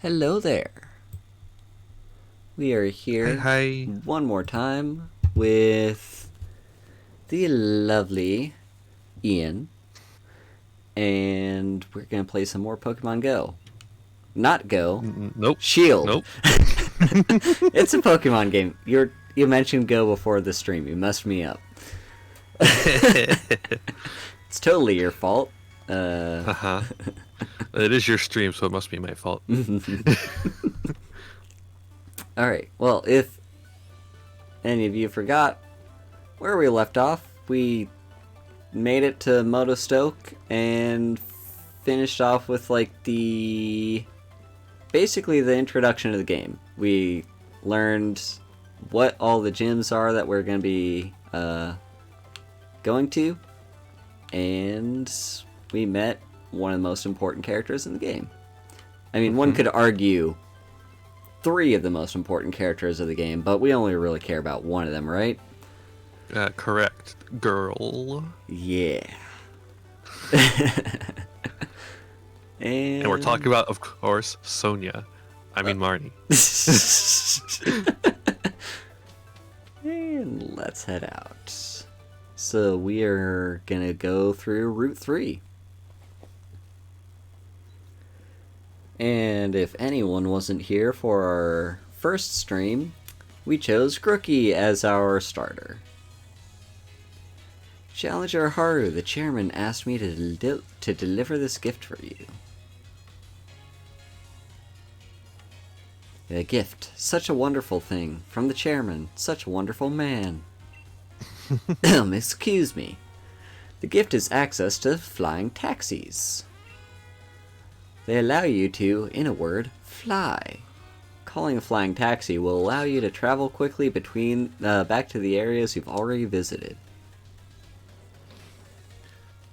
Hello there. We are Hi, here hi. one more time with the lovely Ian, and we're gonna play some more Pokemon Go. Not Go, Nope. Shield. Nope. It's a Pokemon game. You mentioned Go before the stream. You messed me up. It's totally your fault. Uh-huh. It is your stream, so it must be my fault. All right. Well, if any of you forgot where we left off, we made it to Motostoke and finished off with basically the introduction of the game. We learned what all the gyms are that we're going to be going to, and we met one of the most important characters in the game. I mean, one could argue three of the most important characters of the game, but we only really care about one of them, right? Correct. Girl. Yeah. And we're talking about, of course, Sonia. I mean, Marnie. And let's head out. So we are gonna go through Route 3. And if anyone wasn't here for our first stream, we chose Crookie as our starter. Challenger Haru, the chairman, asked me to deliver this gift for you. A gift, such a wonderful thing, from the chairman, such a wonderful man. Excuse me. The gift is access to flying taxis. They allow you to, in a word, fly. Calling a flying taxi will allow you to travel quickly back to the areas you've already visited.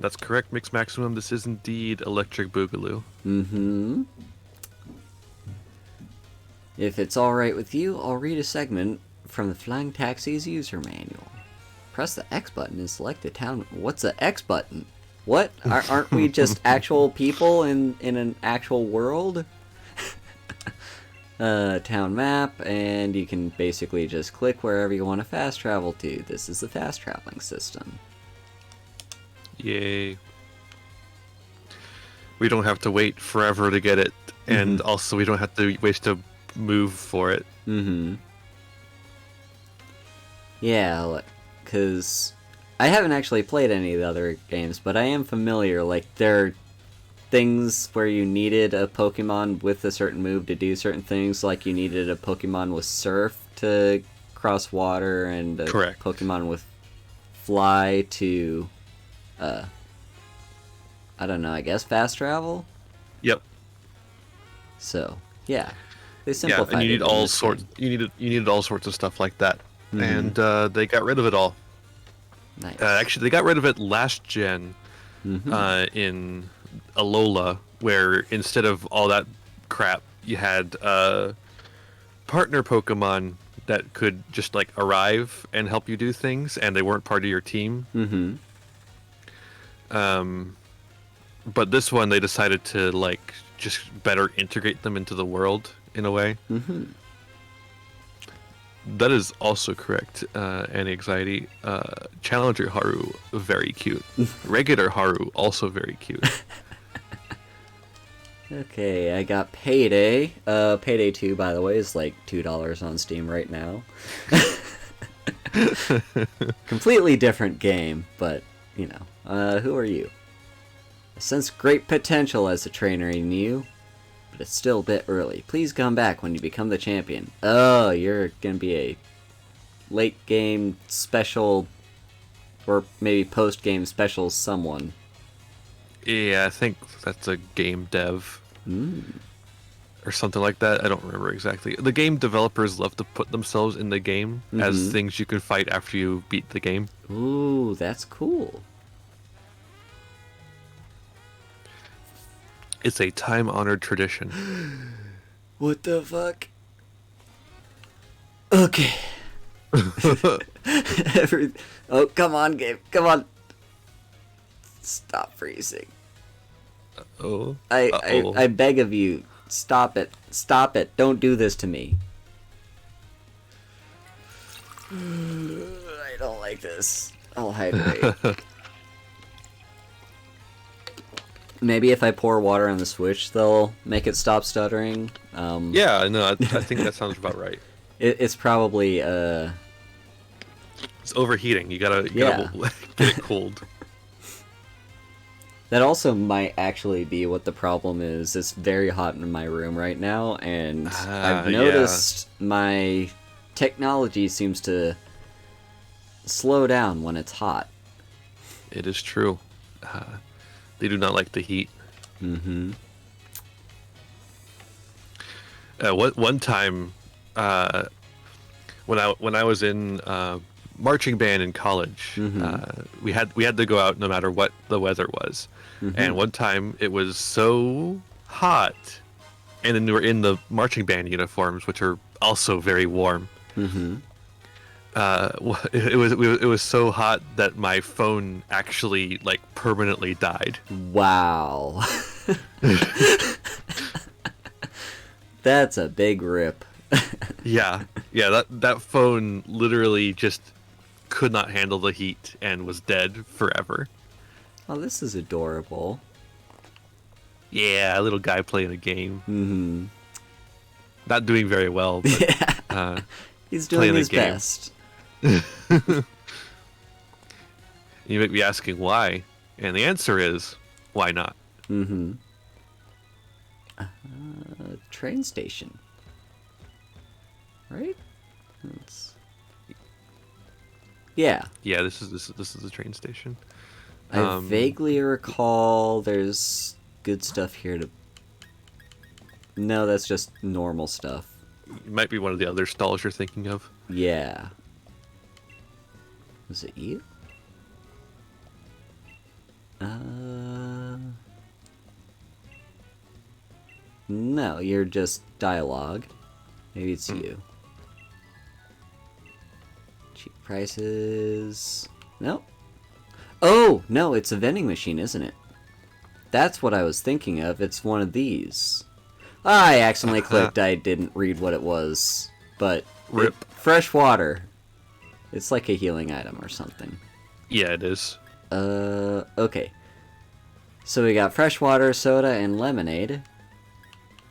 That's correct, Mix Maximum. This is indeed Electric Boogaloo. Mm-hmm. If it's alright with you, I'll read a segment from the Flying Taxi's user manual. Press the X button and select the town. What's the X button? What? Aren't we just actual people in an actual world? Town map, and you can basically just click wherever you want to fast travel to. This is the fast traveling system. Yay. We don't have to wait forever to get it, and also we don't have to wait to move for it. Mm-hmm. Yeah, because I haven't actually played any of the other games, but I am familiar. Like, there are things where you needed a Pokemon with a certain move to do certain things, like you needed a Pokemon with Surf to cross water, and a Correct. Pokemon with Fly to, I don't know, I guess fast travel? Yep. So, yeah. They Yeah, simplified and you it need in all this sorts. game. You needed all sorts of stuff like that, and they got rid of it all. Nice. Actually, they got rid of it last gen in Alola, where instead of all that crap, you had partner Pokemon that could just like arrive and help you do things, and they weren't part of your team. Mm-hmm. But this one, they decided to like just better integrate them into the world in a way. Mm-hmm. That is also correct. Anxiety. Challenger Haru, very cute. Regular Haru, also very cute. Okay, I got Payday. Payday 2, by the way, is like $2 on Steam right now. Completely different game, but, you know. Who are you? I sense great potential as a trainer in you, but it's still a bit early. Please come back when you become the champion. Oh, you're gonna be a late game special, or maybe post game special someone. Yeah, I think that's a game dev or something like that. I don't remember exactly. The game developers love to put themselves in the game as things you can fight after you beat the game. Ooh, that's cool. It's a time-honored tradition. What the fuck? Okay. Oh, come on, game. Come on. Stop freezing. Oh. I beg of you, Stop it. Stop it. Don't do this to me. I don't like this. I'll hydrate. Maybe if I pour water on the Switch, they'll make it stop stuttering. Yeah, no, I think that sounds about right. It's probably, It's overheating. You gotta get it cooled. That also might actually be what the problem is. It's very hot in my room right now, and I've noticed my technology seems to slow down when it's hot. It is true. They do not like the heat. Mm-hmm. One time, when I was in marching band in college, we had to go out no matter what the weather was. And one time it was so hot, and then we were in the marching band uniforms, which are also very warm. It was so hot that my phone actually like permanently died. Wow. That's a big rip. Yeah, that phone literally just could not handle the heat and was dead forever. Oh, this is adorable. Yeah, a little guy playing a game. Not doing very well, but he's doing his best. You might be asking why, and the answer is, why not? Train station. Right? Yeah. Yeah, this is the train station. I vaguely recall there's good stuff here to... No, that's just normal stuff. It might be one of the other stalls you're thinking of. Yeah. Was it you? No, you're just dialogue. Maybe it's you. Cheap prices. Nope. Oh, no, it's a vending machine, isn't it? That's what I was thinking of. It's one of these. I accidentally clicked. I didn't read what it was. But Rip. Fresh water. It's like a healing item or something. Yeah, it is. Okay. So we got fresh water, soda, and lemonade.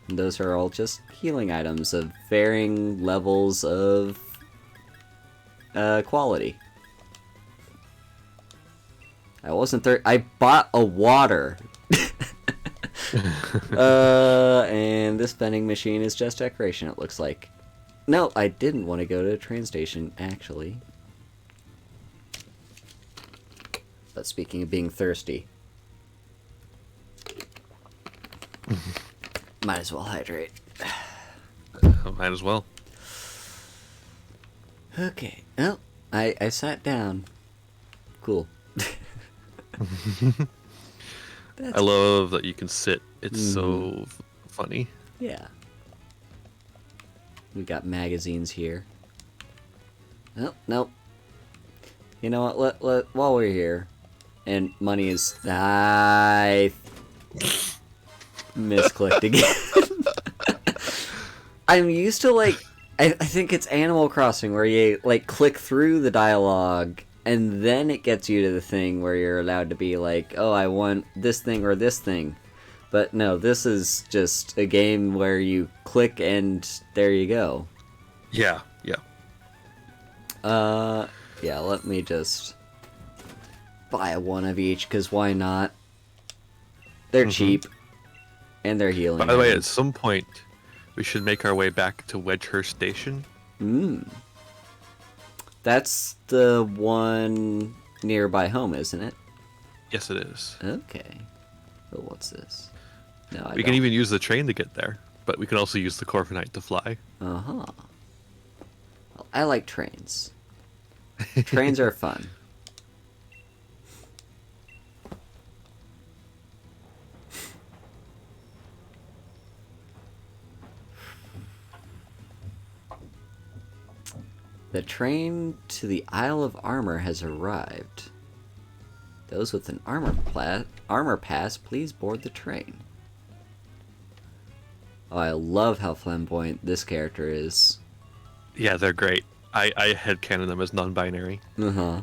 And those are all just healing items of varying levels of quality. I wasn't there. I bought a water. And this vending machine is just decoration, it looks like. No, I didn't want to go to a train station, actually. But speaking of being thirsty, might as well hydrate. Might as well. Okay. Oh, I sat down. Cool. I love that you can sit. It's so funny. Yeah. We got magazines here. Oh, nope. You know what? Let while we're here, and money is... I misclicked again. I'm used to, like... I think it's Animal Crossing where you, like, click through the dialogue and then it gets you to the thing where you're allowed to be like, oh, I want this thing or this thing. But no, this is just a game where you click and there you go. Yeah. Yeah, let me just buy one of each, because why not? They're cheap, and they're healing. By the way, at some point, we should make our way back to Wedgehurst Station. That's the one nearby home, isn't it? Yes, it is. Okay. Oh, what's this? No, We can even use the train to get there, but we can also use the Corviknight to fly. Uh-huh. Well, I like trains. Trains are fun. The train to the Isle of Armor has arrived. Those with an armor pass, please board the train. Oh, I love how flamboyant this character is. Yeah, they're great. I headcanon them as non-binary. Uh-huh.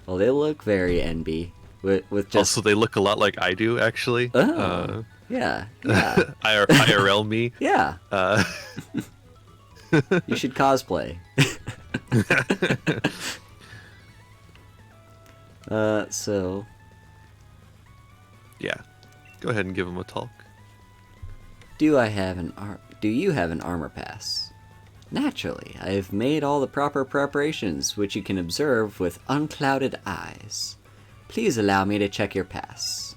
Well, they look very NB. With just... Also, they look a lot like I do, actually. Oh, yeah. IRL me. Yeah. You should cosplay. So... Yeah. Go ahead and give them a talk. Do you have an armor pass? Naturally, I have made all the proper preparations, which you can observe with unclouded eyes. Please allow me to check your pass.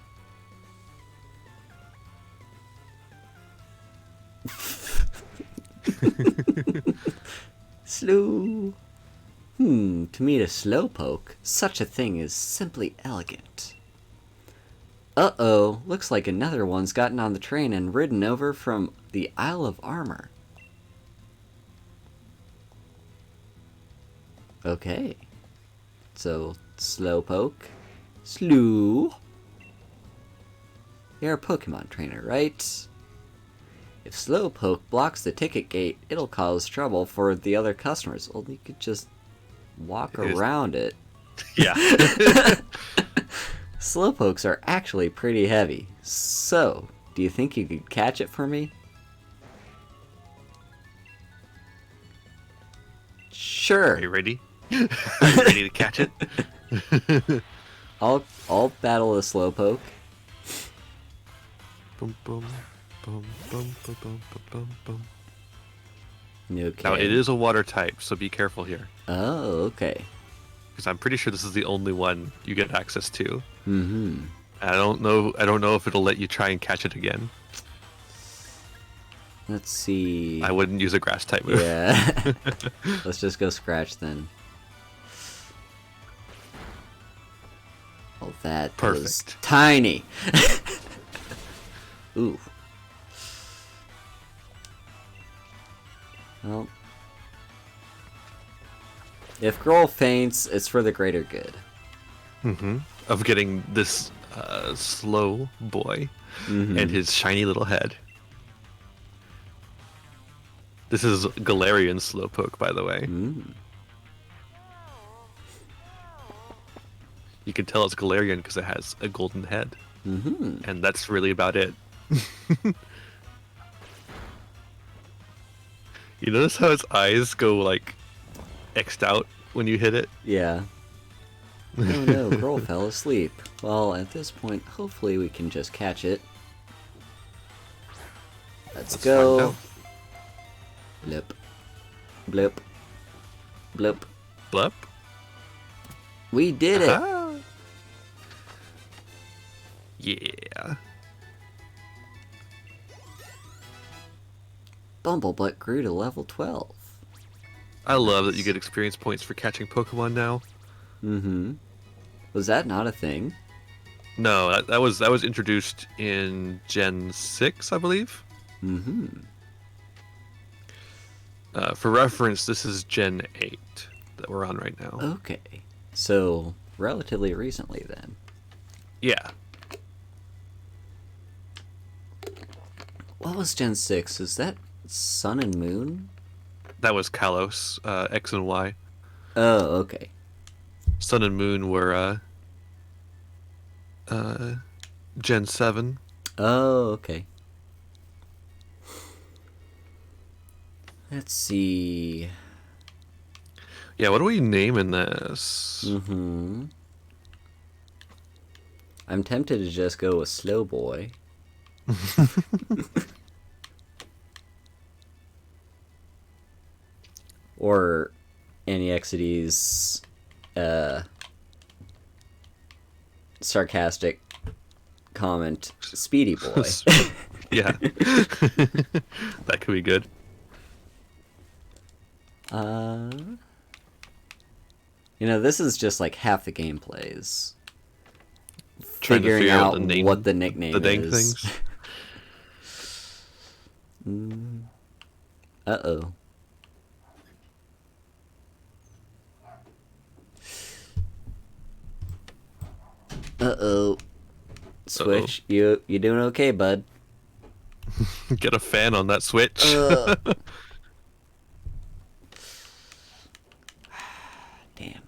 Slow. To meet a slowpoke, such a thing is simply elegant. Uh-oh, looks like another one's gotten on the train and ridden over from the Isle of Armor. Okay. So, Slowpoke. Slew. You're a Pokemon trainer, right? If Slowpoke blocks the ticket gate, it'll cause trouble for the other customers. Well, you could just walk around it. Yeah. Slowpokes are actually pretty heavy. So, do you think you could catch it for me? Sure. Are you ready? Are you ready to catch it? I'll battle a Slowpoke. Boom, boom, boom, boom, boom, boom, boom, boom. Okay. Now, it is a water type, so be careful here. Oh, okay. Because I'm pretty sure this is the only one you get access to. Mm-hmm. I don't know if it'll let you try and catch it again. Let's see. I wouldn't use a grass type move. Yeah. Let's just go Scratch then. Oh, that was Perfect. tiny. Ooh. Well, if Growl faints, it's for the greater good. Mm-hmm. Of getting this slow boy and his shiny little head. This is Galarian Slowpoke, by the way. Mm. You can tell it's Galarian because it has a golden head. Mm-hmm. And that's really about it. You notice how its eyes go, like, X'd out when you hit it? Yeah. Oh no, Growl fell asleep. Well, at this point, hopefully we can just catch it. Let's go. find Blip. Blip. Blip. Blup? We did it! Ah. Yeah. Bumblebutt grew to level 12. I love that you get experience points for catching Pokemon now. Mm-hmm. Was that not a thing? No, that was introduced in Gen 6, I believe. Mm-hmm. For reference, this is Gen 8 that we're on right now. Okay. So, relatively recently then. Yeah. What was Gen 6? Is that Sun and Moon? That was Kalos, X and Y. Oh, okay. Sun and Moon were Gen 7. Oh, okay. Let's see. Yeah, what are we naming this? Mm-hmm. I'm tempted to just go with Slow Boy. Or Anniexity's sarcastic comment, Speedy Boy. Yeah. That could be good. You know, this is just like half the gameplays. Trying to Figuring figure out out the name, what the nickname the dang is. things. Uh-oh. Uh-oh. Switch, you doing okay, bud? Get a fan on that switch. Damn.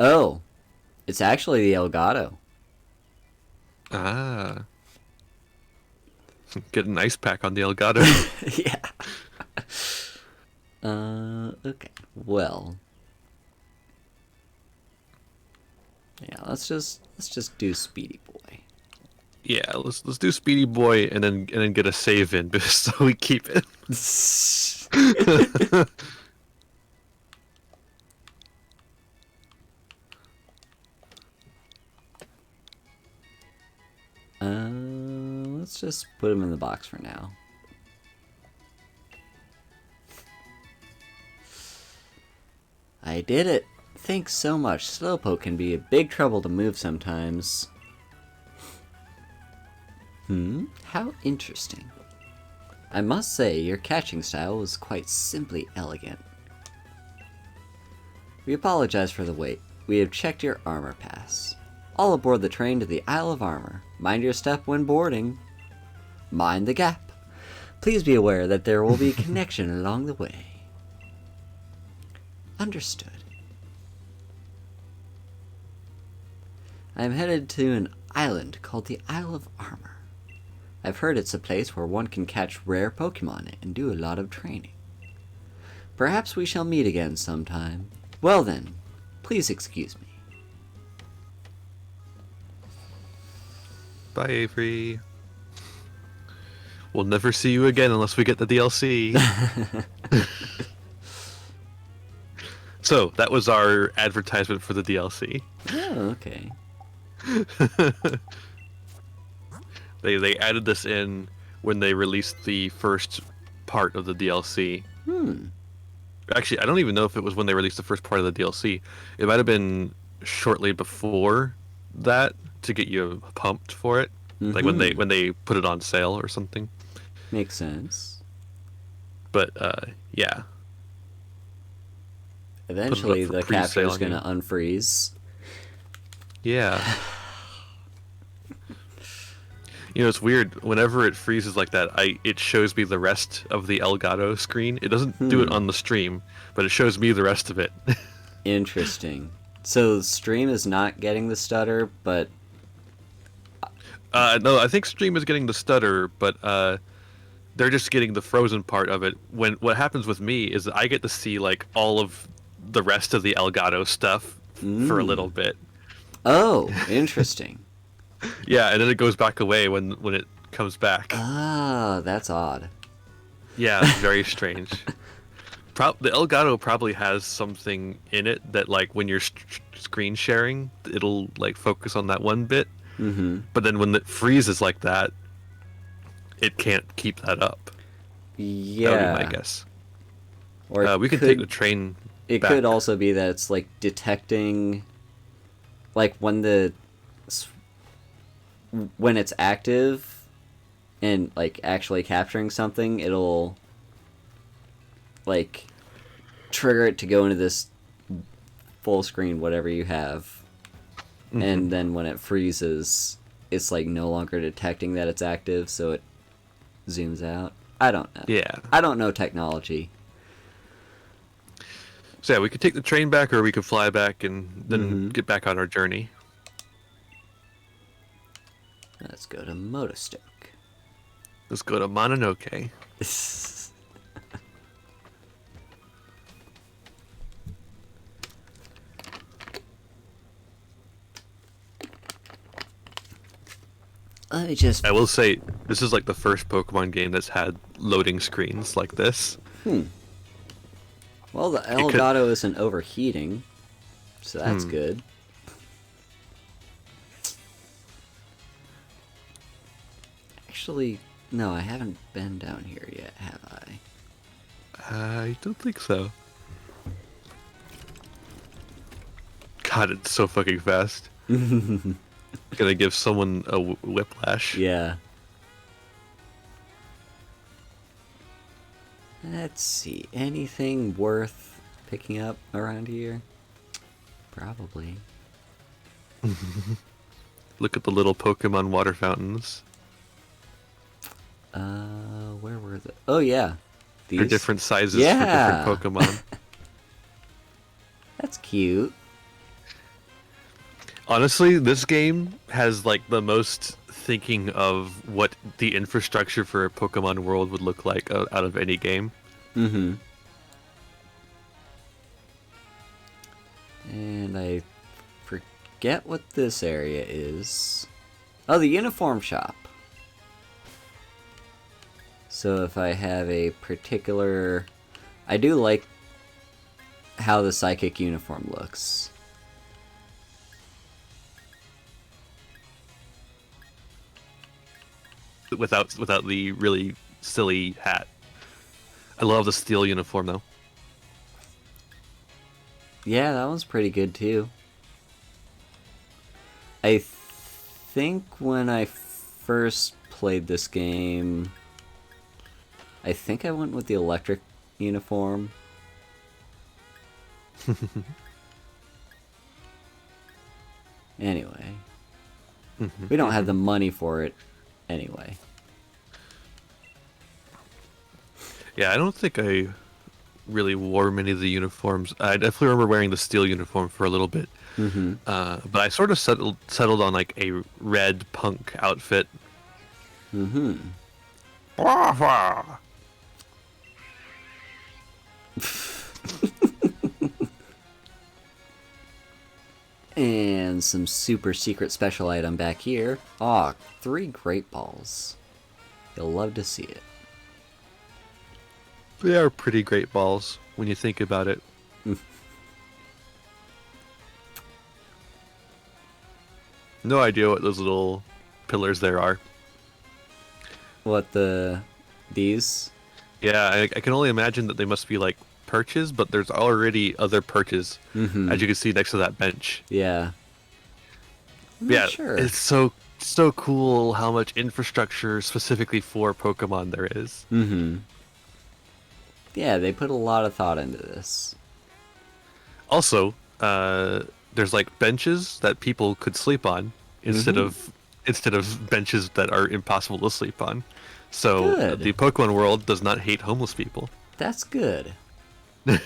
Oh, it's actually the Elgato. Ah. Get an ice pack on the Elgato. Yeah. Okay. Well. Yeah, let's just do Speedy Boy. Yeah, let's do Speedy Boy and then get a save in so we keep it. Let's just put him in the box for now. I did it. Thanks so much. Slowpoke can be a big trouble to move sometimes. How interesting. I must say, your catching style was quite simply elegant. We apologize for the wait. We have checked your armor pass. All aboard the train to the Isle of Armor. Mind your step when boarding. Mind the gap. Please be aware that there will be a connection along the way. Understood. I am headed to an island called the Isle of Armor. I've heard it's a place where one can catch rare Pokemon and do a lot of training. Perhaps we shall meet again sometime. Well then, please excuse me. Bye, Avery. We'll never see you again unless we get the DLC. So, that was our advertisement for the DLC. Oh, okay. They added this in when they released the first part of the DLC. Actually, I don't even know if it was when they released the first part of the DLC. It might have been shortly before that to get you pumped for it. Like when they put it on sale or something. Makes sense. But yeah. Eventually for the pre-sale capture is on going to you. unfreeze. Yeah. You know, it's weird. Whenever it freezes like that, it shows me the rest of the Elgato screen. It doesn't do it on the stream, but it shows me the rest of it. Interesting. So the stream is not getting the stutter, but... No, I think stream is getting the stutter, but they're just getting the frozen part of it. What happens with me is that I get to see like all of the rest of the Elgato stuff for a little bit. Oh, interesting. Yeah, and then it goes back away when it comes back. Ah, that's odd. Yeah, very strange. The Elgato probably has something in it that, like, when you're screen sharing, it'll like focus on that one bit. But then when it freezes like that, it can't keep that up. Yeah. That would be my guess. Or we could take the train. It back. could also be that it's like detecting, like when it's active and like actually capturing something, it'll like trigger it to go into this full screen whatever you have, and then when it freezes, it's like no longer detecting that it's active, so it zooms out. I don't know. Yeah. I don't know technology. So yeah, we could take the train back, or we could fly back and then get back on our journey. Let's go to Motostoke. Let's go to Mononoke. Let me just... I will say, this is like the first Pokemon game that's had loading screens like this. Well, the Elgato isn't overheating, so that's good. Actually, no, I haven't been down here yet, have I? I don't think so. God, it's so fucking fast. Gonna give someone a whiplash. Yeah. Let's see, anything worth picking up around here? Probably. Look at the little Pokemon water fountains. Where were the? Oh yeah, They're these. different sizes for different Yeah, Pokemon. that's cute. Honestly, this game has like the most thinking of what the infrastructure for a Pokemon world would look like out of any game. Mm-hmm. And I forget what this area is. Oh, the uniform shop. So if I have a particular... I do like how the psychic uniform looks. Without the really silly hat. I love the steel uniform though. Yeah, that one's pretty good too. I think when I first played this game, I think I went with the electric uniform. Anyway. We don't have the money for it anyway. Yeah, I don't think I really wore many of the uniforms. I definitely remember wearing the steel uniform for a little bit. Mm-hmm. But I sort of settled on like a red punk outfit. Mm-hmm. And some super secret special item back here. Aw, 3 great balls. You'll love to see it. They are pretty great balls when you think about it. No idea what those little pillars there are. What, these? Yeah, I can only imagine that they must be like perches, but there's already other perches, as you can see next to that bench. Yeah. Yeah, Sure. it's so cool how much infrastructure specifically for Pokemon there is. Mm-hmm. Yeah, they put a lot of thought into this. Also, there's like benches that people could sleep on instead of benches that are impossible to sleep on. So Good. the Pokemon world does not hate homeless people. That's good. I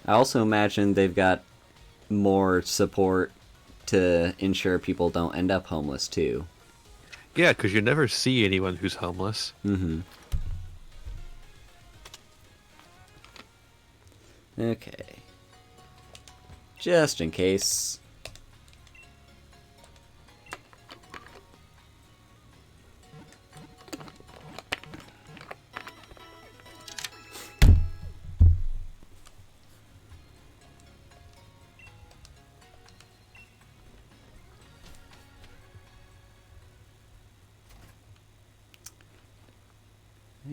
also imagine they've got more support to ensure people don't end up homeless too. Yeah, because you never see anyone who's homeless. Mm-hmm. Okay. Just in case.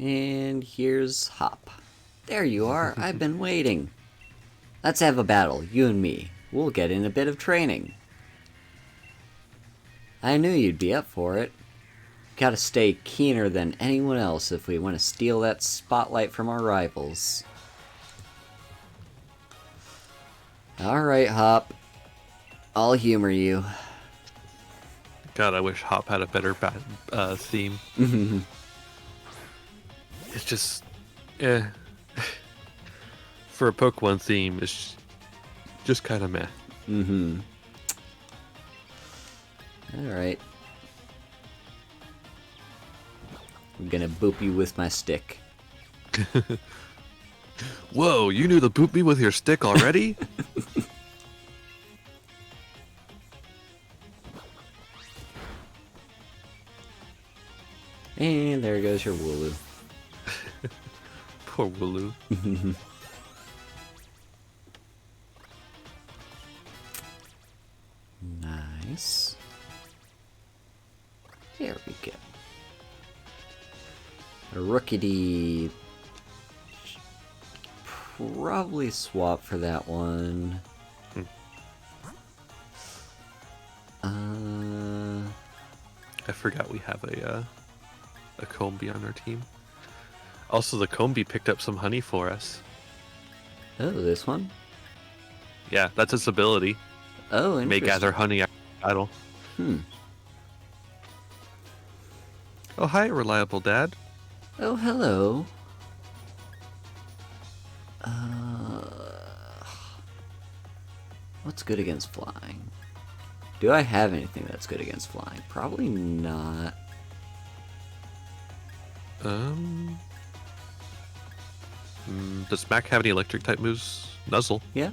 And here's Hop. There you are. I've been waiting. Let's have a battle, you and me. We'll get in a bit of training. I knew you'd be up for it. Gotta stay keener than anyone else if we want to steal that spotlight from our rivals. Alright, Hop. I'll humor you. God, I wish Hop had a better theme. It's just, for a Pokemon theme, it's just kind of meh. Mm-hmm. Alright. I'm gonna boop you with my stick. Whoa, you knew to boop me with your stick already? And there goes your Wooloo. Poor Wooloo. Nice. There we go. A Rookity. Probably swap for that one. I forgot we have a Combi on our team. Also, the Combi picked up some honey for us. Oh, this one? Yeah, that's its ability. Oh, May interesting. gather honey after battle. Oh, hi, reliable dad. Oh, hello. Uh, what's good against flying? Do I have anything that's good against flying? Probably not. Does Mac have any electric type moves? Nuzzle. Yeah?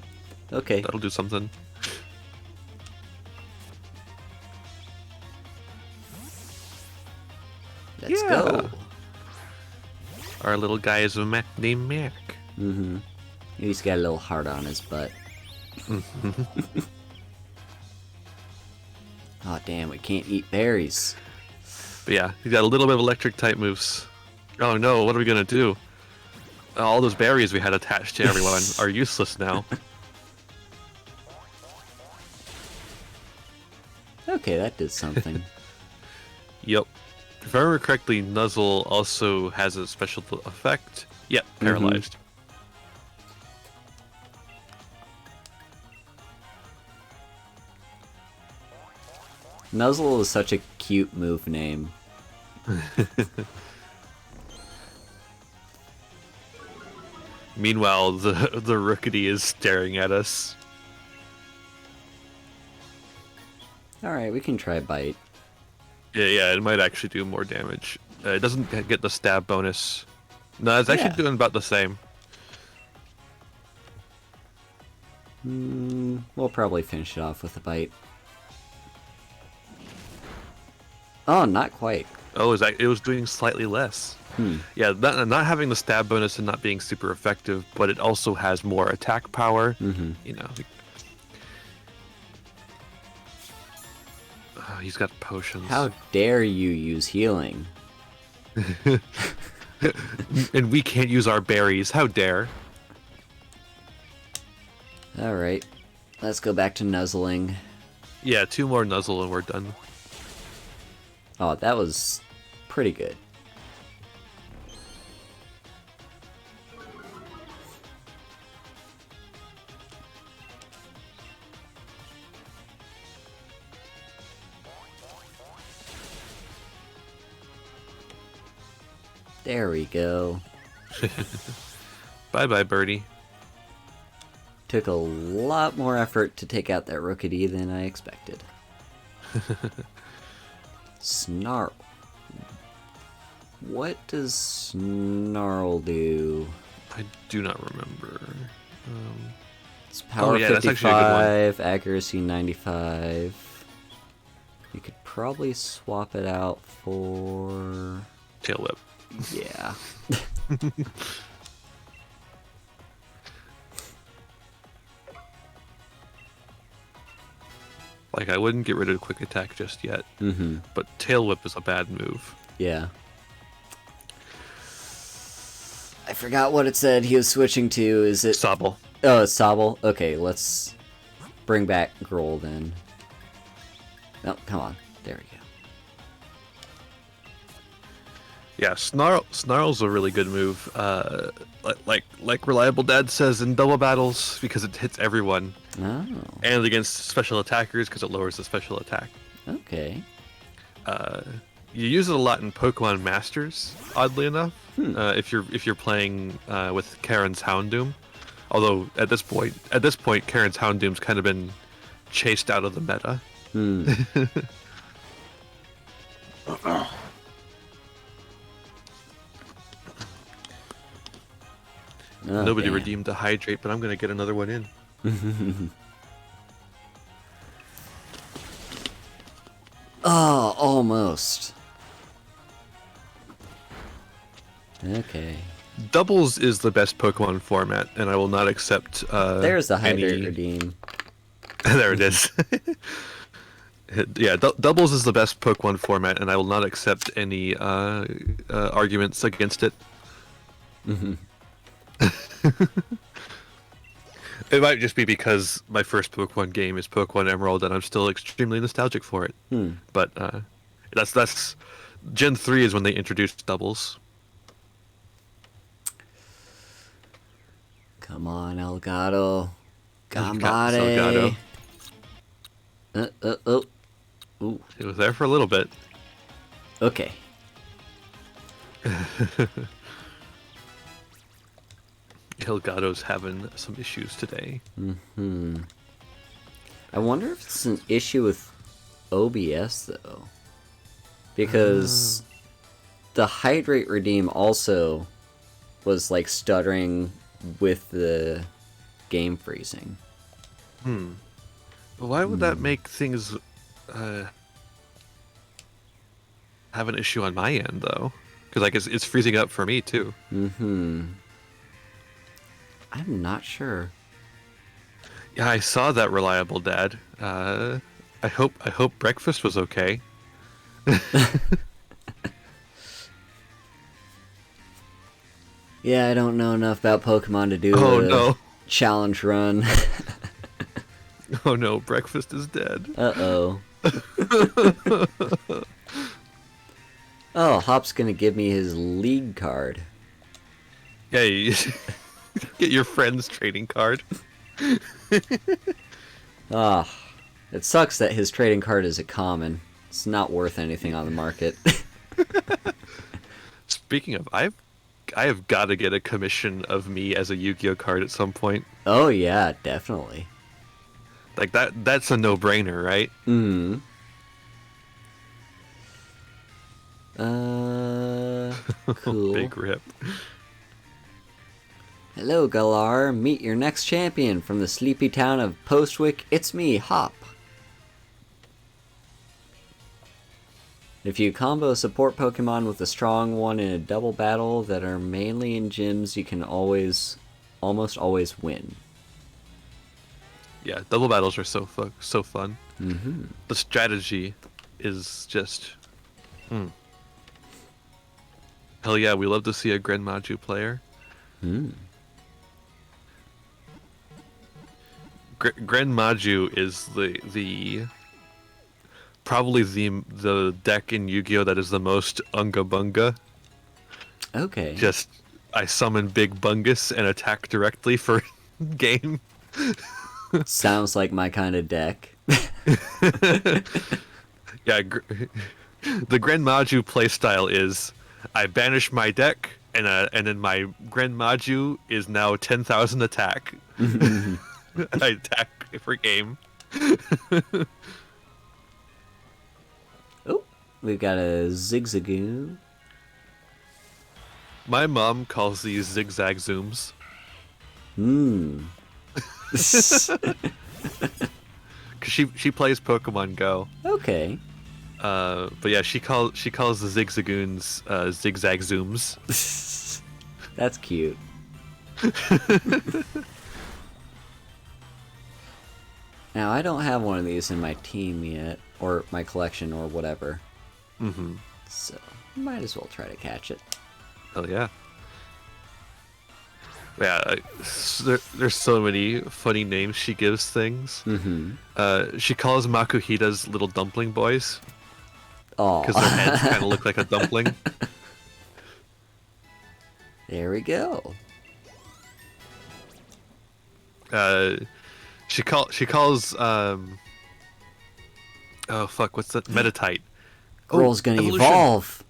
Okay. That'll do something. Let's go. Our little guy is a Mac named Mac. Mm-hmm. He's got a little heart on his butt. Oh, damn, we can't eat berries. But yeah, he's got a little bit of electric type moves. Oh no, what are we gonna do? All those berries we had attached to everyone are useless now. Okay, that did something. Yep. If I remember correctly, Nuzzle also has a special effect. Yep, paralyzed. Nuzzle is such a cute move name. Meanwhile, the Rookity is staring at us. Alright, we can try bite. Yeah, it might actually do more damage. It doesn't get the stab bonus. No, it's actually doing about the same. We'll probably finish it off with a bite. Oh, not quite. Oh, it was doing slightly less. Yeah, not having the stab bonus and not being super effective, but it also has more attack power. You know. Oh, he's got potions. How dare you use healing? And we can't use our berries. How dare? Alright, let's go back to nuzzling. Yeah, 2 more nuzzle and we're done. Oh, that was pretty good. There we go. Bye-bye, birdie. Took a lot more effort to take out that Rookity than I expected. Snarl. What does Snarl do? I do not remember. It's power that's actually a good one. 55, accuracy 95. You could probably swap it out for... Tail whip. Yeah. Like, I wouldn't get rid of quick attack just yet. But tail whip is a bad move. Yeah. I forgot what it said he was switching to. Is it... Sobble. Oh, it's Sobble? Okay, let's bring back Grohl then. No, come on. There we go. Yeah, Snarl's a really good move. Like Reliable Dad says, in double battles, because it hits everyone. Oh. And against special attackers, because it lowers the special attack. Okay. You use it a lot in Pokemon Masters, oddly enough. If you're playing with Karen's Houndoom. Although at this point, Karen's Houndoom's kind of been chased out of the meta. Oh, Nobody damn. redeemed the hydrate, but I'm gonna get another one in. Oh, almost. Okay. Doubles is the best Pokemon format, and I will not accept. There's the hydrate redeem. There it is. Yeah, doubles is the best Pokemon format, and I will not accept any arguments against it. It might just be because my first Pokemon game is Pokemon Emerald, and I'm still extremely nostalgic for it. But that's Gen 3 is when they introduced doubles. Come on, Elgato. Gambare. Oh. Ooh. It was there for a little bit. Okay. Elgato's having some issues today. I wonder if it's an issue with OBS, though. Because the hydrate redeem also was, like, stuttering with the game freezing. Why would that make things have an issue on my end, though? Because, like, it's freezing up for me, too. I'm not sure. Yeah, I saw that, Reliable Dad. I hope breakfast was okay. Yeah, I don't know enough about Pokemon to do no. challenge run. Oh no, breakfast is dead. Uh-oh. Oh, Hop's gonna give me his league card. Yeah, you get your friend's trading card. Ah, it sucks that his trading card is a common. It's not worth anything on the market. Speaking of, I have got to get a commission of me as a Yu-Gi-Oh card at some point. Oh yeah, definitely. Like that's a no-brainer, right? Cool. Big rip. Hello, Galar. Meet your next champion from the sleepy town of Postwick. It's me, Hop. If you combo a support Pokemon with a strong one in a double battle that are mainly in gyms, you can almost always win. Yeah, double battles are so fun. The strategy is just... Hell yeah, we love to see a Grand Maju player. Grand Maju is the probably the deck in Yu-Gi-Oh that is the most Unga Bunga. Okay. Just I summon Big Bungus and attack directly for game. Sounds like my kind of deck. Yeah, the Grand Maju playstyle is I banish my deck and then my Grand Maju is now 10,000 attack. I attack for game. Oh, we've got a Zigzagoon. My mom calls these zigzag zooms. Cause she plays Pokemon Go. Okay. But yeah, she calls the Zigzagoons zigzag zooms. That's cute. Now, I don't have one of these in my team yet, or my collection, or whatever. So, might as well try to catch it. Oh yeah. Yeah, there's so many funny names she gives things. She calls Makuhitas little dumpling boys. Oh, because their heads kind of look like a dumpling. There we go. She calls oh fuck, what's that? Metatite. Girl's gonna evolution. evolve.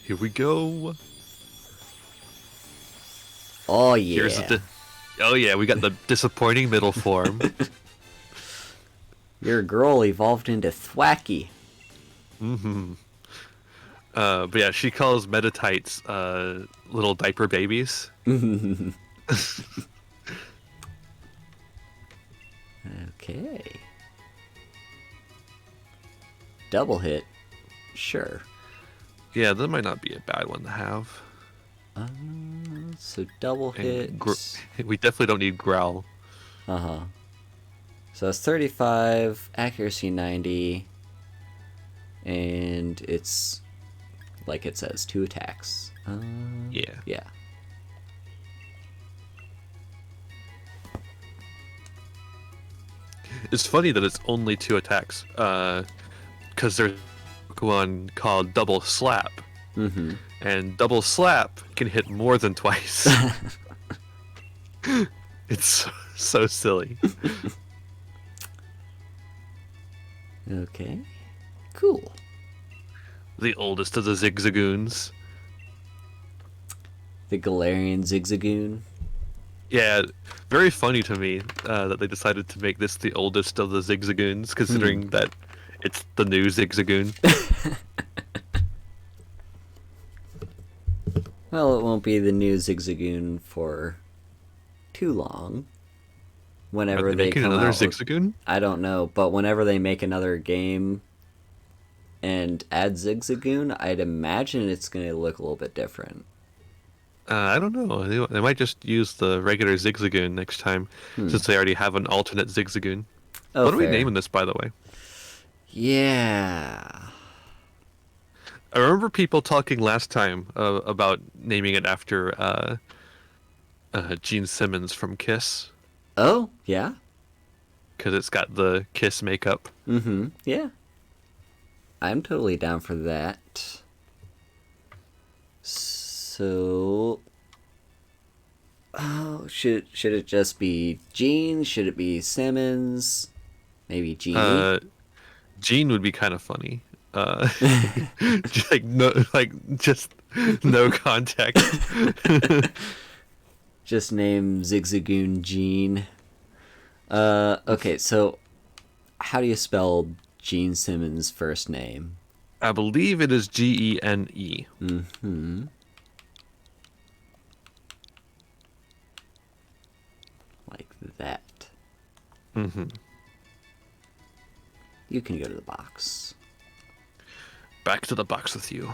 Here we go. Oh yeah. Here's oh yeah, we got the disappointing middle form. Your girl evolved into Thwacky. But yeah, she calls Metatites little diaper babies. Okay. Double hit. Sure. Yeah, that might not be a bad one to have. So double hit. We definitely don't need growl. So it's 35, accuracy 90, and it's like it says 2 attacks. Yeah. Yeah. It's funny that it's only 2 attacks, because there's one called Double Slap, and Double Slap can hit more than twice. It's so silly. Okay. Cool. The oldest of the Zigzagoons. The Galarian Zigzagoon. Yeah, very funny to me that they decided to make this the oldest of the Zigzagoons, considering that it's the new Zigzagoon. Well, it won't be the new Zigzagoon for too long. Whenever Are they making come another out with- Zigzagoon? I don't know, but whenever they make another game and add Zigzagoon, I'd imagine it's going to look a little bit different. I don't know. They might just use the regular Zigzagoon next time, since they already have an alternate Zigzagoon. Oh, What are we fair. naming this, by the way? Yeah. I remember people talking last time about naming it after Gene Simmons from Kiss, Oh, yeah? because it's got the Kiss makeup. Mm-hmm. Yeah. I'm totally down for that. So... Oh, should it just be Gene? Should it be Simmons? Maybe Genie? Gene would be kind of funny. Just no context. Just name Zigzagoon Gene. Okay, so how do you spell Gene Simmons' first name? I believe it is Gene. Mm-hmm. Like that. Mm-hmm. You can go to the box. Back to the box with you.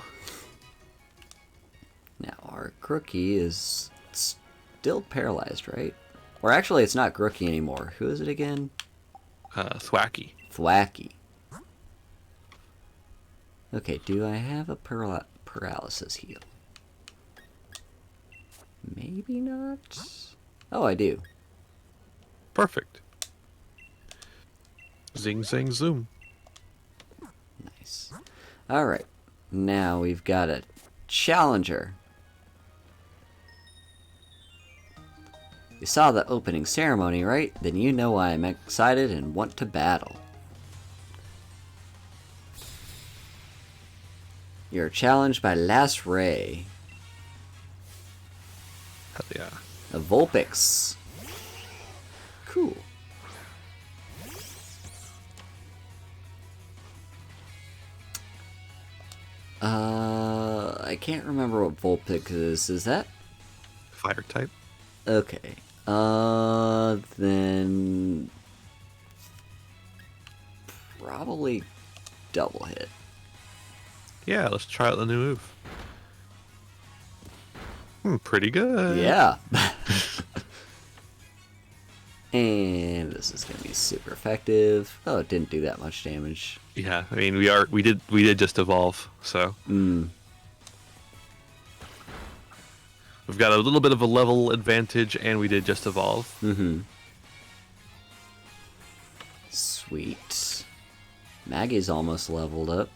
Now, our Crookie is still paralyzed, right? Or actually, it's not Crookie anymore. Who is it again? Thwacky. Thwacky. Okay, do I have a paralysis heal? Maybe not. Oh, I do. Perfect. Zing, zang, zoom. Nice. Alright. Now we've got a challenger. You saw the opening ceremony, right? Then you know why I'm excited and want to battle. You're challenged by Last Ray, Hell yeah. a Vulpix. Cool. I can't remember what Vulpix is. Is that? Fire type. Okay. Then probably double hit. Yeah, let's try out the new move. Pretty good. Yeah. And this is gonna be super effective. Oh, it didn't do that much damage. Yeah, I mean we did just evolve, so we've got a little bit of a level advantage, and we did just evolve. Mm-hmm. Sweet. Maggie's almost leveled up.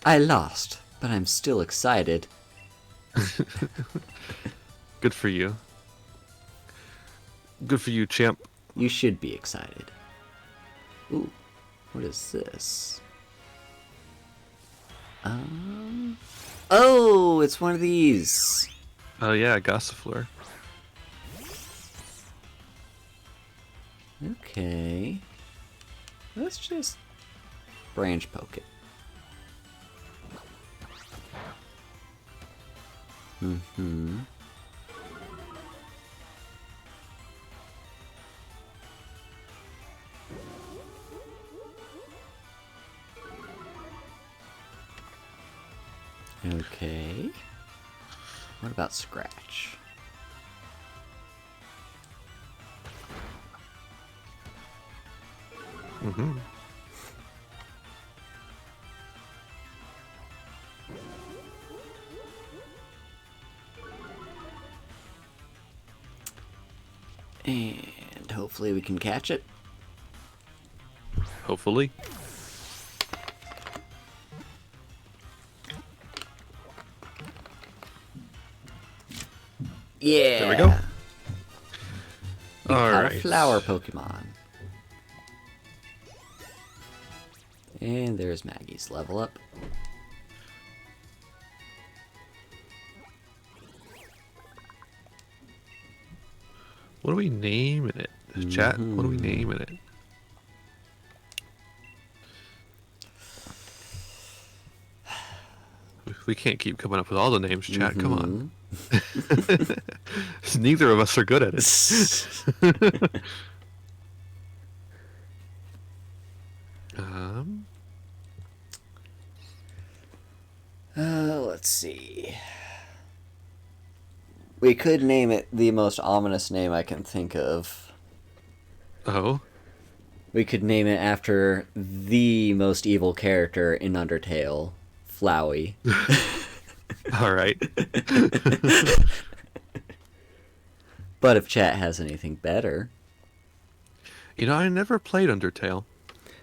I lost, but I'm still excited. Good for you. Good for you, champ. You should be excited. Ooh, what is this? Oh, it's one of these. Oh yeah, Gossifleur. Okay. Let's just branch poke it. Mm-hmm. Okay. What about Scratch? Mm-hmm. And hopefully we can catch it. Hopefully. Yeah. There we go. We All caught right. a flower Pokemon. And there's Maggie's level up. What are we naming it? Chat, what are we naming it? We can't keep coming up with all the names, chat. Come on. Neither of us are good at it. Let's see. We could name it the most ominous name I can think of. Oh? We could name it after the most evil character in Undertale, Flowey. All right. But if chat has anything better. You know, I never played Undertale.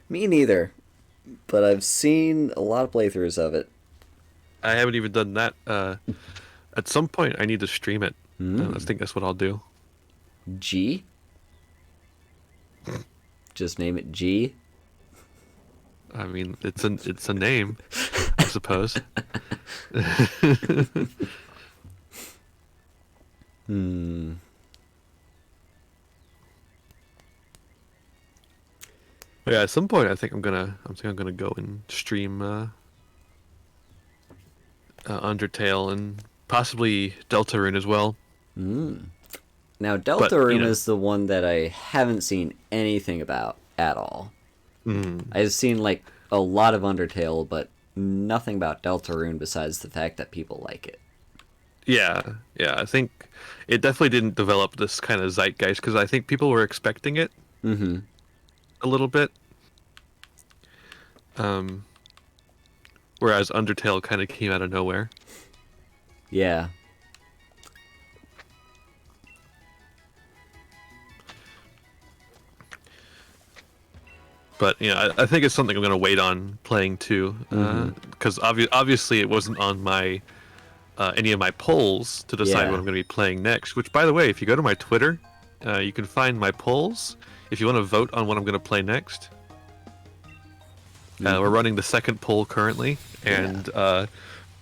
Me neither. But I've seen a lot of playthroughs of it. I haven't even done that. At some point, I need to stream it. I think that's what I'll do. G? Just name it G? I mean, it's a name, I suppose. But yeah, at some point, I think I'm gonna go and stream Undertale and possibly Deltarune as well. Now, Deltarune is the one that I haven't seen anything about at all. I've seen, like, a lot of Undertale, but nothing about Deltarune besides the fact that people like it. Yeah, I think it definitely didn't develop this kind of zeitgeist, because I think people were expecting it a little bit. Whereas Undertale kind of came out of nowhere. Yeah. But I think it's something I'm gonna wait on playing too, because obviously it wasn't on my any of my polls to decide what I'm gonna be playing next. Which, by the way, if you go to my Twitter, you can find my polls if you want to vote on what I'm gonna play next. We're running the second poll currently, and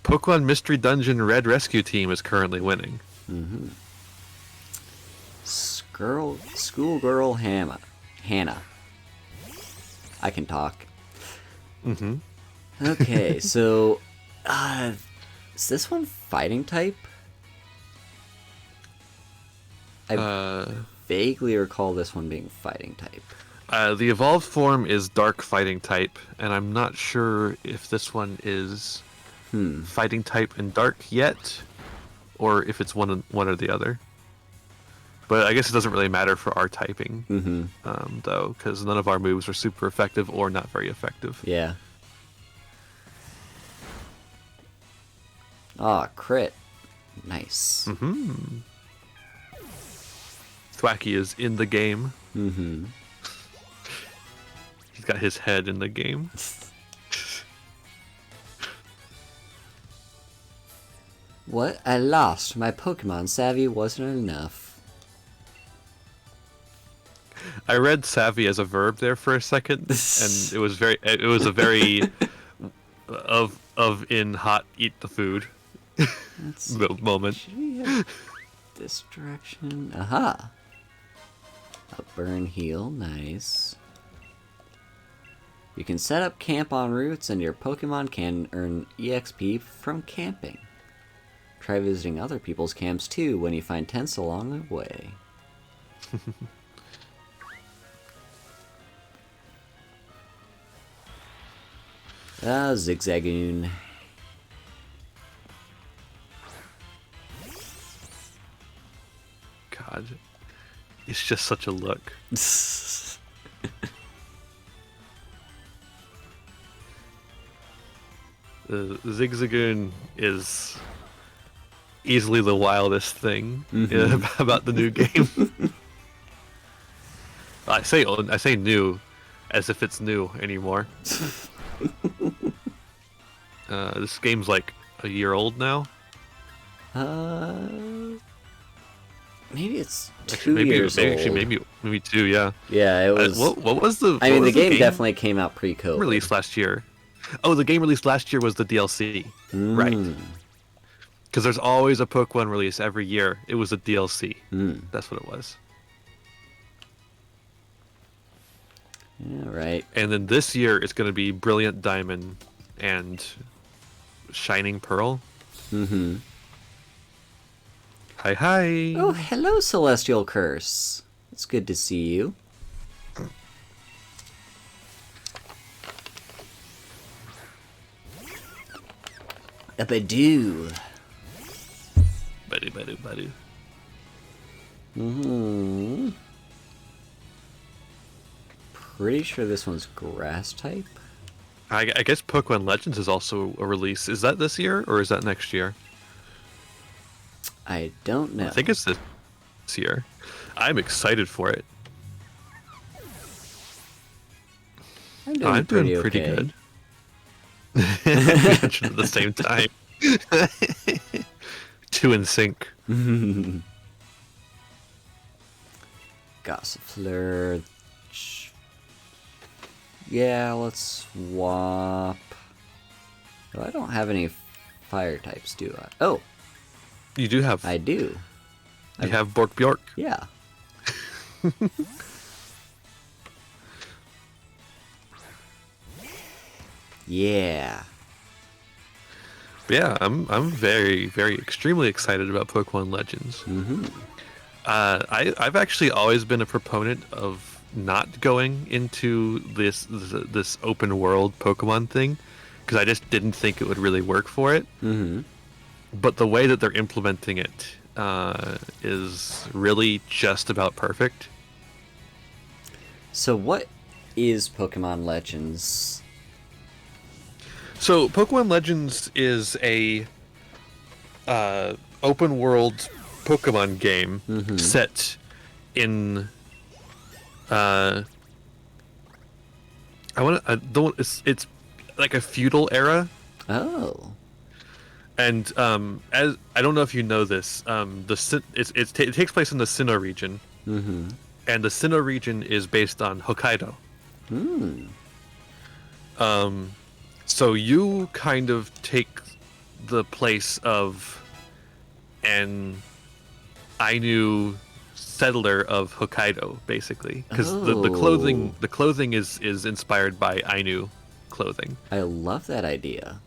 Pokemon Mystery Dungeon Red Rescue Team is currently winning. Schoolgirl Hannah. I can talk. Okay, so is this one fighting type? I vaguely recall this one being fighting type. The evolved form is dark fighting type, and I'm not sure if this one is fighting type and dark yet, or if it's one or the other. But I guess it doesn't really matter for our typing, though, because none of our moves are super effective or not very effective. Yeah. Ah, crit. Nice. Thwacky is in the game. He's got his head in the game. What? I lost. My Pokemon savvy wasn't enough. I read savvy as a verb there for a second, and it was a very of in hot eat the food moment. This direction. Aha. A burn heal, nice. You can set up camp on routes, and your Pokemon can earn EXP from camping. Try visiting other people's camps too when you find tents along the way. Zigzagoon. God, it's just such a look. Zigzagoon is easily the wildest thing about the new game. I say new as if it's new anymore. Uh, This game's like a year old now. maybe it's 2 years old. Maybe 2. Yeah. Yeah, it was. What was the? I mean, the game definitely came out pre-COVID. Released last year. Oh, the game released last year was the DLC. Right. Because there's always a Pokemon release every year. It was a DLC. That's what it was. Yeah, right. And then this year it's going to be Brilliant Diamond and Shining Pearl. Hi. Oh, hello, Celestial Curse. It's good to see you. A Badoo. Badoo. Pretty sure this one's grass type. I guess Pokemon Legends is also a release. Is that this year or is that next year? I don't know. I think it's this year. I'm excited for it. I'm doing pretty good. At the same time. 2 in sync. Gossifleur. Yeah, let's swap. Oh, I don't have any fire types, do I? Oh, you do have. I do. You have Bork Bjork. Yeah. Yeah. Yeah, I'm very, very extremely excited about Pokemon Legends. I've actually always been a proponent of not going into this open world Pokemon thing because I just didn't think it would really work for it. But the way that they're implementing it is really just about perfect. So what is Pokemon Legends? So Pokemon Legends is a open world Pokemon game set in it's like a feudal era. Oh. And as I don't know if you know this, it takes place in the Sinnoh region, and the Sinnoh region is based on Hokkaido. So you kind of take the place of an Ainu settler of Hokkaido, basically, because the clothing is inspired by Ainu clothing. I love that idea.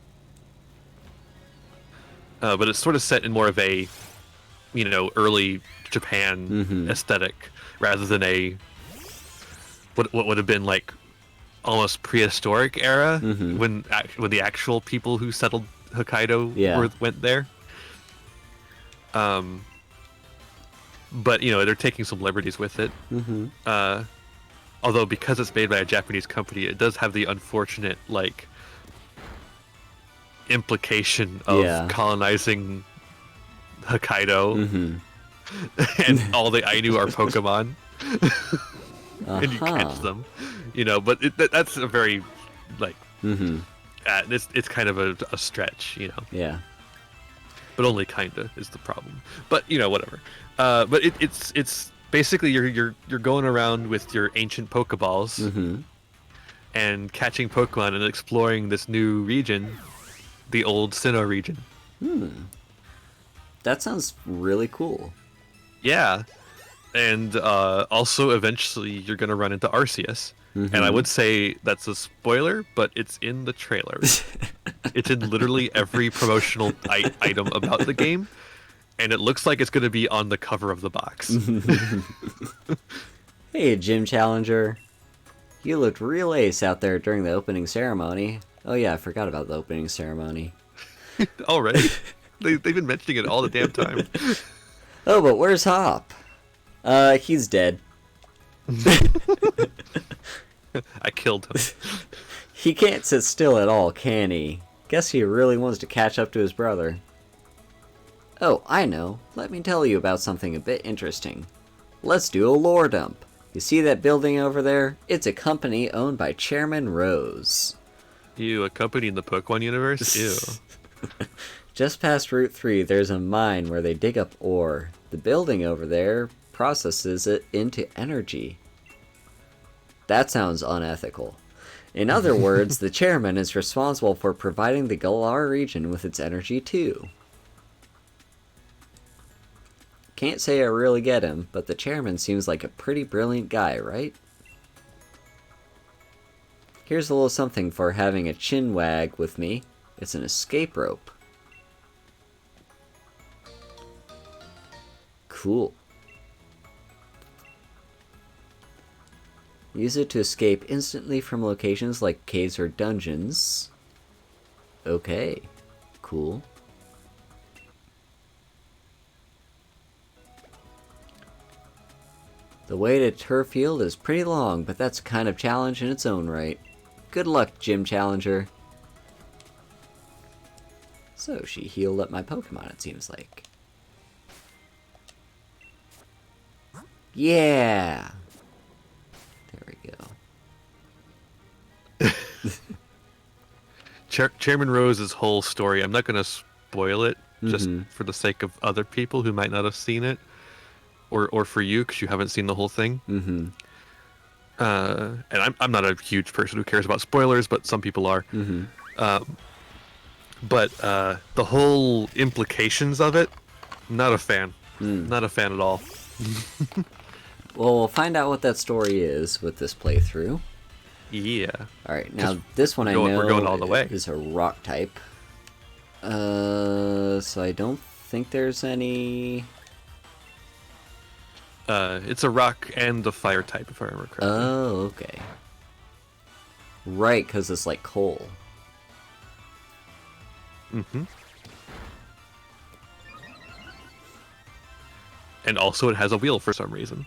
But it's sort of set in more of a, early Japan aesthetic rather than a what would have been like almost prehistoric era when the actual people who settled Hokkaido went there. But they're taking some liberties with it. Although because it's made by a Japanese company, it does have the unfortunate implication of colonizing Hokkaido, and all the Ainu are Pokemon, and you catch them, But that's a very it's kind of a stretch, Yeah. But only kinda is the problem. But whatever. But it's basically you're going around with your ancient Pokeballs and catching Pokemon and exploring this new region, the old Sinnoh region. That sounds really cool. Yeah. And also eventually you're going to run into Arceus. And I would say that's a spoiler, but it's in the trailer. It's in literally every promotional item about the game. And it looks like it's going to be on the cover of the box. Hey, Gym Challenger. You looked real ace out there during the opening ceremony. Oh yeah, I forgot about the opening ceremony. Already? They've been mentioning it all the damn time. Oh, but where's Hop? He's dead. I killed him. He can't sit still at all, can he? Guess he really wants to catch up to his brother. Oh, I know. Let me tell you about something a bit interesting. Let's do a lore dump. You see that building over there? It's a company owned by Chairman Rose. Ew, a company in the Pokemon universe? Ew. Just past Route 3, there's a mine where they dig up ore. The building over there processes it into energy. That sounds unethical. In other words, the chairman is responsible for providing the Galar region with its energy too. Can't say I really get him, but the chairman seems like a pretty brilliant guy, right? Here's a little something for having a chin wag with me. It's an escape rope. Cool. Use it to escape instantly from locations like caves or dungeons. Okay. Cool. The way to turf field is pretty long, but that's a kind of challenge in its own right. Good luck, Gym Challenger. So she healed up my Pokemon, it seems like. Yeah! There we go. Chairman Rose's whole story, I'm not going to spoil it, just for the sake of other people who might not have seen it. Or for you, because you haven't seen the whole thing. And I'm not a huge person who cares about spoilers, but some people are. But the whole implications of it, not a fan. Not a fan at all. Well, we'll find out what that story is with this playthrough. Yeah. Alright, now this one I know we're going all the way. Is a rock type. So I don't think there's any... It's a rock and a fire type, if I remember correctly. Oh, okay. Right, because it's like coal. And also it has a wheel for some reason.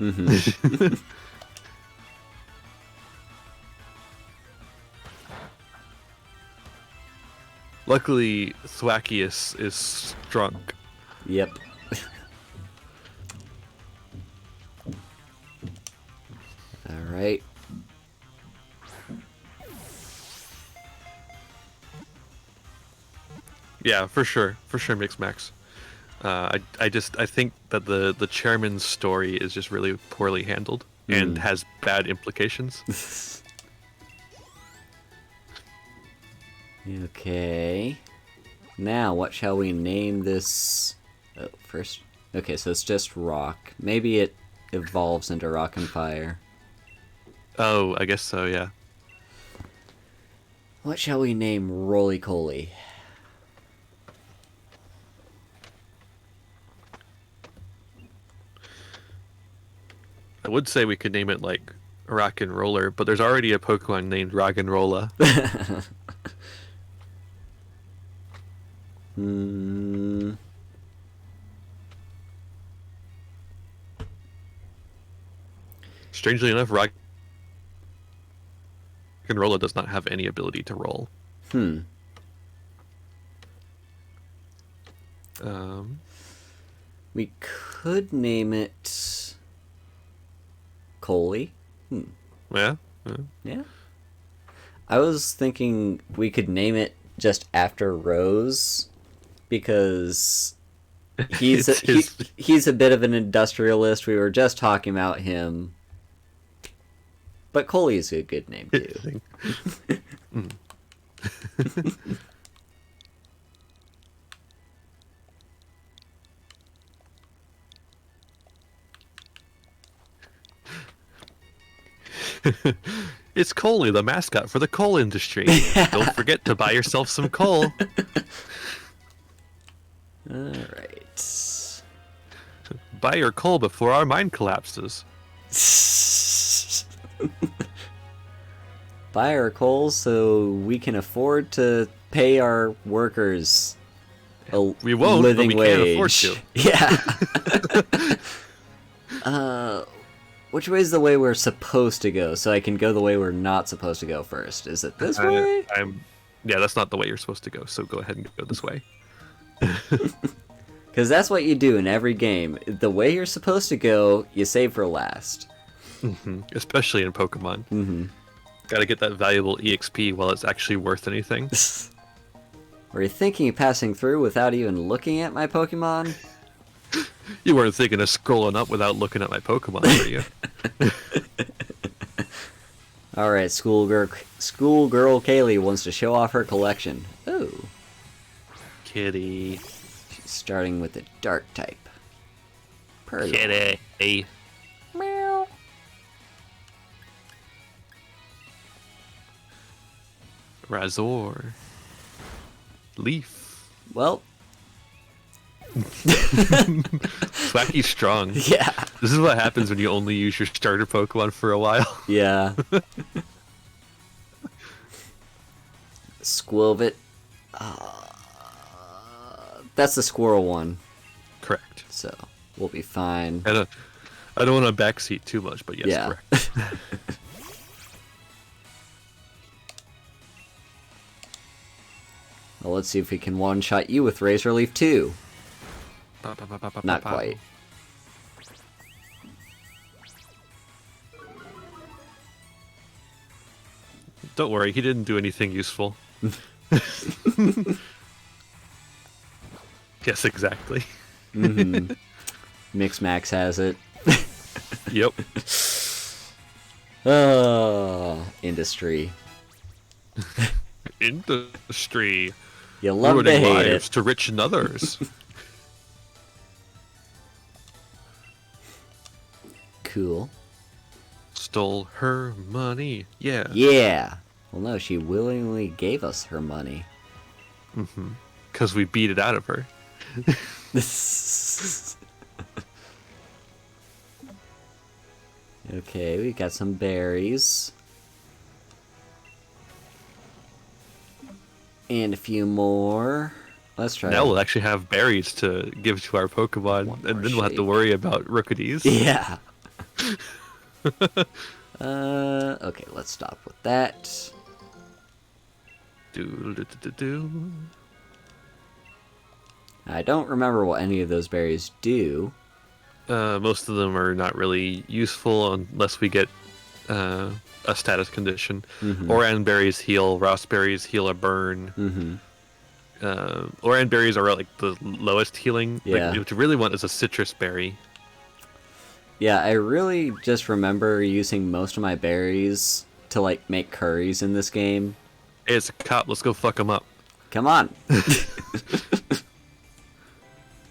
Luckily, Thwackius is drunk. Yep. Alright. Yeah, for sure. For sure, Mix Max. I think that the chairman's story is just really poorly handled and has bad implications. Okay. Now, what shall we name this? Oh, first. Okay, so it's just rock. Maybe it evolves into rock and fire. Oh, I guess so, yeah. What shall we name Roly Coly? I would say we could name it like Rock and Roller, but there's already a Pokemon named Rock and Rolla. Strangely enough, Rock and Rolla does not have any ability to roll. We could name it Coley. Yeah. Yeah. I was thinking we could name it just after Rose, because he's he's a bit of an industrialist. We were just talking about him. But Coley is a good name, too. It's Coley, the mascot for the coal industry. Don't forget to buy yourself some coal. Alright. Buy your coal before our mine collapses. Buy our coal so we can afford to pay our workers a We won't, living but we wage. can't afford Yeah. Which way is the way we're supposed to go, so I can go the way we're not supposed to go first? Is it this way? Yeah, that's not the way you're supposed to go, so go ahead and go this way. Because that's what you do in every game. The way you're supposed to go, you save for last. Especially in Pokemon. Gotta get that valuable EXP while it's actually worth anything. Were you thinking of passing through without even looking at my Pokemon? You weren't thinking of scrolling up without looking at my Pokemon, were you? All right, schoolgirl Kaylee wants to show off her collection. Oh, Kitty. she's starting with the dark type. Purr. Kitty. Meow. Razor. Leaf. Well, Swacky's strong. yeah, This is what happens when you only use your starter Pokemon for a while. yeah. Squilvet. That's the squirrel one, Correct. so we'll be fine. I don't want to backseat too much, but yes, Yeah. correct. Well, let's see if we can one-shot you with Razor Leaf 2. Not quite. Don't worry, he didn't do anything useful. Yes, exactly. Mm-hmm. Mixmax has it. Yep. Industry. Industry. You love to Ruining hate lives it. to rich and others. Cool. Stole her money. Yeah. Yeah. Well, no, she willingly gave us her money. Because we beat it out of her. Okay, we got some berries. And a few more. Let's try. Now we'll actually have berries to give to our Pokemon, One and more then we'll have to shape. worry about Rookies. Yeah. Okay, let's stop with that. Do. I don't remember what any of those berries do. Most of them are not really useful unless we get a status condition. Oran berries heal, raspberries heal a burn. Oran berries are like the lowest healing. Yeah. Like, what you really want is a citrus berry. Yeah, I really just remember using most of my berries to, like, make curries in this game. Hey, it's a cop. Let's go fuck him up. Come on.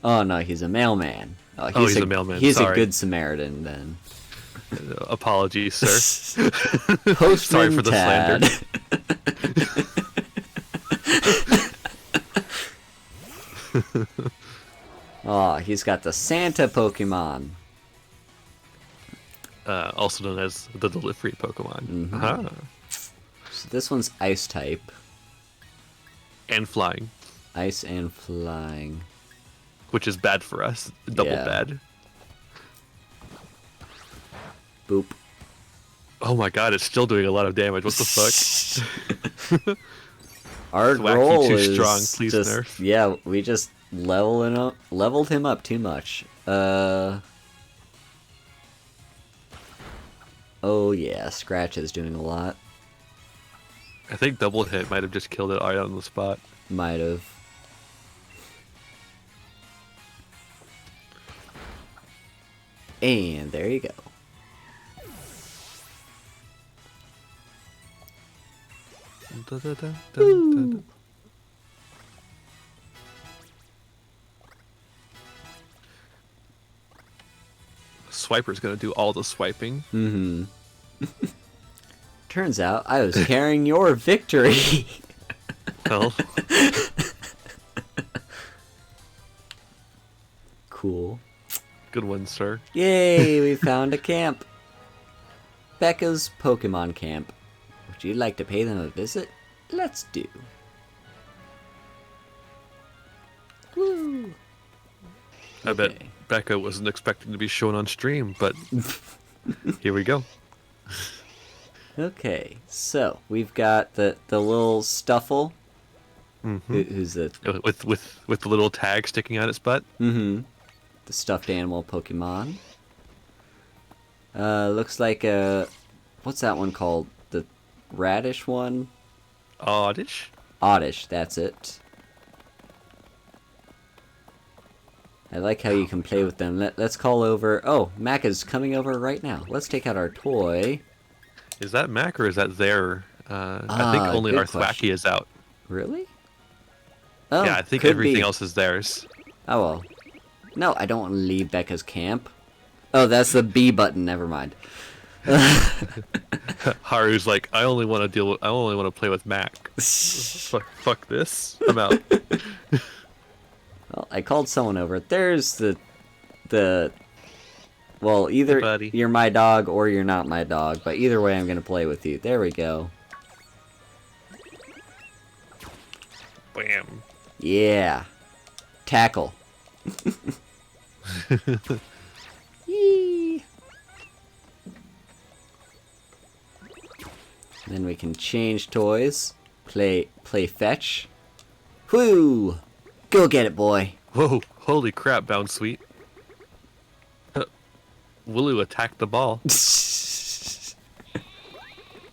Oh, no, he's a mailman. Oh, he's a mailman. He's Sorry. a good Samaritan, then. Apologies, sir. Postman Sorry for the Tad. slander. Oh, he's got the Santa Pokemon. Also known as the delivery Pokemon. Uh-huh. So this one's Ice type. And flying, Ice and flying. which is bad for us. Double Yeah. bad. Boop. Oh my god, it's still doing a lot of damage. What the fuck? Our Wacky roll too is strong, please just, nerf. yeah, we just leveled him up too much. Oh yeah, Scratch is doing a lot. I think double hit might have just killed it right on the spot. Might have. And there you go. Swiper's gonna do all the swiping. Mm-hmm. Turns out I was carrying your victory. Well, Cool. good one, sir. Yay, we found a camp. Becca's Pokemon camp. Would you like to pay them a visit? Let's do. Woo! I bet Okay. Becca wasn't expecting to be shown on stream, but here we go. Okay, so we've got the little Stuffle, Mm-hmm. who's the With the little tag sticking out its butt. the stuffed animal Pokemon. Looks like a what's that one called? The radish one? Oddish. Oddish, that's it. I like how you can play with them. Let's call over... Oh, Mac is coming over right now. Let's take out our toy. Is that Mac or is that their? I think only good our question. Thwacky is out. Really? Oh, Yeah, I think could everything be. else is theirs. Oh, well. No, I don't want to leave Becca's camp. Oh, that's the B button. Never mind. Haru's like, I only want to play with Mac. Fuck this. I'm out. Well, I called someone over. There's the... Well, either buddy. you're my dog or you're not my dog, but either way I'm going to play with you. There we go. Bam. Yeah. Tackle. Yee. Then we can change toys. Play fetch. Whoo! Go get it, boy. Whoa! Holy crap! Bound sweet. Wooloo attacked the ball.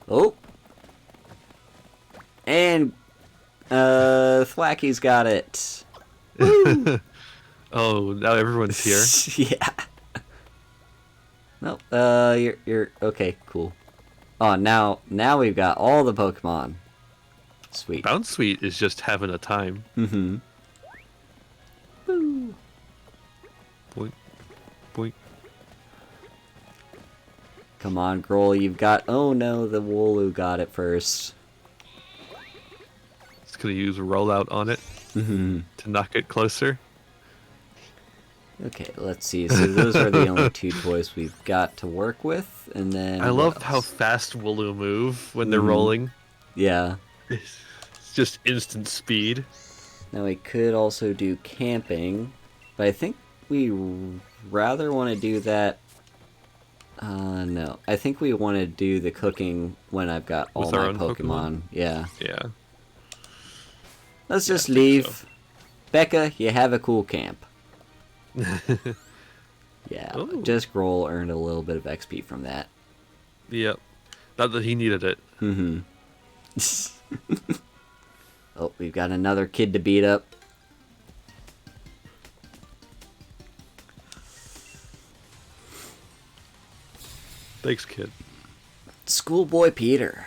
Oh. And Thwacky's got it. Woo! Oh, now everyone's here. Yeah. Nope. You're okay. Cool. Oh, now we've got all the Pokemon. Sweet. Bound sweet is just having a time. Mm-hmm. Woo. Boink, boink. Come on, Growl, you've got... Oh no, the Wooloo got it first. Just gonna use rollout on it to knock it closer. Okay, let's see. So those are the only two toys we've got to work with, and then... I love how fast Wooloo move when they're rolling. Yeah. It's just instant speed. Now we could also do camping, but I think we rather want to do that... no. I think we want to do the cooking when I've got all With my our own Pokemon. Yeah. Yeah. Let's just I think leave. so. Becca, you have a cool camp. Yeah, Ooh. just Growl earned a little bit of XP from that. Yep. Not that he needed it. Mm-hmm. Oh, we've got another kid to beat up. Thanks, kid. Schoolboy Peter.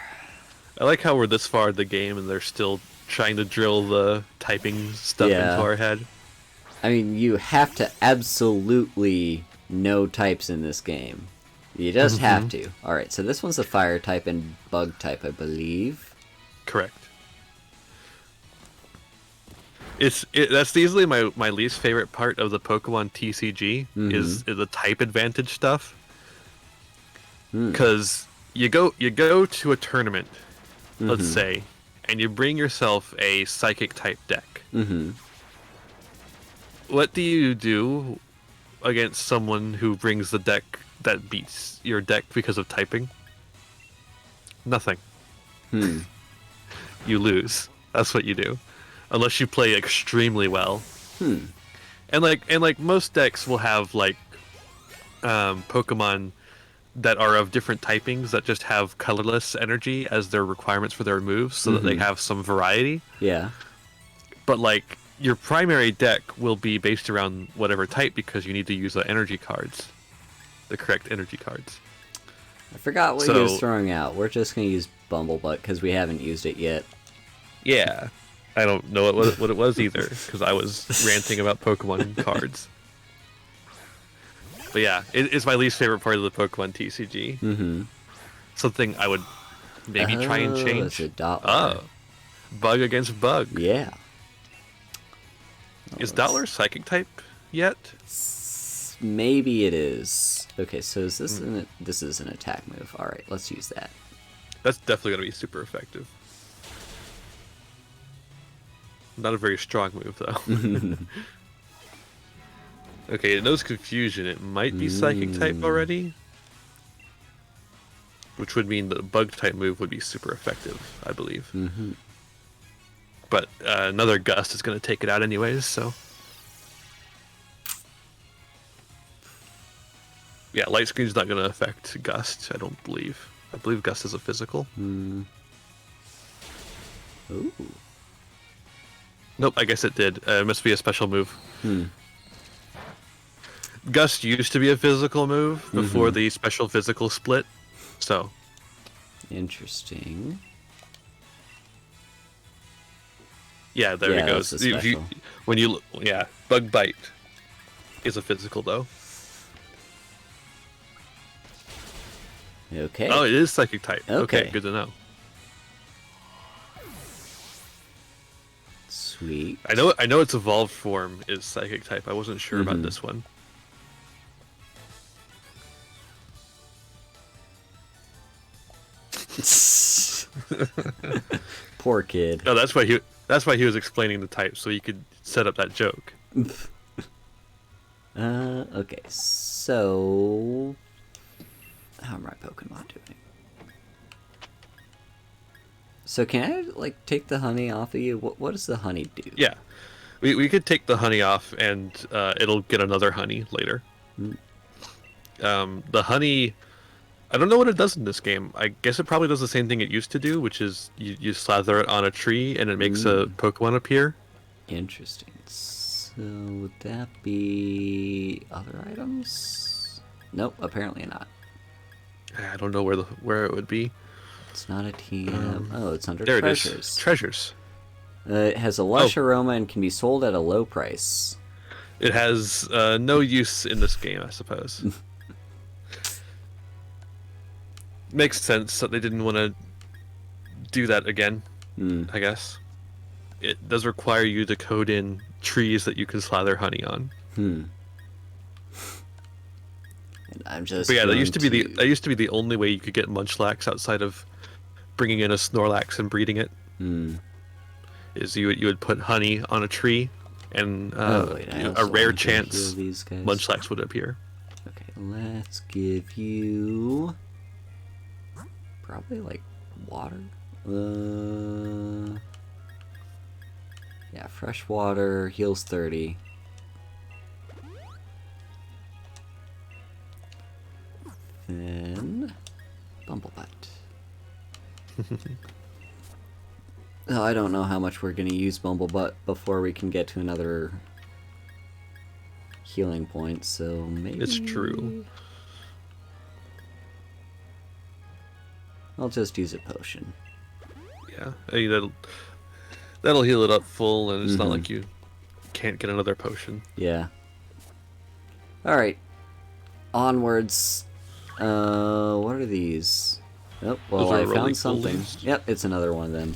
I like how we're this far in the game and they're still trying to drill the typing stuff Yeah. into our head. I mean, you have to absolutely know types in this game. You just have to. Alright, so this one's a fire type and bug type, I believe. Correct. That's easily my least favorite part of the Pokemon TCG is the type advantage stuff. Because you go to a tournament, let's say, and you bring yourself a psychic type deck. What do you do against someone who brings the deck that beats your deck because of typing? Nothing. You lose. That's what you do, unless you play extremely well. And like most decks will have like Pokemon that are of different typings that just have colorless energy as their requirements for their moves, so that they have some variety. Yeah. But like your primary deck will be based around whatever type because you need to use the energy cards, the correct energy cards. I forgot what he So- was throwing out. We're just going to use Bumblebutt because we haven't used it yet. Yeah, I don't know what it was either because I was ranting about Pokemon cards. But yeah, it's my least favorite part of the Pokemon TCG. Something I would maybe try and change. It's a Dottler. Oh, bug against bug. Yeah. Is Dottler psychic type yet? Maybe it is. Okay, so is this this is an attack move. All right, let's use that. That's definitely gonna be super effective. Not a very strong move though. Okay, it knows confusion. It might be psychic type already, which would mean the bug type move would be super effective, I believe. But another gust is going to take it out anyways, so yeah, light screen's not going to affect gust, I don't believe. I believe gust is a physical. Ooh. Nope, I guess it did. It must be a special move. Gust used to be a physical move before the special physical split. So. Interesting. Yeah, there it goes. That's a special. When you Bug Bite is a physical though. Okay. Oh, it is psychic type. Okay. Good to know. Sweet. I know its evolved form is psychic type. I wasn't sure about this one. Poor kid. No, that's why he was explaining the type so he could set up that joke. Okay, so how are my Pokemon doing? So can I like take the honey off of you? What does the honey do? Yeah, we could take the honey off and it'll get another honey later. The honey, I don't know what it does in this game. I guess it probably does the same thing it used to do, which is you slather it on a tree and it makes a Pokemon appear. Interesting. So would that be other items? Nope, apparently not. I don't know where it would be. It's not a TM. Oh, it's under there treasures. It is. Treasures. It has a lush aroma and can be sold at a low price. It has no use in this game, I suppose. Makes sense that they didn't want to do that again, I guess. It does require you to code in trees that you can slather honey on. And I'm just. But yeah, that used to be the only way you could get Munchlax outside of bringing in a Snorlax and breeding it. Is you would put honey on a tree, and a rare chance Munchlax would appear. Okay, let's give you probably like water. Yeah, fresh water heals 30. Then Bumblebutt. Oh, I don't know how much we're going to use Bumblebutt before we can get to another healing point, so maybe... It's true. I'll just use a potion. Yeah, I mean, that'll heal it up full, and it's not like you can't get another potion. Yeah. Alright. Onwards. What are these? Oh, well, I found something. Yep, it's another one of them.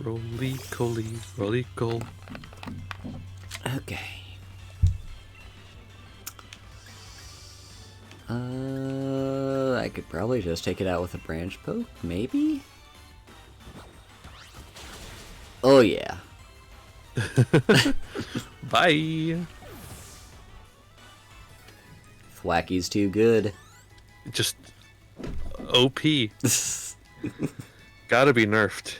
Roly-coly, roly-col. Okay. I could probably just take it out with a branch poke, maybe? Oh, yeah. Bye! Thwacky's too good. Just OP. Gotta be nerfed.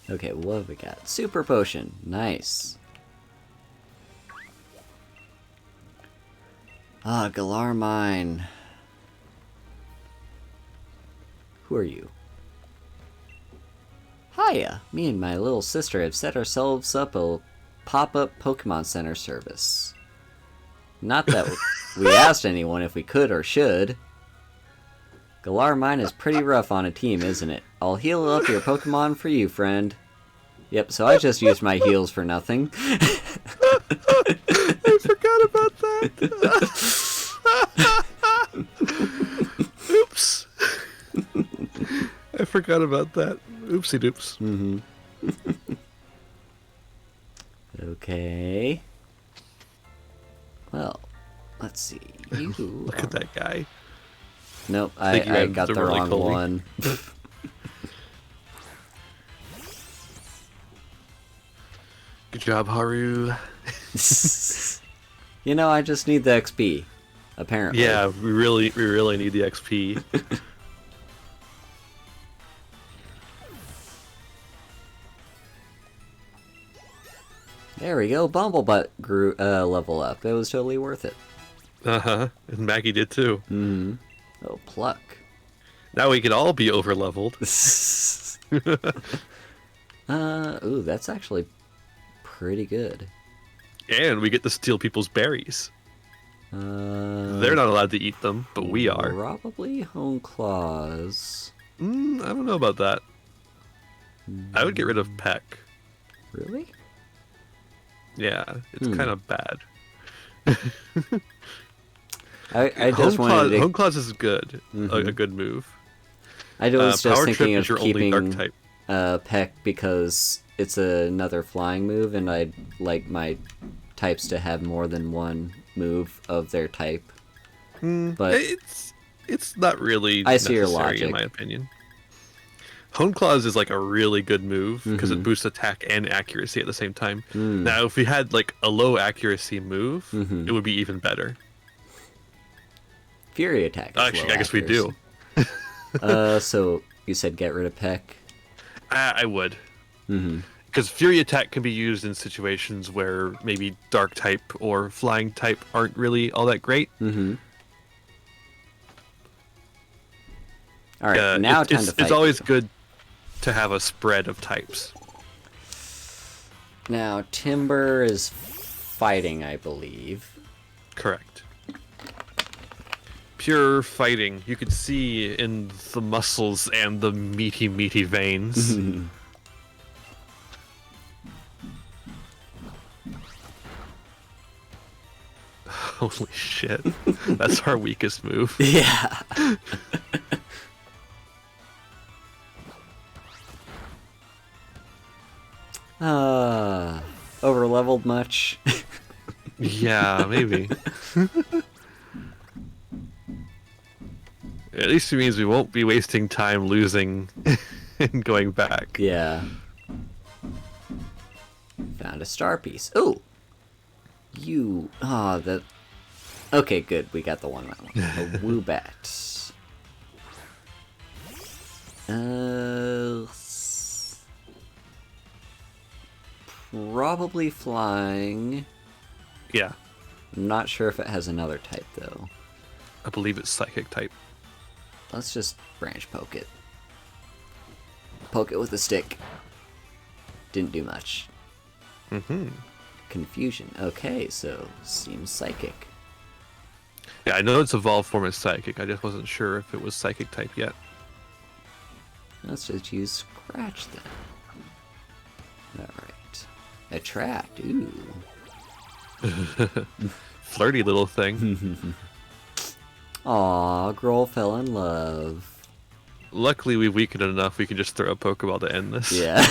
Okay, what have we got? Super Potion. Nice. Ah, Galar Mine. Who are you? Hiya! Me and my little sister have set ourselves up a pop-up Pokemon Center service. Not that we asked anyone if we could or should. Galar Mine is pretty rough on a team, isn't it? I'll heal up your Pokemon for you, friend. Yep, so I just used my heals for nothing. I forgot about that. Oops. I forgot about that. Oopsie doops. Okay. Well, let's see. Look at that guy. Nope, I got the wrong Roly-Poly. one. Good job, Haru. You know, I just need the XP. Apparently. Yeah, we really need the XP. There we go. Bumblebutt grew level up. That was totally worth it. And Maggie did too. Oh, Pluck. Now we can all be over leveled. Ooh, that's actually pretty good. And we get to steal people's berries. They're not allowed to eat them, but we are. Probably Hone Claws. I don't know about that. I would get rid of Peck. Really? Yeah, it's kind of bad. I just wanted to... Hone Claws is good. A good move. I was just Power thinking Trip of is your only dark keeping type. Peck because it's another flying move, and I'd like my types to have more than one move of their type. But it's not really I see your necessary, logic. in my opinion. Hone Claws is like a really good move because it boosts attack and accuracy at the same time. Now, if we had like a low accuracy move, it would be even better. Fury Attack is Actually, low I guess we do. So you said get rid of Peck? I would. Because Fury Attack can be used in situations where maybe Dark type or Flying type aren't really all that great. Alright, now time to fight. It's always good to have a spread of types. Now, Timber is fighting, I believe. Correct. Pure fighting. You could see in the muscles and the meaty veins. Holy shit. That's our weakest move. Yeah. Over-leveled much? Yeah, maybe. At least it means we won't be wasting time losing and going back. Yeah. Found a star piece. Oh! You... Ah, that... Okay, good. We got the one round. A Woobat. Probably flying. Yeah. I'm not sure if it has another type, though. I believe it's psychic type. Let's just branch poke it. Poke it with a stick. Didn't do much. Confusion. Okay, so seems psychic. Yeah, I know its evolved form is psychic. I just wasn't sure if it was psychic type yet. Let's just use Scratch then. Alright. Attract. Ooh. Flirty little thing. Aw, Grohl fell in love. Luckily, we weakened it enough we can just throw a Pokeball to end this. Yeah.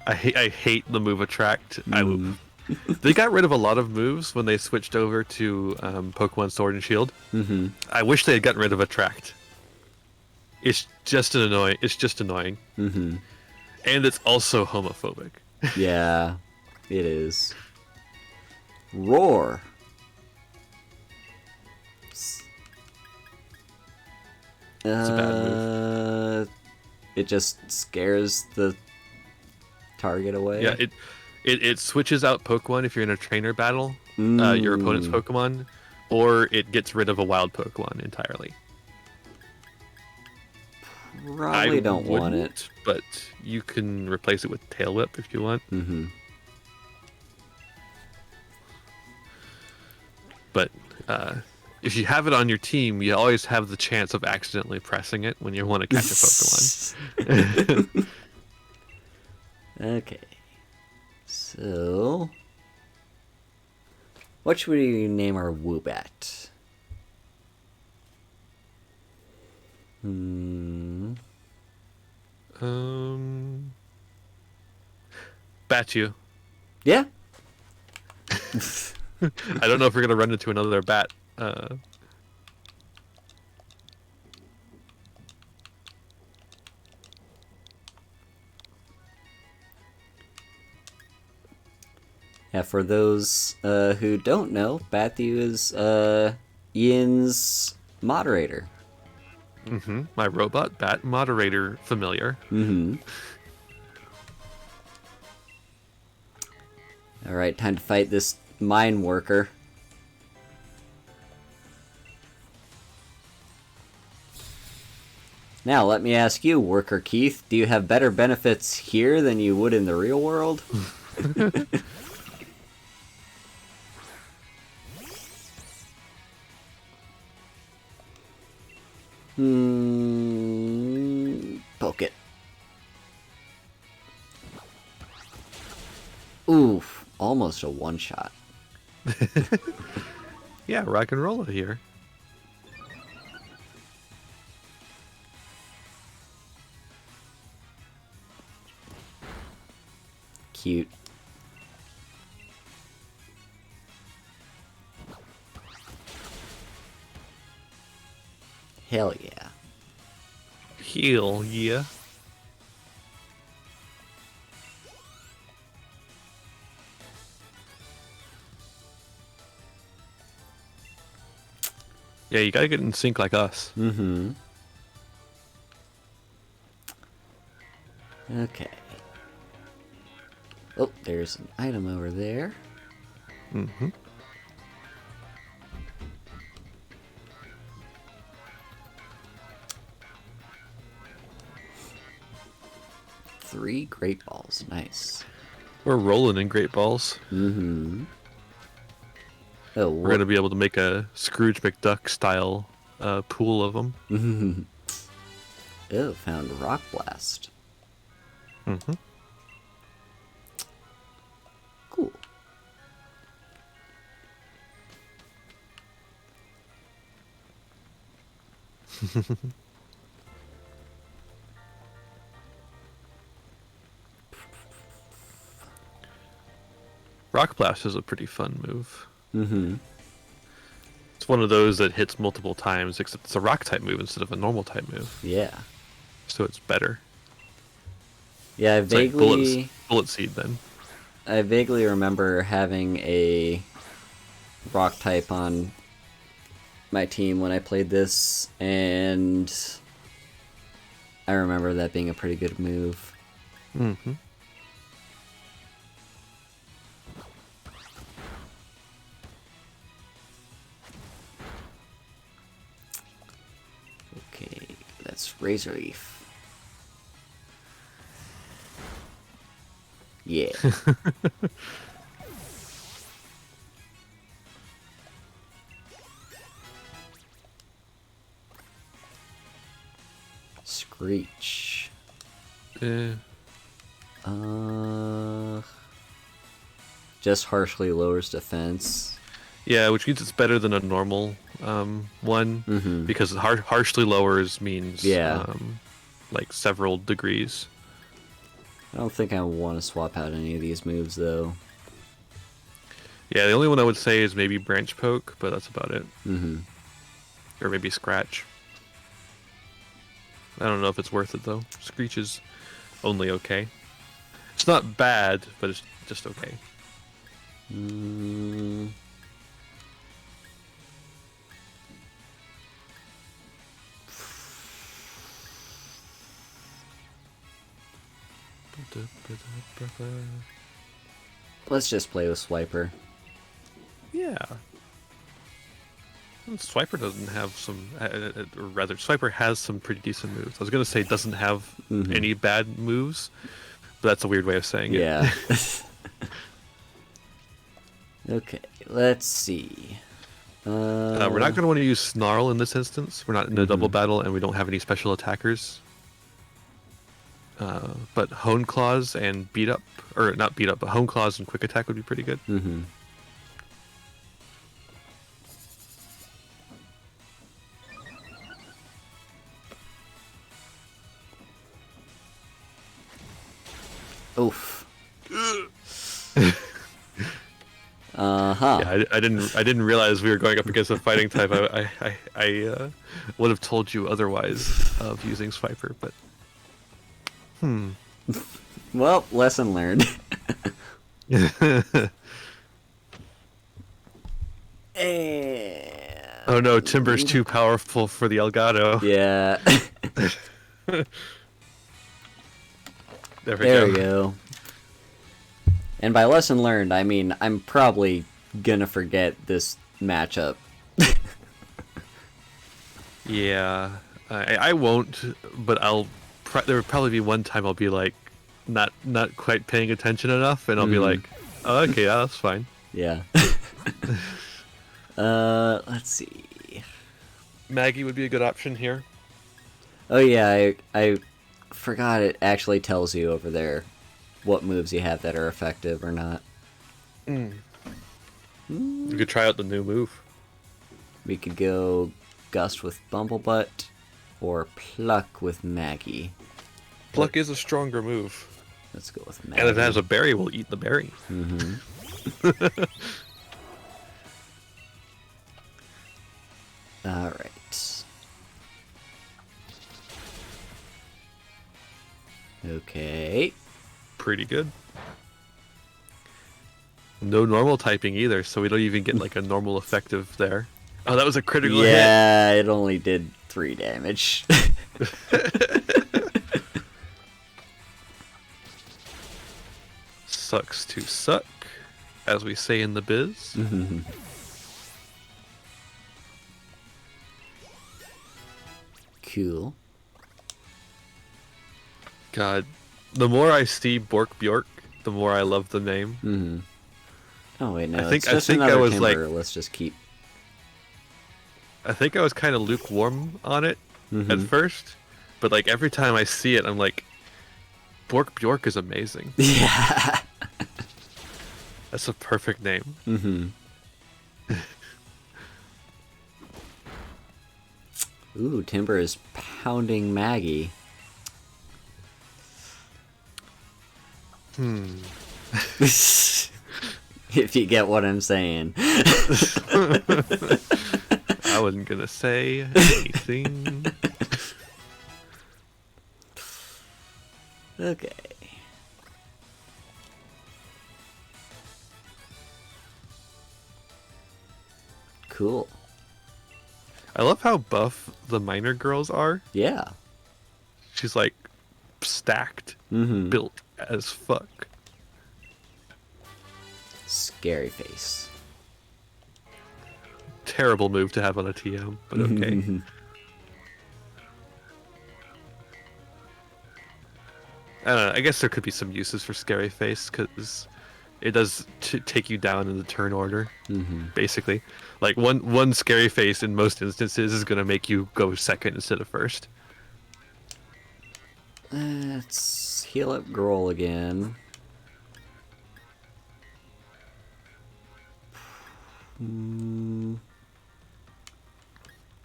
I hate the move Attract. They got rid of a lot of moves when they switched over to Pokemon Sword and Shield. I wish they had gotten rid of Attract. It's just annoying. And it's also homophobic. Yeah, it is. Roar. It's a bad move. It just scares the target away. Yeah, it switches out Pokemon if you're in a trainer battle, your opponent's Pokemon, or it gets rid of a wild Pokemon entirely. Probably don't want it. But you can replace it with Tail Whip if you want. But if you have it on your team, you always have the chance of accidentally pressing it when you want to catch a Pokemon. Okay. So, what should we name our Woobat? Batu. Yeah. I don't know if we're gonna run into another bat. Yeah, for those who don't know, Bathu is Ian's moderator. My robot bat moderator familiar. Alright, time to fight this mine worker. Now, let me ask you, Worker Keith, do you have better benefits here than you would in the real world? Poke it. Oof, almost a one-shot. Yeah, rock and roll here. Cute. Hell yeah. Heal, yeah. Yeah, you gotta get in sync like us. Mm-hmm. Okay. Oh, there's an item over there. Mm-hmm. Three great balls. Nice. We're rolling in great balls. Mm-hmm. Oh, We're gonna be able to make a Scrooge McDuck style pool of them. Mm-hmm. Oh, found Rock Blast. Mm-hmm. Cool. Rock Blast is a pretty fun move. Mm-hmm. It's one of those that hits multiple times, except it's a rock type move instead of a normal type move. Yeah. So it's better. Yeah, It's like bullet seed then. I vaguely remember having a rock type on my team when I played this, and I remember that being a pretty good move. Mm-hmm. Okay, that's Razor Leaf. Yeah. Screech. Just harshly lowers defense. Yeah, which means it's better than a normal one, Mm-hmm. because harshly lowers means Yeah. like several degrees. I don't think I want to swap out any of these moves, though. Yeah, the only one I would say is maybe Branch Poke, but that's about it. Mm-hmm. Or maybe Scratch. I don't know if it's worth it, though. Screech is only okay. It's not bad, but it's just okay. Let's just play with Swiper. Yeah. And Swiper doesn't have some, or rather, Swiper has some pretty decent moves. I was gonna say doesn't have any bad moves, but that's a weird way of saying it. Yeah. Okay, let's see. We're not gonna want to use Snarl in this instance. We're not in a double battle, and we don't have any special attackers. But Hone Claws and Beat Up, or not Beat Up, but Hone Claws and Quick Attack would be pretty good. Mm-hmm. Oof. Uh-huh. Yeah, I didn't realize we were going up against a fighting type. I would have told you otherwise of using Swiper, but Well, lesson learned. And... Oh no, Timber's too powerful for the Elgato. Yeah. There we go. And by lesson learned, I mean I'm probably gonna forget this matchup. Yeah, I won't, but there will probably be one time I'll be like, not quite paying attention enough, and I'll be like, oh, okay, yeah, that's fine. Yeah. Let's see. Maggie would be a good option here. Oh yeah, I forgot it actually tells you over there what moves you have that are effective or not. You could try out the new move. We could go Gust with Bumblebutt or Pluck with Maggie. Pluck is a stronger move. Let's go with Maggie. And if it has a berry, we'll eat the berry. Alright. Okay. Pretty good. No normal typing either, so we don't even get like a normal effective there. Oh, that was a critical hit. Yeah, it only did 3 damage. Sucks to suck, as we say in the biz. Cool. God, the more I see Bork Bjork, the more I love the name. Oh wait, no, I think it's just I another was timber. like, Let's just keep. I think I was kind of lukewarm on it at first, but like every time I see it, I'm like, Bork Bjork is amazing. Yeah. That's a perfect name. Ooh, Timber is pounding Maggie. If you get what I'm saying. I wasn't gonna say anything. Okay. Cool. I love how buff the miner girls are. Yeah. She's like stacked, built as fuck. Scary face. Terrible move to have on a TM, but okay. I don't know, I guess there could be some uses for Scary Face, because it does take you down in the turn order, basically. Like, one Scary Face in most instances is going to make you go second instead of first. Let's heal up Growl again.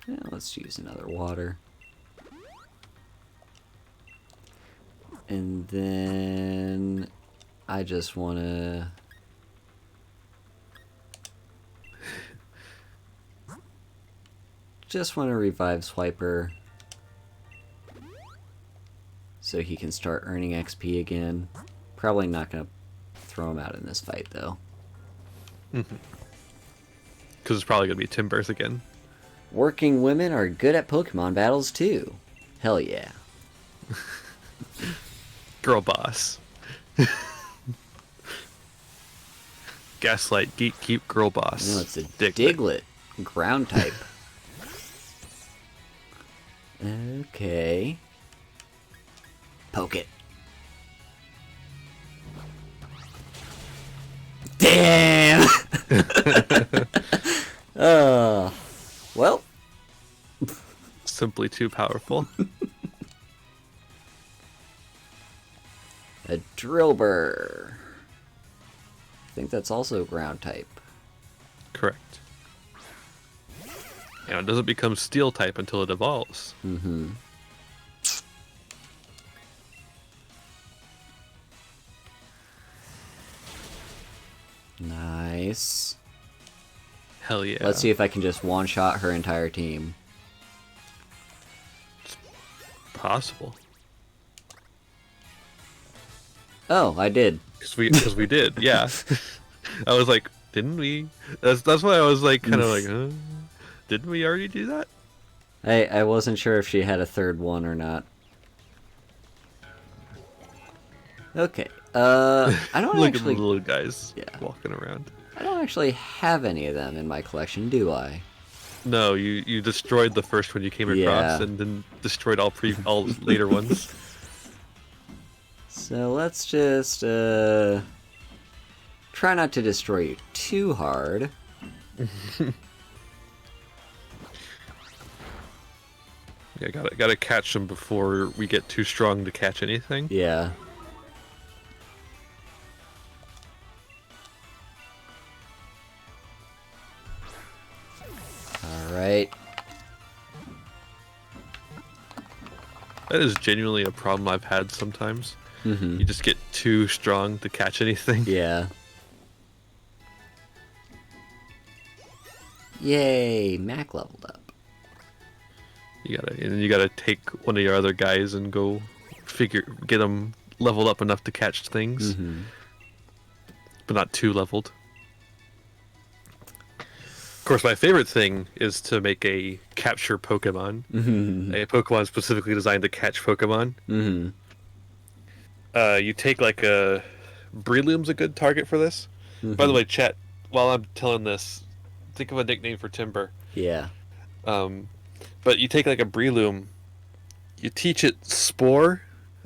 Yeah, let's use another water. And then I just want to revive Swiper so he can start earning XP again. Probably not going to throw him out in this fight though. Because it's probably going to be Timbers again. Working women are good at Pokemon battles too. Hell yeah. Girl boss. Gaslight, geek, keep, girl boss. No, it's a Diglett. Ground type. Okay. Poke it. Damn! Well. Simply too powerful. A Drillbur. I think that's also ground type. Correct. And it doesn't become steel type until it evolves. Nice. Hell yeah. Let's see if I can just one-shot her entire team. It's possible. Oh, I did. Because we did, yeah. I was like, didn't we? That's why I was like, kind of like, huh? Didn't we already do that? I wasn't sure if she had a third one or not. Okay. I don't Look actually. at the little guys Yeah. walking around. I don't actually have any of them in my collection, do I? No, you destroyed the first one you came across, Yeah. and then destroyed all later ones. So let's just try not to destroy you too hard. Yeah, gotta catch them before we get too strong to catch anything. Yeah. Alright. That is genuinely a problem I've had sometimes. Mm-hmm. You just get too strong to catch anything. Yeah. Yay, Mac leveled up. You gotta take one of your other guys and go get them leveled up enough to catch things, Mm-hmm. but not too leveled. Of course, my favorite thing is to make a capture Pokemon, a Pokemon specifically designed to catch Pokemon. Mm-hmm. You take like a Breloom's a good target for this. By the way, chat, while I'm telling this, think of a nickname for Timber. Yeah. But you take like a Breloom, you teach it Spore,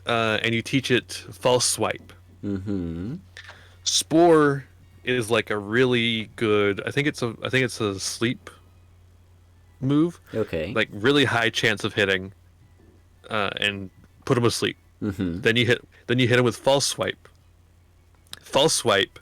and you teach it False Swipe. Mm-hmm. Spore is like a really good. I think it's a sleep move. Okay. Like really high chance of hitting, and put him asleep. Mm-hmm. Then you hit him with False Swipe. False Swipe,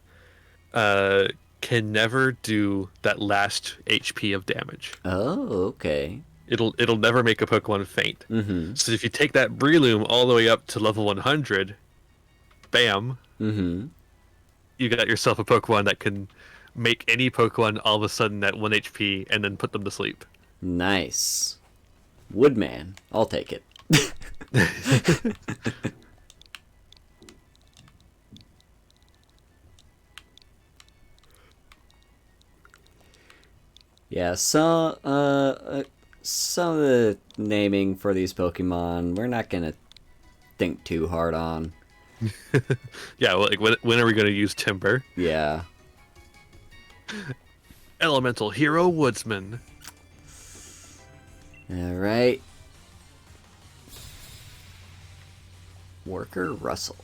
can never do that last HP of damage. Oh, okay. It'll never make a Pokemon faint. Mm-hmm. So if you take that Breloom all the way up to level 100, bam, Mm-hmm. you got yourself a Pokemon that can make any Pokemon all of a sudden at 1 HP and then put them to sleep. Nice. Woodman. I'll take it. Yeah, some of the naming for these Pokemon, we're not gonna think too hard on. Yeah, well, like when are we going to use Timber? Yeah. Elemental Hero Woodsman. Alright. Worker Russell.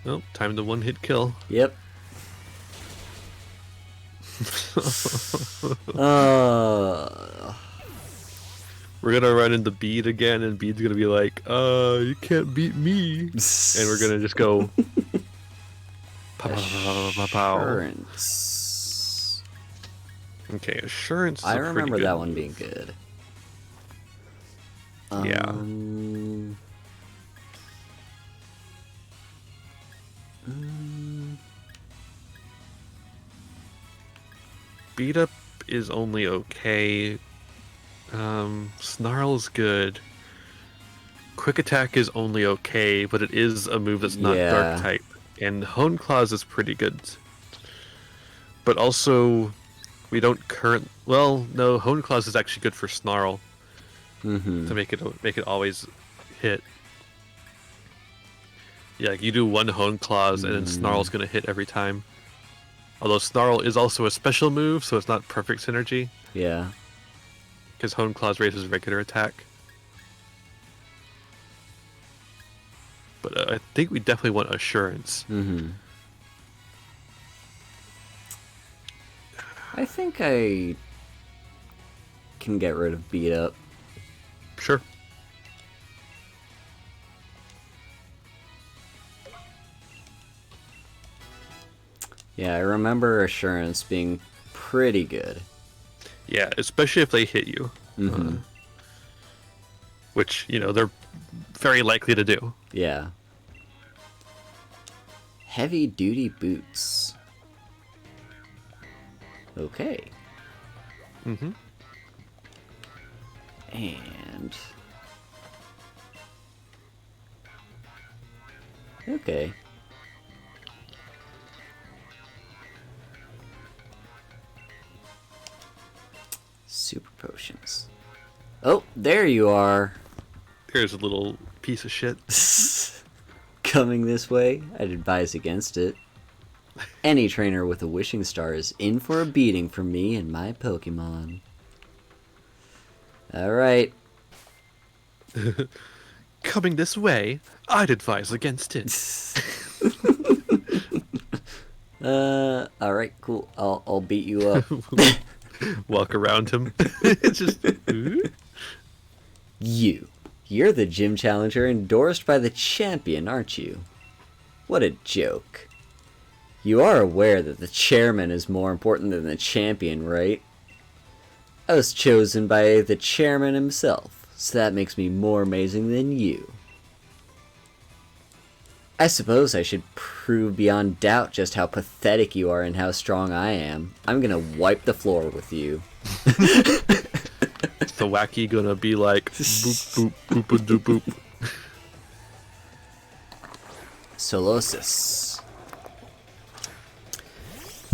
Nope, time to one-hit kill. Yep. uh, We're gonna run into Bede again, and Bede's gonna be like, you can't beat me. And we're gonna just go... pow. Assurance. Okay, Assurance is I a pretty remember good that one move. being good. Yeah. Beat Up is only okay. Snarl's good. Quick Attack is only okay, but it is a move that's not Yeah. Dark type. And Hone Claws is pretty good. But also, we don't well, no, Hone Claws is actually good for Snarl to make it always hit. Yeah, like you do one Hone Claws and then Snarl's gonna hit every time. Although Snarl is also a special move, so it's not perfect synergy. Yeah. Because Hone Claws raises regular attack. But I think we definitely want Assurance. I think I can get rid of Beat Up. Sure. Yeah, I remember Assurance being pretty good. Yeah, especially if they hit you. Which, they're very likely to do. Yeah. Heavy duty boots. Okay. And okay. Super potions. Oh, there you are. There's a little piece of shit. Coming this way, I'd advise against it. Any trainer with a wishing star is in for a beating from me and my Pokemon. Alright. coming this way, I'd advise against it. Alright, cool. I'll beat you up. Walk around him. It's just... You're the gym challenger endorsed by the champion, aren't you? What a joke. You are aware that the chairman is more important than the champion, right? I was chosen by the chairman himself, so that makes me more amazing than you. I suppose I should prove beyond doubt just how pathetic you are and how strong I am. I'm gonna wipe the floor with you. The wacky gonna be like, boop, boop, boop, boop, boop. Solosis.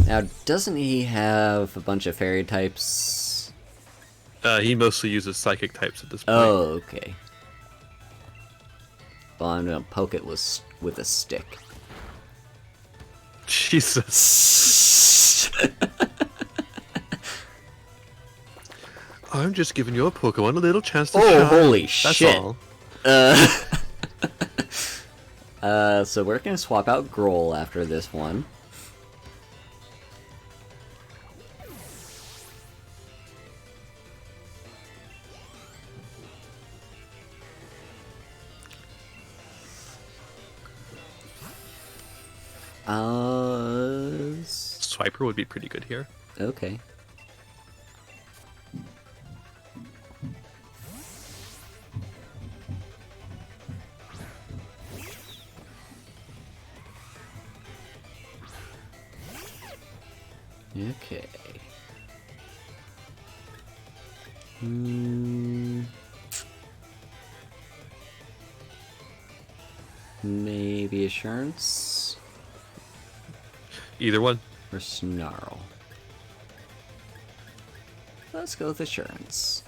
Now, doesn't he have a bunch of fairy types? He mostly uses psychic types at this point. Oh, okay. Well, I'm gonna poke it with a stick. Jesus. I'm just giving your Pokemon a little chance to shine. Holy That's shit. all. So we're gonna swap out Growl after this one. Swiper would be pretty good here. Okay. Okay. Maybe Assurance? Either one. Or Snarl? Let's go with Assurance.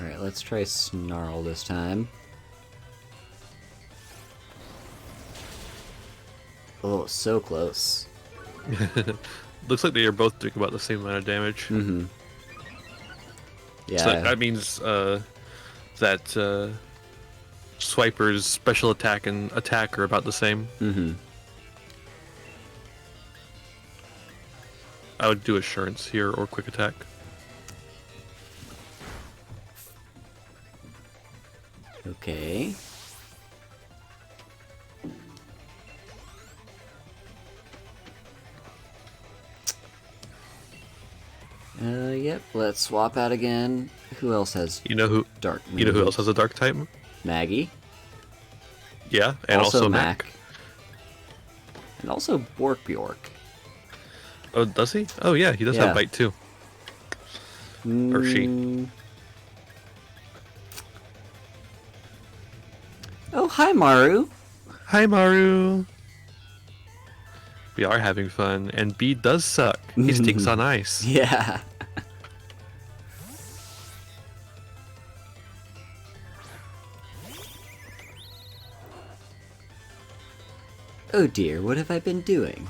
Alright, let's try Snarl this time. Oh, so close. Looks like they are both doing about the same amount of damage. Mm-hmm. Yeah. So that means that Swiper's special attack and attack are about the same. Mm-hmm. I would do Assurance here or Quick Attack. Okay. Yep, let's swap out again. Who else has You know who dark You know who moves? else has a dark type? Maggie. Yeah, and also Mac. And also Bjork. Oh, does he? Oh yeah, he does Yeah. have bite too. Or she. Oh, hi, Maru. Hi Maru. We are having fun, and B does suck. He stinks on ice. Yeah. Oh dear, what have I been doing?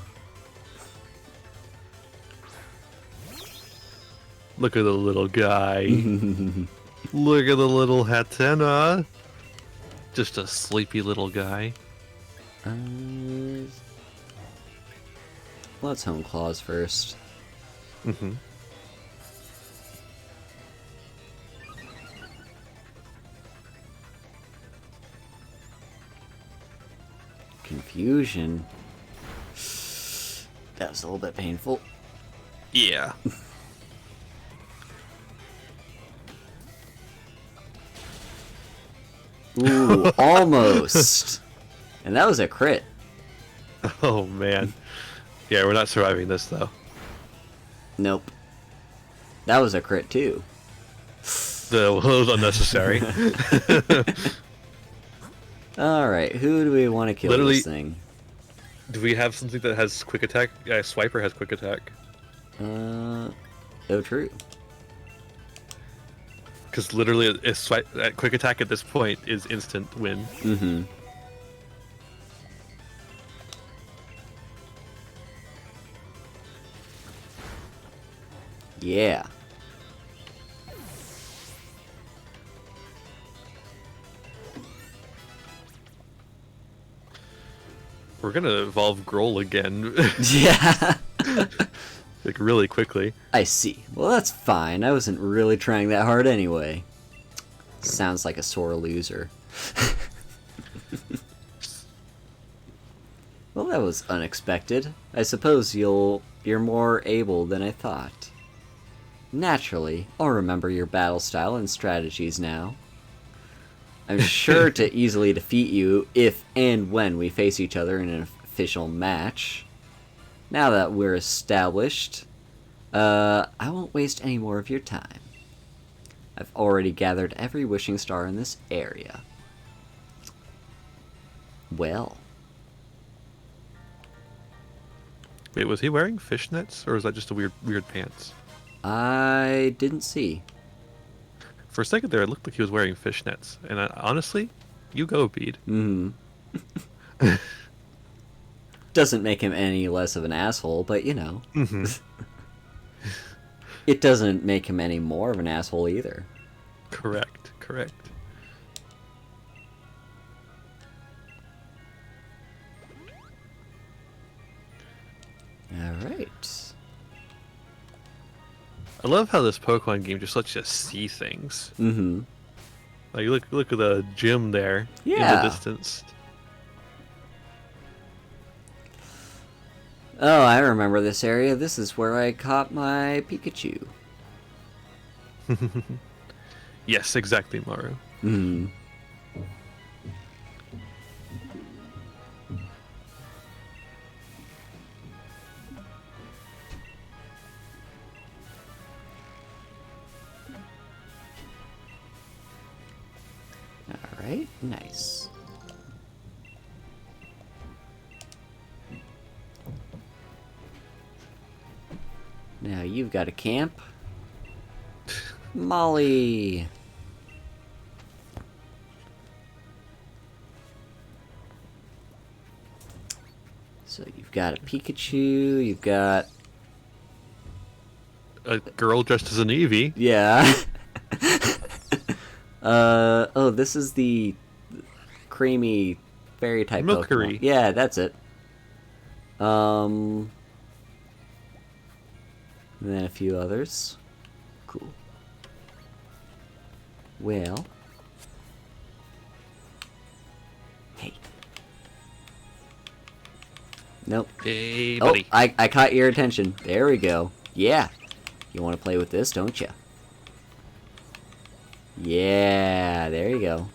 Look at the little guy. Look at the little Hatena. Just a sleepy little guy. Let's Home Claws first. Mm-hmm. Confusion. That was a little bit painful. Yeah. Ooh, almost. And that was a crit. Oh man. Yeah, we're not surviving this though. Nope. That was a crit too. That was unnecessary. Alright, who do we want to kill Literally- this thing? Do we have something that has quick attack? Yeah, Swiper has quick attack. Oh, true. Because literally, a quick attack at this point is instant win. Mm-hmm. Yeah. We're gonna evolve Growl again, Yeah. like really quickly. I see. Well, that's fine. I wasn't really trying that hard anyway. Sounds like a sore loser. Well, that was unexpected. I suppose you're more able than I thought. Naturally, I'll remember your battle style and strategies now. I'm sure to easily defeat you if and when we face each other in an official match. Now that we're established, I won't waste any more of your time. I've already gathered every wishing star in this area. Well. Wait, was he wearing fishnets, or was that just a weird pants? I didn't see. For a second there, it looked like he was wearing fishnets, and honestly, you go, Bede. Mm-hmm. Doesn't make him any less of an asshole, but you know. Mm-hmm. It doesn't make him any more of an asshole either. Correct. Alright. I love how this Pokemon game just lets you see things. Mm-hmm. Like, look at the gym there in Yeah. the distance. Oh, I remember this area. This is where I caught my Pikachu. Yes, exactly, Maru. Hmm. Alright, nice. Now you've got a camp. Molly! So you've got a Pikachu, you've got... A girl dressed as an Eevee. Yeah. Oh, this is the creamy fairy type Milcery. Pokemon. Yeah, that's it. And then a few others. Cool. Well. Hey. Nope. Hey, Oh, buddy. I caught your attention. There we go. Yeah. You want to play with this, don't you? Yeah, there you go.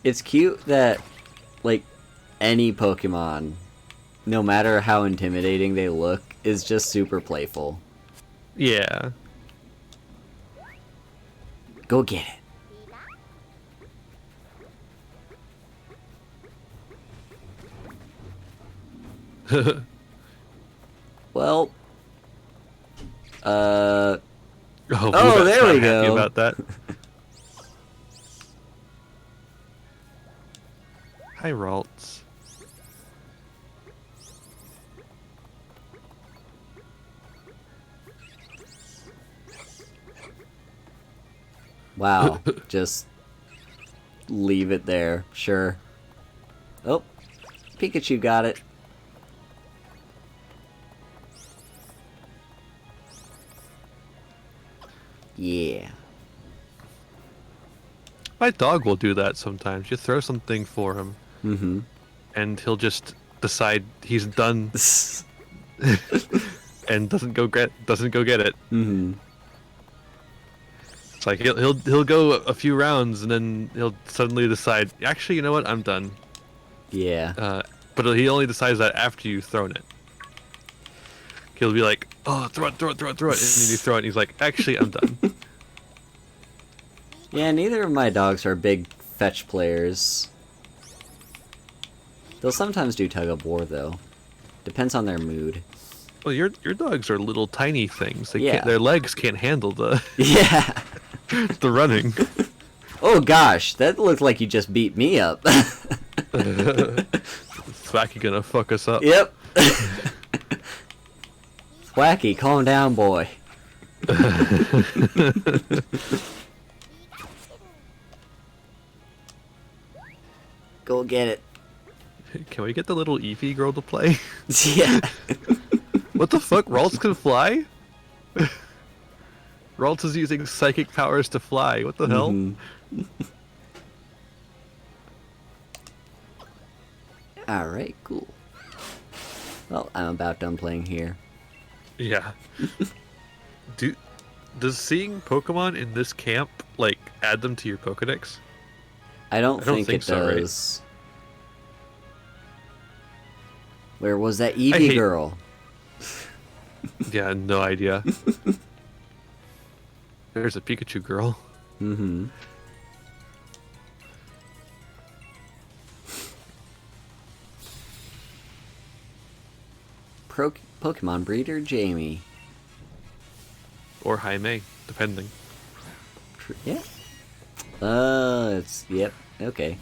It's cute that, like, any Pokemon, no matter how intimidating they look, is just super playful. Yeah. Go get it. Well, Oh, Oh, there not we happy go. about that. Hi, Ralts. wow. Just leave it there. Sure. Oh, Pikachu got it. Yeah. My dog will do that sometimes. You throw something for him, Mm-hmm. and he'll just decide he's done and doesn't go get it. Mm-hmm. It's like he'll go a few rounds and then he'll suddenly decide, actually, you know what, I'm done. Yeah. But he only decides that after you've thrown it. He'll be like, oh, throw it, and then you throw it, and he's like, actually, I'm done. Yeah, neither of my dogs are big fetch players. They'll sometimes do tug of war, though. Depends on their mood. Well, your dogs are little tiny things. Yeah. Their legs can't handle the Yeah. the running. Oh gosh, that looked like you just beat me up. Thwacky gonna fuck us up. Yep. Thwacky, calm down, boy. Go get it. Can we get the little Eevee girl to play? Yeah. What the fuck? Ralts can fly? Ralts is using psychic powers to fly. What the hell? Alright, cool. Well, I'm about done playing here. Yeah. Does seeing Pokemon in this camp, like, add them to your Pokedex? I don't think it so, does. Right? Where was that I Eevee hate- girl? Yeah, no idea. There's a Pikachu girl. Mm-hmm. Pokemon breeder Jamie. Or Jaime, depending. Yeah. Yep. Okay.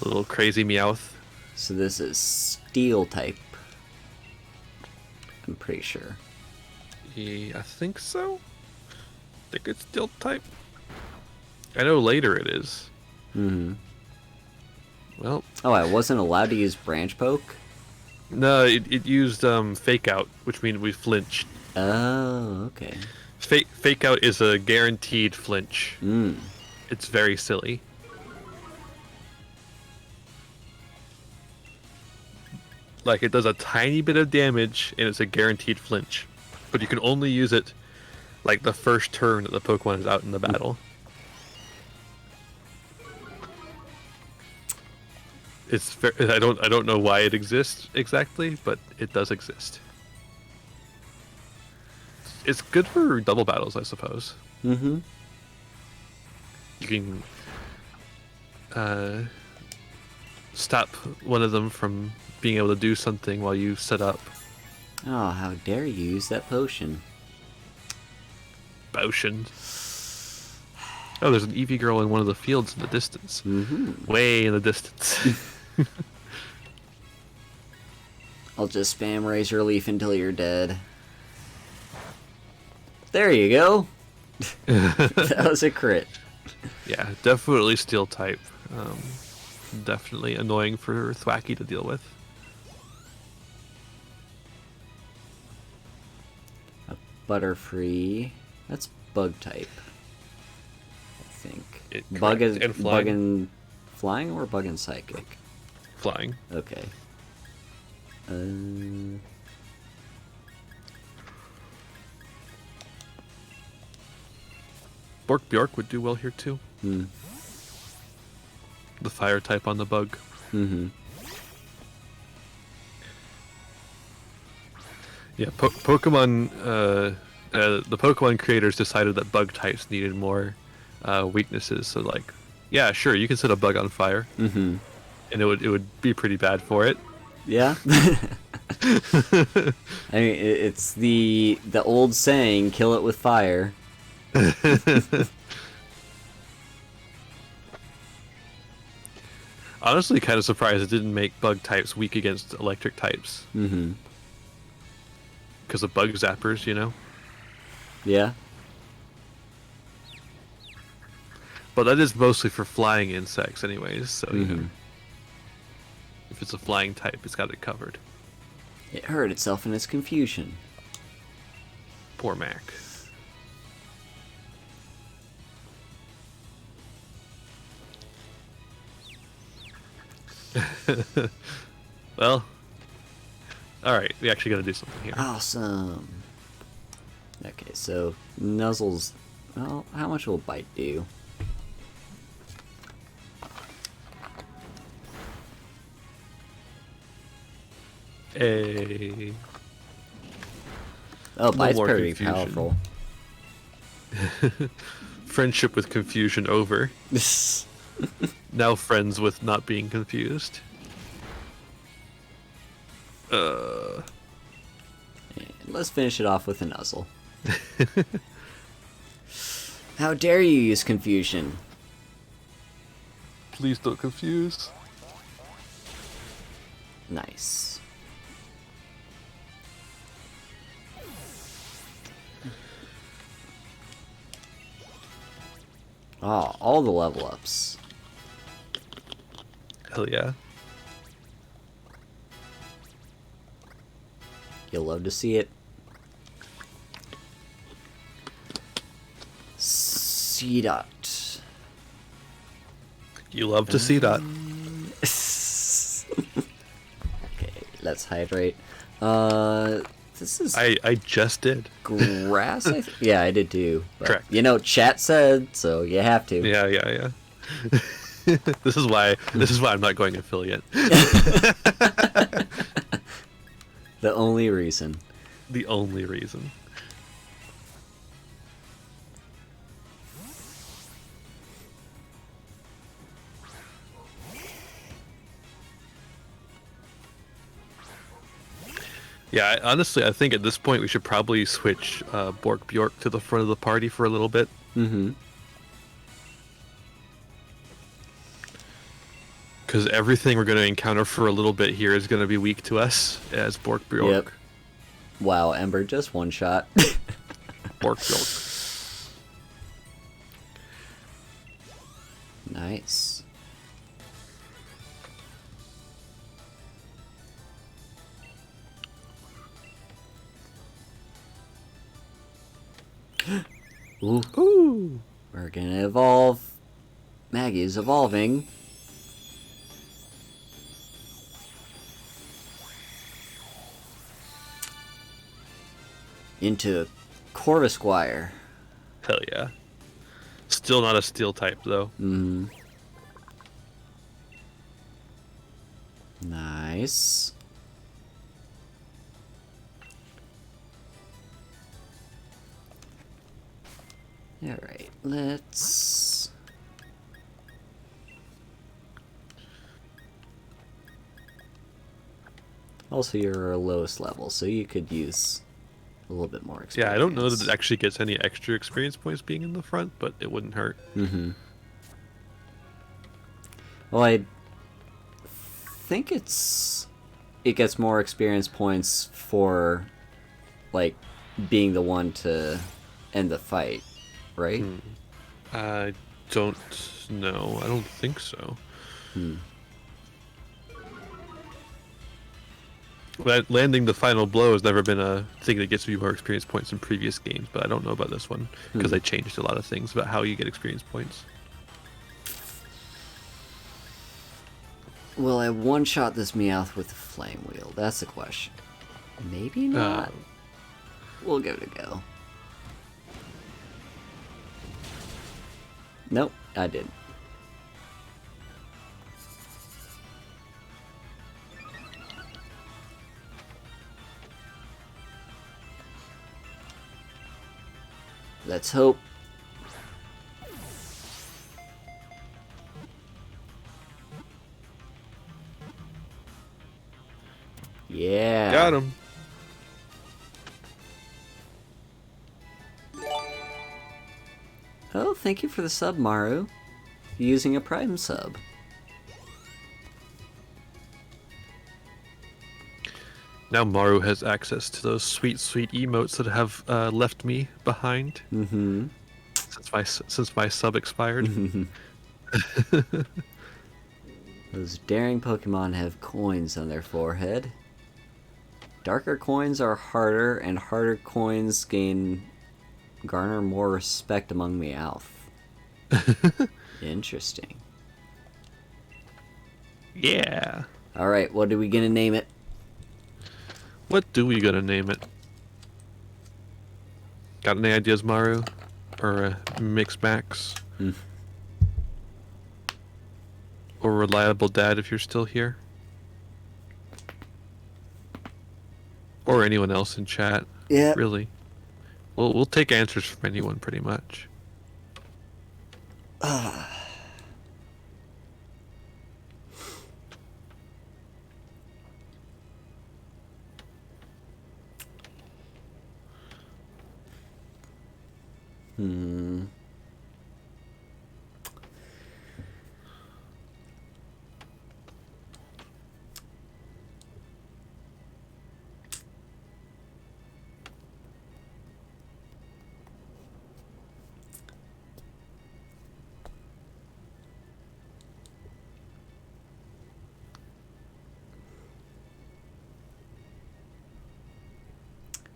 A little crazy Meowth. So this is Steel type. I'm pretty sure. Yeah, I think so. I think it's Steel type. I know later it is. Mm-hmm. Well. Oh, I wasn't allowed to use Branch Poke? No, it used Fake Out, which means we flinched. Oh, okay. Fake Out is a guaranteed flinch. Mm. It's very silly. Like, it does a tiny bit of damage, and it's a guaranteed flinch. But you can only use it, like, the first turn that the Pokemon is out in the battle. It's I don't know why it exists exactly, but it does exist. It's good for double battles, I suppose. Mm-hmm. You can stop one of them from being able to do something while you set up. Oh, how dare you use that potion. Potion. Oh, there's an Eevee girl in one of the fields in the distance. Mm-hmm. Way in the distance. I'll just spam Razor Leaf until you're dead. There you go. That was a crit. Yeah, definitely Steel type. Definitely annoying for Thwacky to deal with. A Butterfree. That's Bug type. I think. Bug and flying. Bug and flying or Bug and Psychic? Flying. Okay. Bork Bjork would do well here too. Hmm. The fire type on the bug. Mm-hmm. Yeah, Pokemon. The Pokemon creators decided that bug types needed more weaknesses. So, like, yeah, sure, you can set a bug on fire, Mm-hmm. and it would be pretty bad for it. Yeah. I mean, it's the old saying, "Kill it with fire." Honestly, kind of surprised it didn't make bug types weak against electric types. Mm-hmm. Because of bug zappers, you know? Yeah. But that is mostly for flying insects anyways, so, you know. If it's a flying type, it's got it covered. It hurt itself in its confusion. Poor Mac. Well, alright, we actually gotta do something here. Awesome. Okay, so Nuzzle's... Well, how much will Bite do? A Oh, Bite's more pretty confusion. powerful. friendship with confusion over. Now friends with not being confused. And let's finish it off with a Nuzzle. How dare you use confusion? Please don't confuse. Nice. Oh, all the level ups. Hell yeah. You'll love to see it. See that. You love to see that. Okay, let's hydrate. This is I just did. grass. Yeah, I did too. But, Correct. you know, chat said, so you have to. Yeah. This is why I'm not going affiliate. The only reason. The only reason. Yeah, honestly, I think at this point we should probably switch Bork Bjork to the front of the party for a little bit. Mm-hmm. Because everything we're going to encounter for a little bit here is going to be weak to us as Bork Bjork. Yep. Wow, Ember, just one shot. Bork Bjork. Nice. Ooh. Ooh. We're gonna evolve. Maggie's evolving. Into Corvisquire. Hell yeah. Still not a steel type, though. Mm-hmm. Nice. Alright, let's... Also, you're our lowest level, so you could use a little bit more experience. Yeah, I don't know that it actually gets any extra experience points being in the front, but it wouldn't hurt. Mm-hmm. Well, I think it gets more experience points for, like, being the one to end the fight, right? I don't know. I don't think so. But landing the final blow has never been a thing that gets you more experience points in previous games, but I don't know about this one because they changed a lot of things about how you get experience points. Will I one-shot this Meowth with the Flame Wheel? That's the question. Maybe not. We'll give it a go. Nope, I did. Let's hope. Yeah. Got him. Oh, thank you for the sub, Maru. You're using a Prime sub. Now Maru has access to those sweet, sweet emotes that have left me behind. Mm-hmm. Since my sub expired. Those daring Pokemon have coins on their forehead. Darker coins are harder, and harder coins garner more respect among Meowth. Interesting. Yeah. Alright, what are we gonna name it? What do we gonna name it? Got any ideas, Maru? Or Mix Max? Or Reliable Dad if you're still here? Or anyone else in chat? Yeah. Really? We'll take answers from anyone pretty much.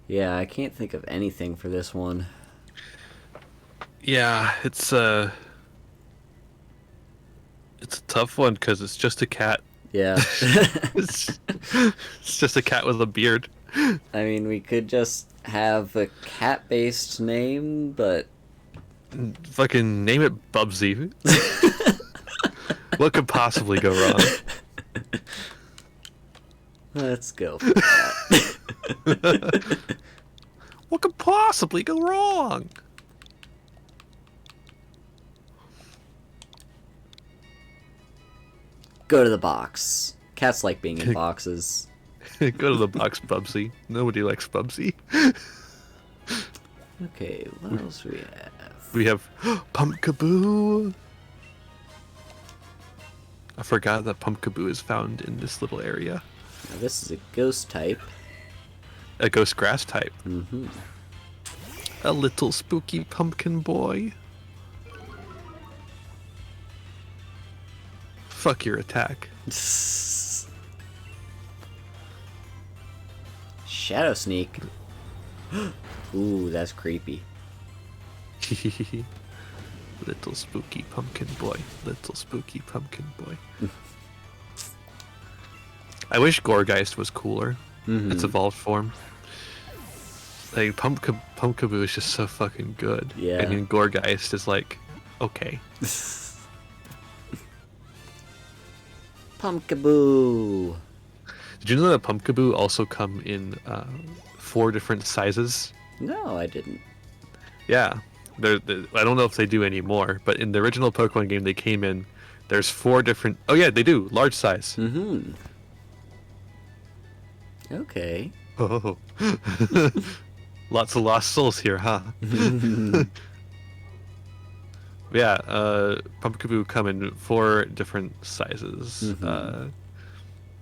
Yeah, I can't think of anything for this one. Yeah, it's a tough one because it's just a cat. Yeah. It's, it's just a cat with a beard. I mean, we could just have a cat-based name, but Fucking name it Bubsy. What could possibly go wrong? let's go for that. What could possibly go wrong? Go to the box. Cats like being in boxes. Go to the box, Bubsy. Nobody likes Bubsy. Okay, what else do we have? We have Pumpkaboo. I forgot that Pumpkaboo is found in this little area. Now, this is a ghost type. A ghost grass type. Mm-hmm. A little spooky pumpkin boy. Fuck your attack. Shadow Sneak. Ooh, that's creepy. Little spooky pumpkin boy. Little spooky pumpkin boy. I wish Goregeist was cooler. Mm-hmm. Its evolved form. Like Pumpkaboo is just so fucking good. Yeah. And then Goregeist is like, okay. Pumpkaboo. Did you know that Pumpkaboo also come in 4 different sizes? No, I didn't. Yeah. I don't know if they do anymore, but in the original Pokemon game they came in, there's 4 different... Oh yeah, they do. Large size. Mm-hmm. Okay. Oh. Lots of lost souls here, huh? Yeah, Pumpkaboo come in 4 different sizes. Mm-hmm.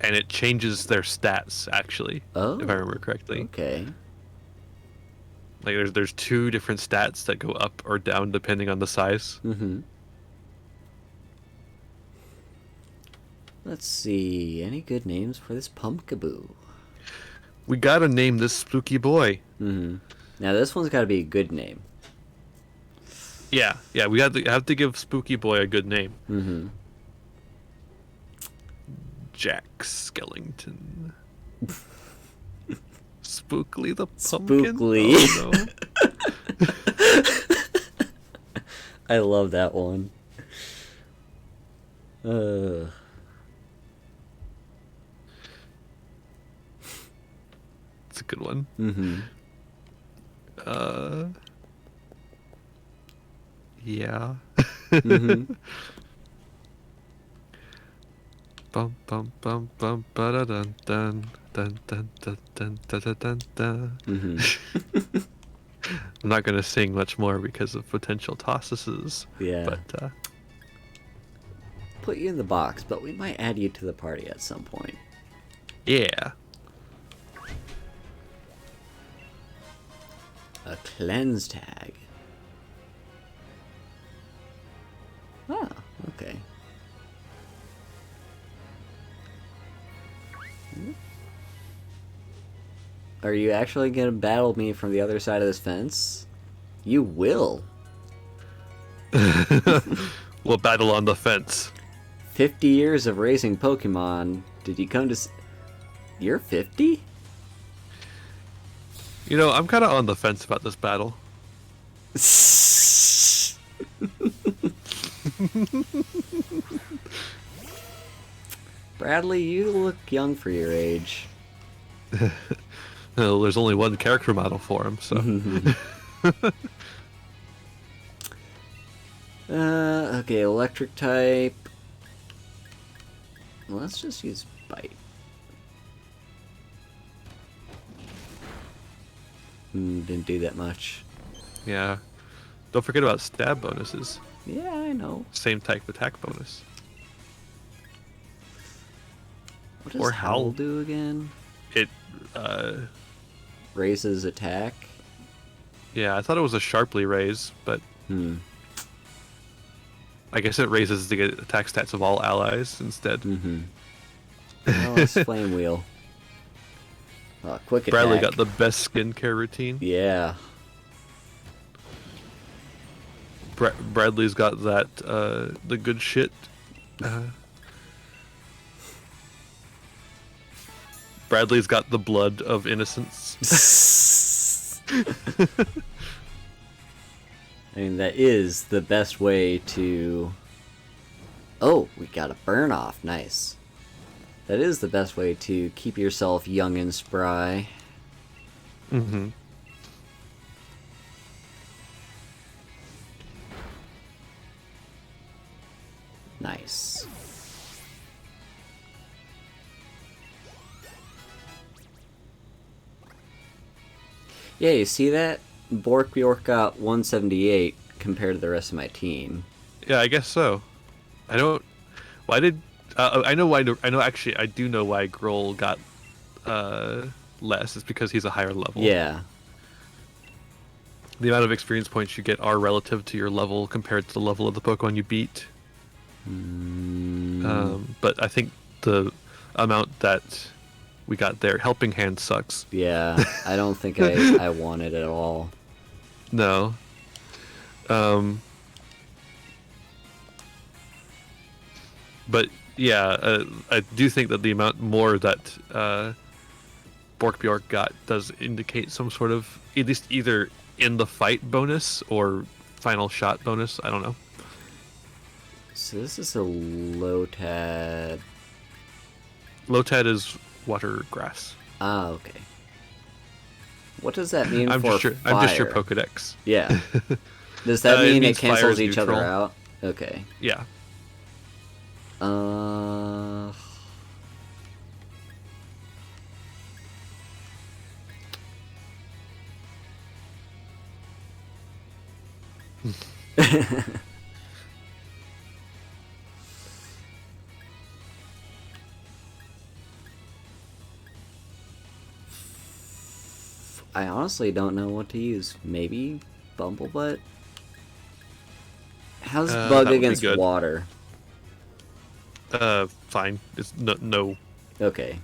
And it changes their stats, actually, Oh. if I remember correctly. Okay. Like there's 2 different stats that go up or down depending on the size. Mm-hmm. Let's see. Any good names for this Pumpkaboo? We gotta name this spooky boy. Mm-hmm. Now this one's got to be a good name. Yeah, we have to give Spooky Boy a good name. Mm-hmm. Jack Skellington. Spookly the pumpkin. Spookly. Oh, no. I love that one. It's a good one. Mm-hmm. Yeah. Mm-hmm. Bum bum bum bum ba da dun dun dun dun dun dun dun dun dun dun. Mm-hmm. I'm not gonna sing much more because of potential tosses. Yeah. But Put you in the box, but we might add you to the party at some point. yeah. A cleanse tag. Oh, okay. Are you actually gonna battle me from the other side of this fence? You will. We'll battle on the fence. 50 years of raising Pokemon. Did you come to... You're 50? You know, I'm kind of on the fence about this battle. Bradley, you look young for your age. Well, there's only one character model for him, so. Okay, electric type. Let's just use bite. Didn't do that much. Yeah. Don't forget about stab bonuses. Yeah, I know. Same type attack bonus. What does Or Howl Howl. do again? It, Raises attack? yeah, I thought it was a sharply raise, but I guess it raises the attack stats of all allies instead. Oh, it's Flame Wheel. Oh, quick attack. Bradley got the best skincare routine. Yeah. Bradley's got that the good shit. Bradley's got the blood of innocence. I mean, that is the best way to... Oh, we got a burn off. Nice. That is the best way to keep yourself young and spry. Mm-hmm. Nice. Yeah, you see that? Bjork got 178 compared to the rest of my team. Yeah, I guess so. I don't. Why did? I know why. I know actually. I do know why Grohl got less. It's because he's a higher level. Yeah. The amount of experience points you get are relative to your level compared to the level of the Pokemon you beat. But I think the amount that we got there, Helping Hand, sucks. Yeah, I don't think I want it at all. No. But yeah, I do think that the amount more that Bjork got does indicate some sort of, at least either in the fight bonus or final shot bonus. I don't know. So this is a Lotad. Lotad is water grass. Ah, okay. What does that mean I'm for just your fire? Pokedex. Yeah. Does that mean it means fire cancels is each other neutral. out? Okay. Yeah. I honestly don't know what to use. Maybe Bumblebutt? How's That Bug would be against good. water? Fine. It's no Okay.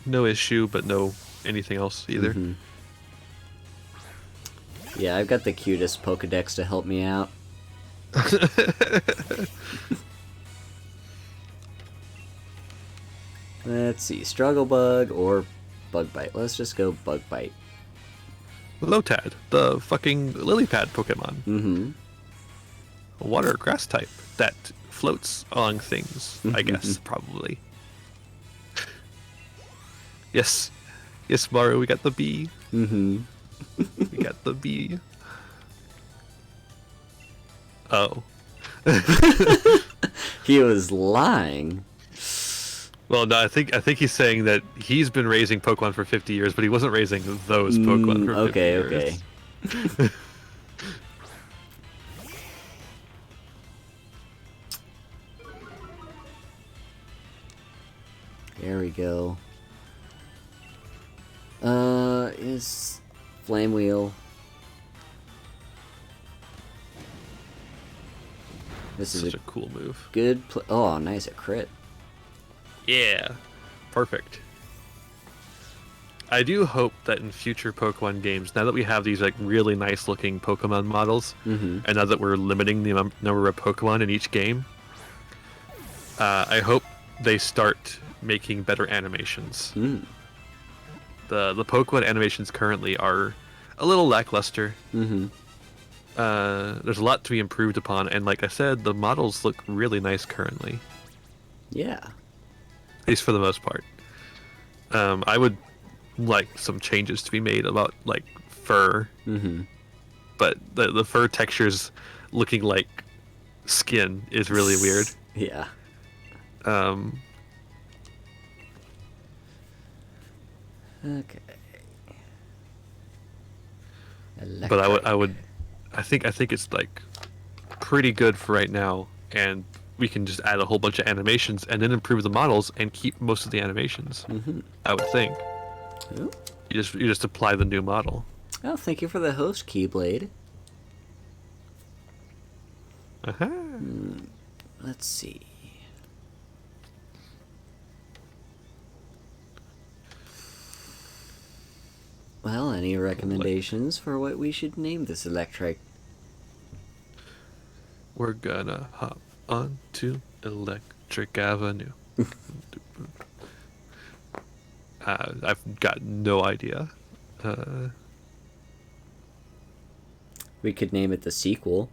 no issue, but no anything else either. Mhm. Yeah, I've got the cutest Pokedex to help me out. Let's see, Struggle Bug or Bug Bite. Let's just go Bug Bite. Lotad, the fucking lily pad Pokemon. Mm-hmm. A water grass type that floats on things, I guess, probably. Yes. Yes, Mario, we got the bee. Mm-hmm. We got the bee. Oh. He was lying. Well, no, I think he's saying that he's been raising Pokemon for 50 years, but he wasn't raising those Pokemon for 50 years. Okay. There we go. Is Flame Wheel. This is Such a cool move. good oh, nice, a crit. Yeah. Perfect. I do hope that in future Pokemon games, now that we have these like really nice looking Pokemon models, and now that we're limiting the number of Pokemon in each game, I hope they start making better animations. The Pokemon animations currently are a little lackluster. There's a lot to be improved upon, and like I said, the models look really nice currently. Yeah. At least for the most part. I would like some changes to be made about like fur, but the fur textures looking like skin is really weird. Yeah. Okay. But I think it's like pretty good for right now, and we can just add a whole bunch of animations and then improve the models and keep most of the animations. I would think. Ooh. You just apply the new model. Oh, thank you for the host, Keyblade. Let's see. Well, any recommendations for what we should name this electric? We're gonna hop onto Electric Avenue. I've got no idea. We could name it the sequel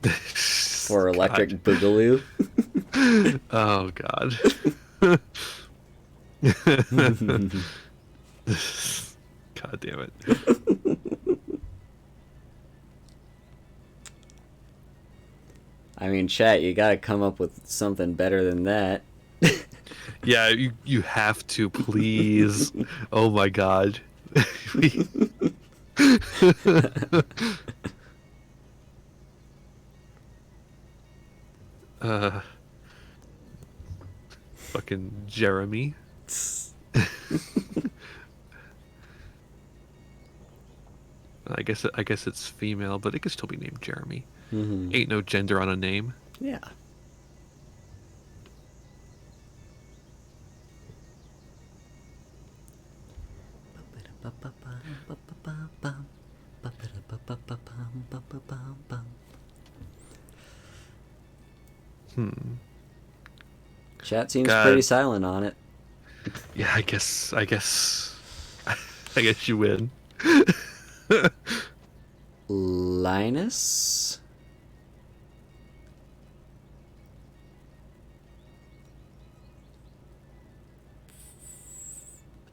for Electric Boogaloo. Oh God. God damn it. I mean, chat, you gotta come up with something better than that. Yeah, you have to, please. Oh my God. Fucking Jeremy. I guess it's female, but it could still be named Jeremy. Mm-hmm. Ain't no gender on a name. Yeah. Chat seems pretty silent on it. Yeah, I guess I guess you win. Linus?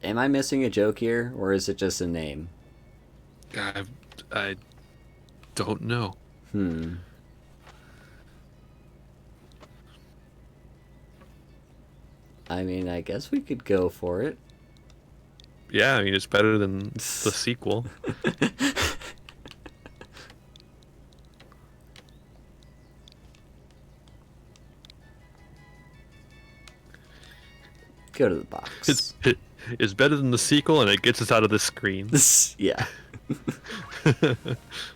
Am I missing a joke here, or is it just a name? I don't know. I mean, I guess we could go for it. Yeah, I mean, it's better than the sequel. Go to the box. It's better than the sequel, and it gets us out of this screen. Yeah.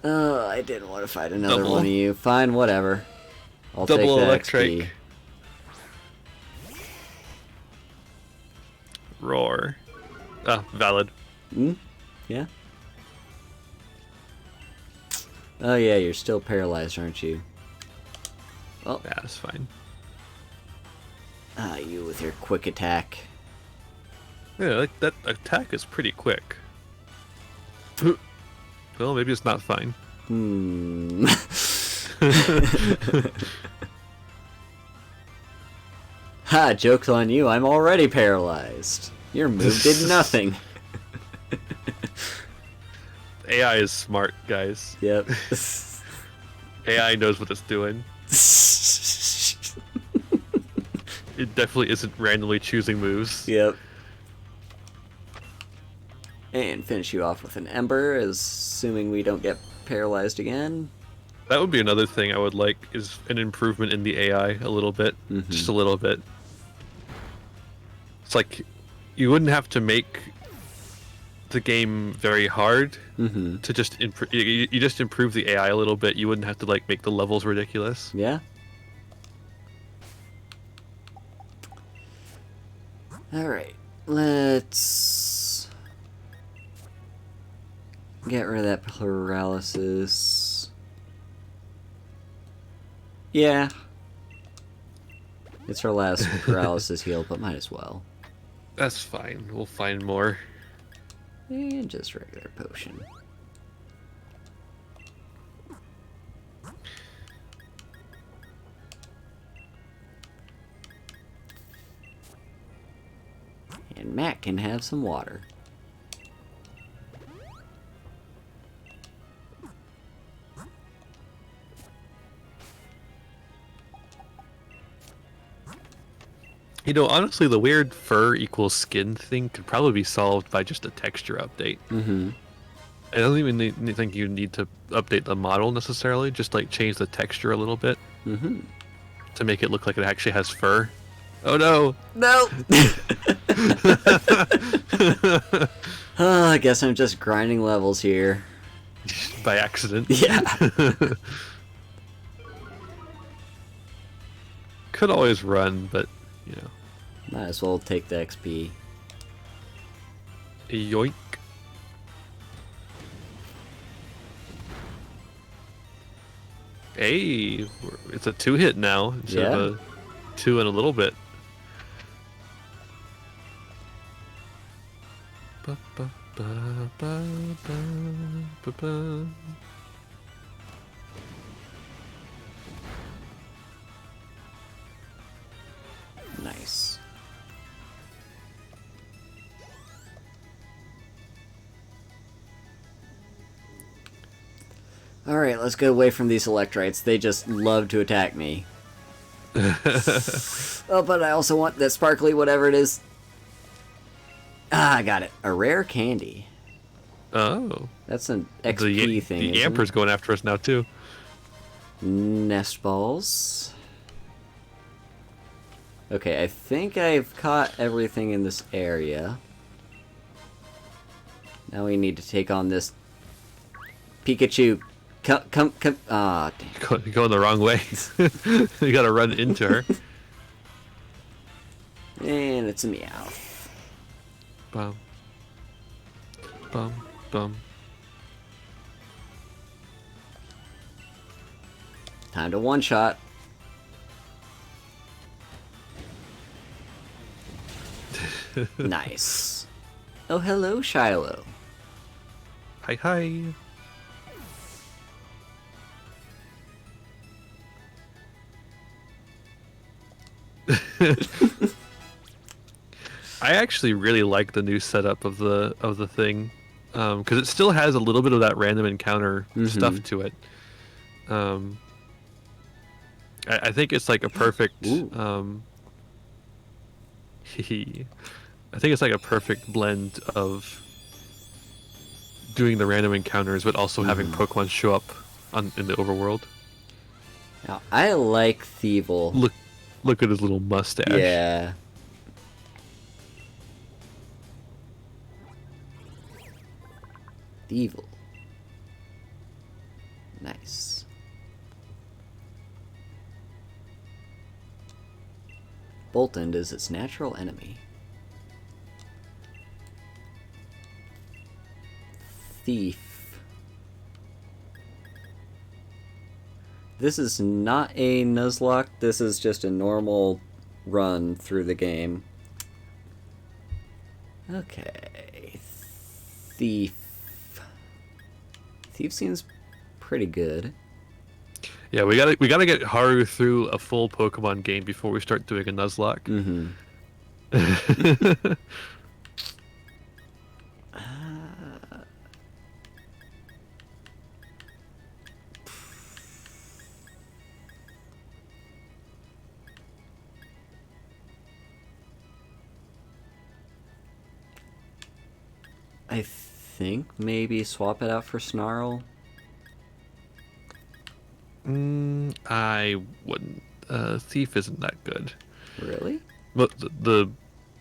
Oh, I didn't want to fight another one of you. Fine, whatever. I'll take the electric. XP. Roar. Valid. Yeah. Oh yeah, you're still paralyzed, aren't you? Well, Yeah, that's fine. You with your quick attack. Yeah, like that attack is pretty quick. Well, maybe it's not fine. Ha! Joke's on you. I'm already paralyzed. Your move did nothing. AI is smart, guys. Yep. AI knows what it's doing. It definitely isn't randomly choosing moves. Yep. And finish you off with an Ember, assuming we don't get paralyzed again. That would be another thing I would like, is an improvement in the AI a little bit. Just a little bit. It's like, you wouldn't have to make the game very hard to just improve. You just improve the AI a little bit. You wouldn't have to like make the levels ridiculous. Yeah. Alright, let's get rid of that paralysis. Yeah. It's our last paralysis heal, but might as well. That's fine. We'll find more. And just regular potion. And Matt can have some water. You know, honestly, the weird fur equals skin thing could probably be solved by just a texture update. I don't even think you need to update the model necessarily. Just like change the texture a little bit to make it look like it actually has fur. Oh no! No! I guess I'm just grinding levels here. By accident. Yeah. Could always run, but, you know. Might as well take the XP. Yoink. Hey, it's a 2-hit now instead Yeah. of a 2 and a little bit. Ba, ba, ba, ba, ba, ba, ba. Nice. Alright, let's get away from these Electrites. They just love to attack me. Oh, but I also want that sparkly whatever it is. Ah, I got it. A rare candy. Oh. That's an XP thing, The isn't Yamper's it? going after us now, too. Nest balls. Okay, I think I've caught everything in this area. Now we need to take on this Pikachu. Come. Ah, damn. You're going the wrong way. You gotta run into her. And it's a meow. Bum. Bum. Bum. Time to one-shot. Nice. Oh, hello, Shiloh. Hi, hi. I actually really like the new setup of the thing, because it still has a little bit of that random encounter stuff to it. I think it's like a perfect. I think it's like a perfect blend of doing the random encounters, but also having Pokemon show up in the overworld. Now, I like Thievel. Look at his little mustache. Yeah. Thievel. Nice. Boltund is its natural enemy. Thief. This is not a Nuzlocke, this is just a normal run through the game. Okay. Thief. Thief seems pretty good. Yeah, we gotta get Haru through a full Pokemon game before we start doing a Nuzlocke. I think maybe swap it out for Snarl. I wouldn't. Thief isn't that good. Really? But the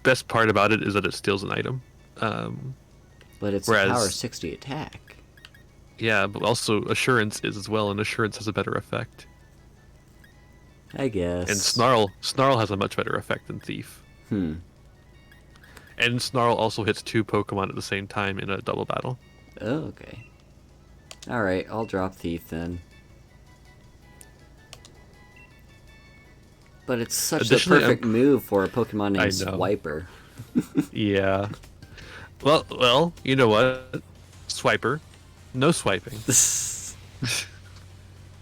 best part about it is that it steals an item. But it's Whereas- a power 60 attack. Yeah, but also Assurance is as well, and Assurance has a better effect. I guess. And Snarl has a much better effect than Thief. And Snarl also hits 2 Pokemon at the same time in a double battle. Oh, okay. Alright, I'll drop Thief then. But it's such the Additionally, perfect move for a Pokemon named I know. Swiper. Yeah. Well, you know what? Swiper. No swiping.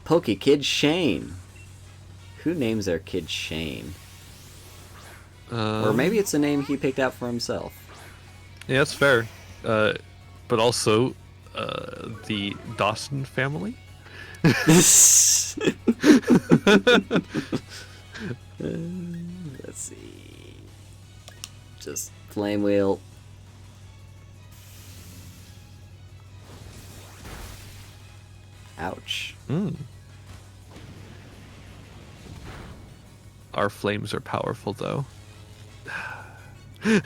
Pokekid Shane. Who names their kid Shane? Or maybe it's a name he picked out for himself. Yeah, that's fair. But also, the Dawson family? Let's see. Just Flame Wheel. Ouch. Our flames are powerful, though. Well,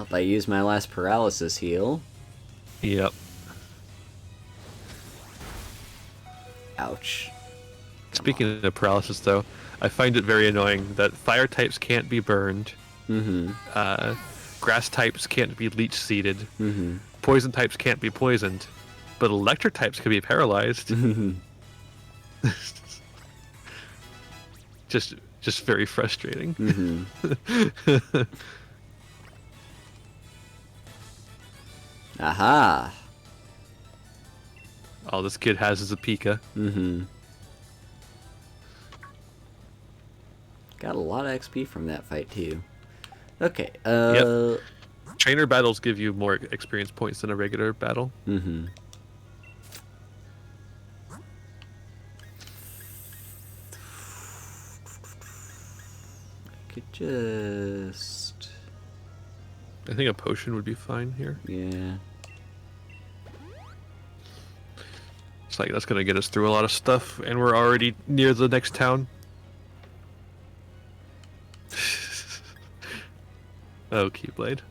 if I use my last paralysis heal. Yep. Ouch. Speaking of paralysis, though, I find it very annoying that fire types can't be burned. Grass types can't be leech seeded. Poison types can't be poisoned. but electric types can be paralyzed. just very frustrating. Aha! All this kid has is a Pika. Got a lot of XP from that fight too. Okay. Yep. Trainer battles give you more experience points than a regular battle. I could just. I think a potion would be fine here. Yeah. It's like that's gonna get us through a lot of stuff, and we're already near the next town. Oh, Keyblade.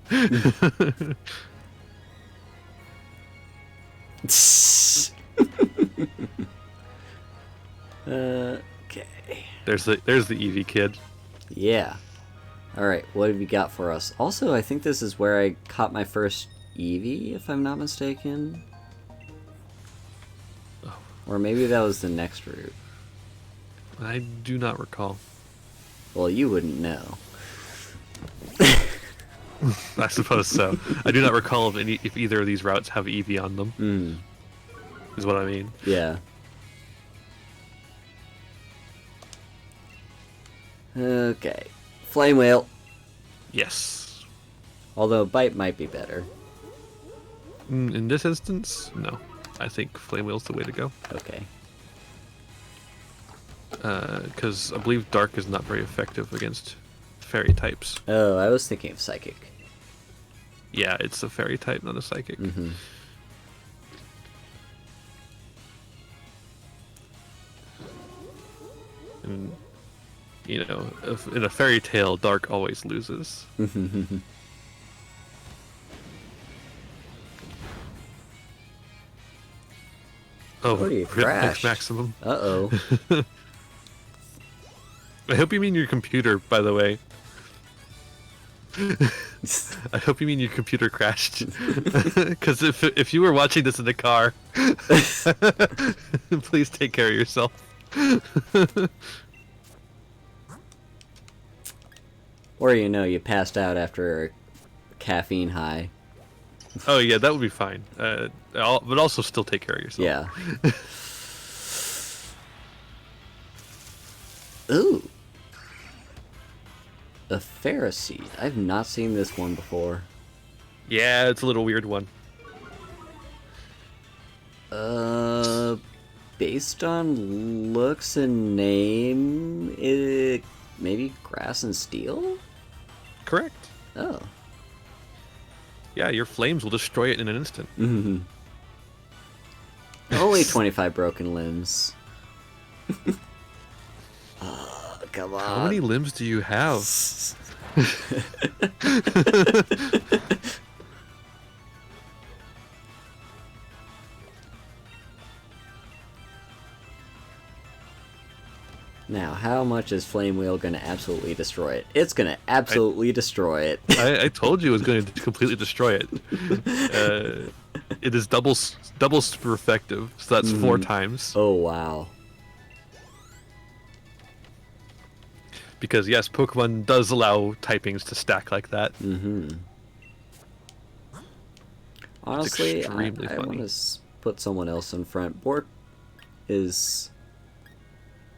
Okay. There's the Eevee kid. Yeah. Alright, what have you got for us? Also, I think this is where I caught my first Eevee, if I'm not mistaken. Oh. Or maybe that was the next route. I do not recall. Well, you wouldn't know. I suppose so. I do not recall if either of these routes have Eevee on them. Is what I mean. Yeah. Okay. Flame Whale. Yes. Although Bite might be better. In this instance, no. I think Flame Wheel's the way to go. Okay. Because I believe Dark is not very effective against fairy types. Oh, I was thinking of Psychic. Yeah, it's a fairy type, not a psychic. And, you know, in a fairy tale, Dark always loses. Oh, you Rip crashed. Maximum. Uh-oh. I hope you mean your computer, by the way. I hope you mean your computer crashed. Because if you were watching this in the car, please take care of yourself. Or, you know, you passed out after a caffeine high. Oh yeah, that would be fine. But also still take care of yourself. Yeah. Ooh. A Pharisee. I've not seen this one before. Yeah, it's a little weird one. Based on looks and name, maybe Grass and Steel? Correct. Oh. Yeah, your flames will destroy it in an instant. Only 25 broken limbs. Oh, come on. How many limbs do you have? Now, how much is Flame Wheel going to absolutely destroy it? It's going to absolutely destroy it. I told you it was going to completely destroy it. It is double super effective, so that's 4 times. Oh, wow. Because yes, Pokemon does allow typings to stack like that. Honestly, I extremely want funny. to put someone else in front. Bork is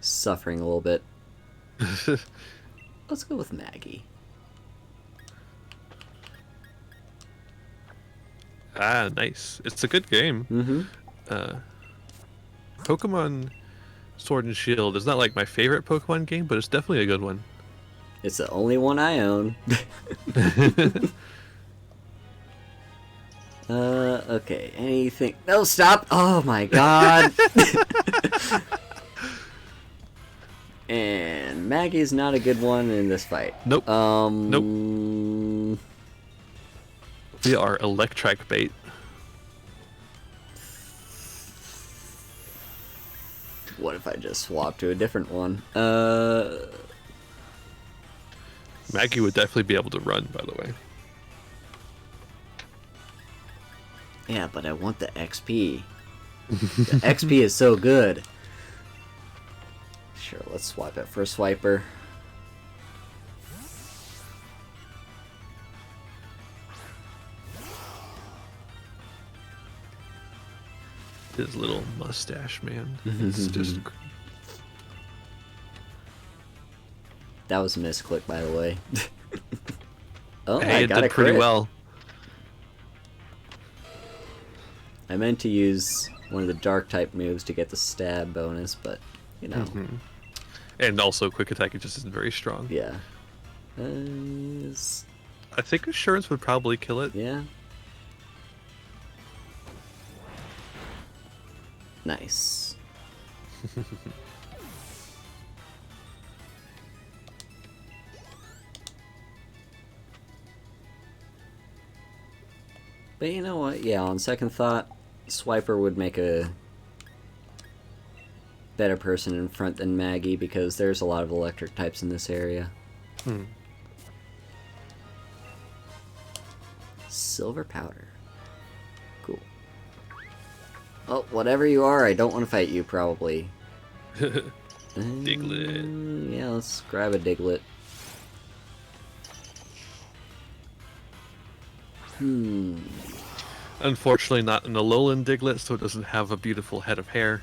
suffering a little bit. Let's go with Maggie. Ah, nice. It's a good game. Pokemon Sword and Shield is not like my favorite Pokemon game, but it's definitely a good one. It's the only one I own. Okay, anything... No, stop! Oh my god! And Maggie's not a good one in this fight. Nope. Nope. We are Electric bait. What if I just swap to a different one? Maggie would definitely be able to run, by the way. Yeah, but I want the XP. The XP is so good. Sure, let's swipe it for a swiper. His little mustache, man. It's just... That was a misclick, by the way. Oh, hey, I got it did pretty well. I meant to use one of the dark type moves to get the stab bonus, but you know. And also, quick attack it just isn't very strong. Yeah. I think Assurance would probably kill it. Yeah. Nice. But you know what? Yeah, on second thought, Swiper would make a better person in front than Maggie because there's a lot of electric types in this area. Silver powder. Cool. Oh, whatever you are, I don't want to fight you, probably. Diglett. Yeah, let's grab a Diglett. Unfortunately, not an Alolan Diglett, so it doesn't have a beautiful head of hair.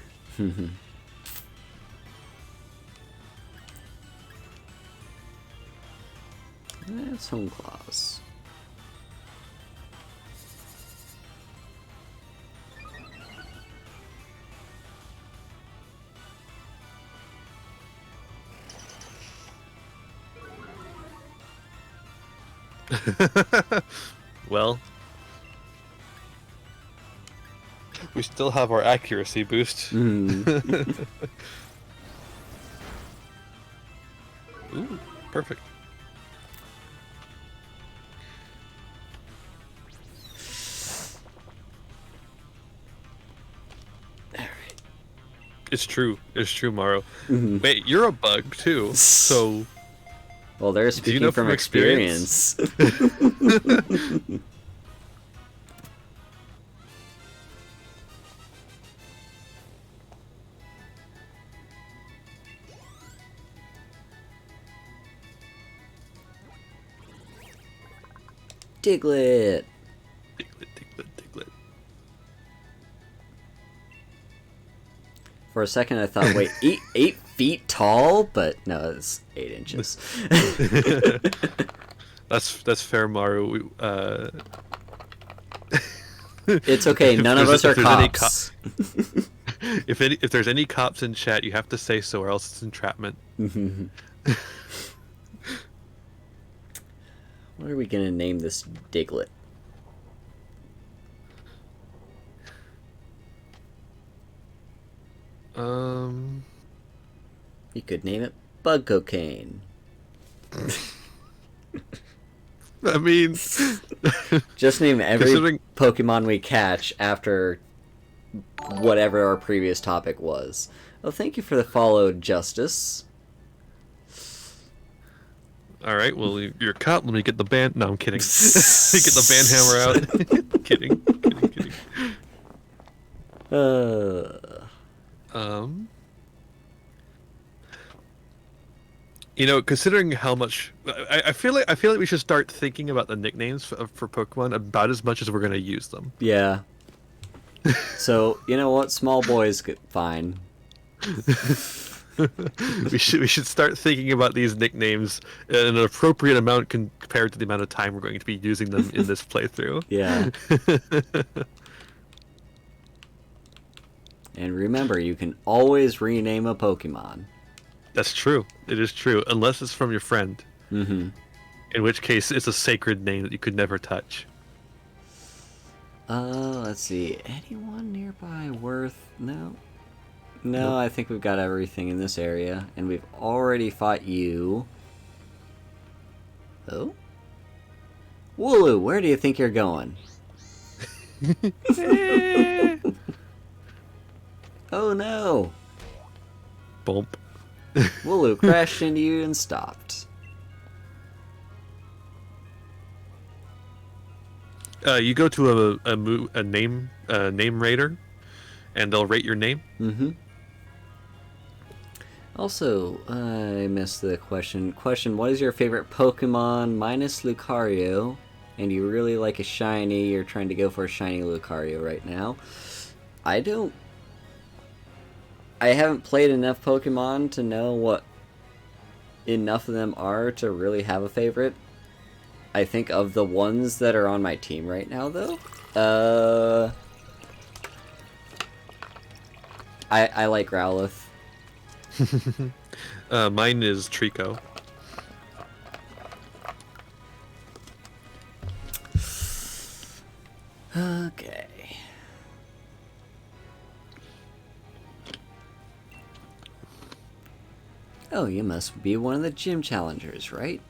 That's Home Claws. Well, we still have our accuracy boost. Ooh, perfect. It's true. It's true, Morrow. Wait, you're a bug too. So, well, they're speaking know from from experience. Diglett. Diglett. For a second, I thought, wait, 8 feet tall? But no, it's 8 inches. That's fair, Maru. It's okay. None of us are cops. If there's any cops in chat, you have to say so, or else it's entrapment. What are we gonna name this Diglett? You could name it Bug Cocaine. I mean, just name every Pokemon we catch after whatever our previous topic was. Well, thank you for the follow, Justice. All right, well, you're a cop. Let me get the band. No, I'm kidding. Get the band hammer out. Kidding. You know, considering how much, I feel like we should start thinking about the nicknames for Pokemon about as much as we're gonna use them. Yeah. So you know what, small boys, fine. we should start thinking about these nicknames in an appropriate amount compared to the amount of time we're going to be using them in this playthrough. Yeah. And remember, you can always rename a Pokemon. That's true. It is true, unless it's from your friend. In which case, it's a sacred name that you could never touch. Let's see. Anyone nearby worth? No. No, Nope. I think we've got everything in this area, and we've already fought you. Oh? Wooloo, where do you think you're going? Oh no! Bump. Wooloo crashed into you and stopped. You go to a name raider, and they'll rate your name. Mm-hmm. Also, I missed the question. What is your favorite Pokemon minus Lucario? And you really like a shiny, you're trying to go for a shiny Lucario right now. I haven't played enough Pokemon to know what enough of them are to really have a favorite. I think of the ones that are on my team right now, though. I like Growlithe. Mine is Trico. Okay. Oh, you must be one of the gym challengers, right?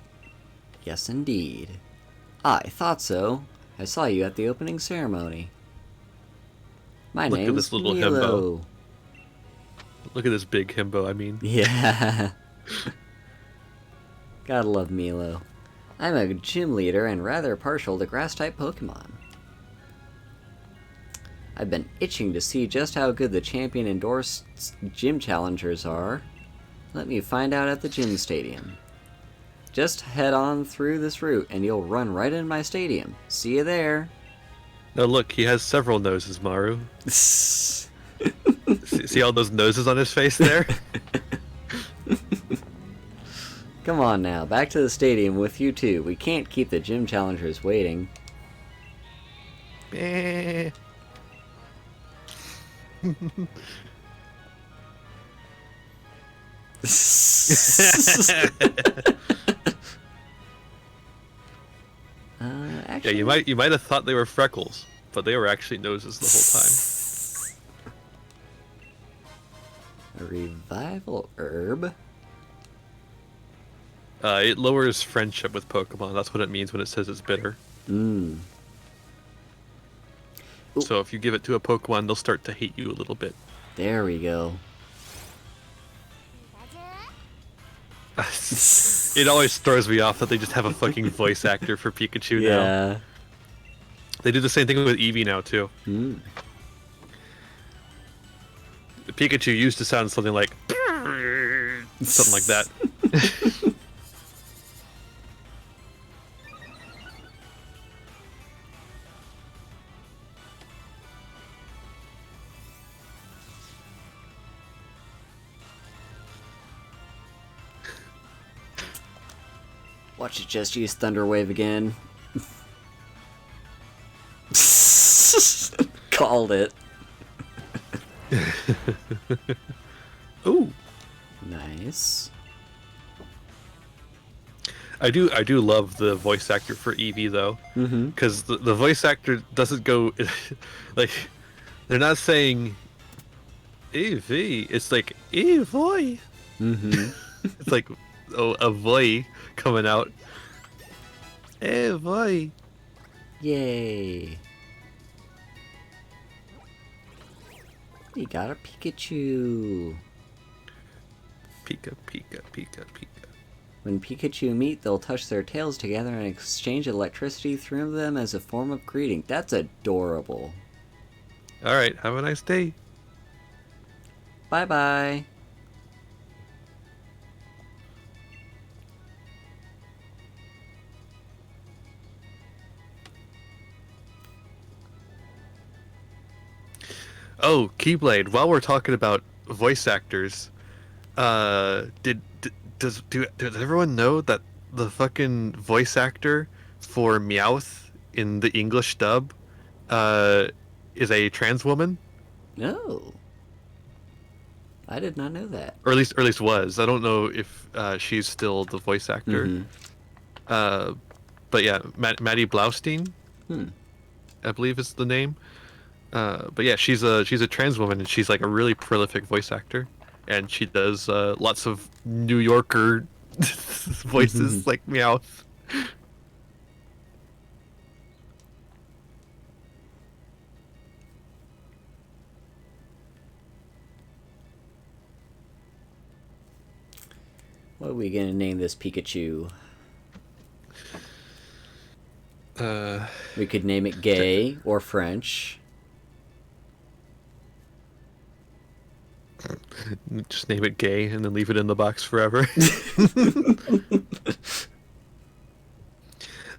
Yes, indeed. I thought so. I saw you at the opening ceremony. My Look at name's this little Milo. himbo. Look at this big himbo, I mean. Yeah. Gotta love Milo. I'm a gym leader and rather partial to grass-type Pokemon. I've been itching to see just how good the champion-endorsed gym challengers are. Let me find out at the gym stadium. Just head on through this route and you'll run right in my stadium. See you there. Now look, he has several noses, Maru. See all those noses on his face there? Come on now, back to the stadium with you two. We can't keep the gym challengers waiting. Eh. Actually, Yeah, you might have thought they were freckles, but they were actually noses the whole a revival herb. time. It lowers friendship with Pokemon. That's what it means when it says it's bitter. Mmm. So if you give it to a Pokemon, they'll start to hate you a little bit. There we go. It always throws me off that they just have a fucking voice actor for Pikachu now. Yeah. They do the same thing with Eevee now too. Mm. Pikachu used to sound something like something like that. Watch it just use Thunder Wave again. Called it. Ooh. Nice. I do love the voice actor for Eevee though, because the voice actor doesn't go like they're not saying Eevee. It's like Eevee. It's like a voice coming out. Eevee. Yay. We got a Pikachu. Pika, Pika, Pika, Pika. When Pikachu meet, they'll touch their tails together and exchange electricity through them as a form of greeting. That's adorable. Alright, have a nice day. Bye-bye. Oh, Keyblade, while we're talking about voice actors, does everyone know that the fucking voice actor for Meowth in the English dub is a trans woman? No. I did not know that. Or at least was. I don't know if she's still the voice actor. But yeah, Maddie Blaustein, I believe is the name. But yeah, she's a trans woman and she's like a really prolific voice actor, and she does lots of New Yorker voices like Meowth. What are we gonna name this Pikachu? We could name it gay or French. Just name it gay and then leave it in the box forever.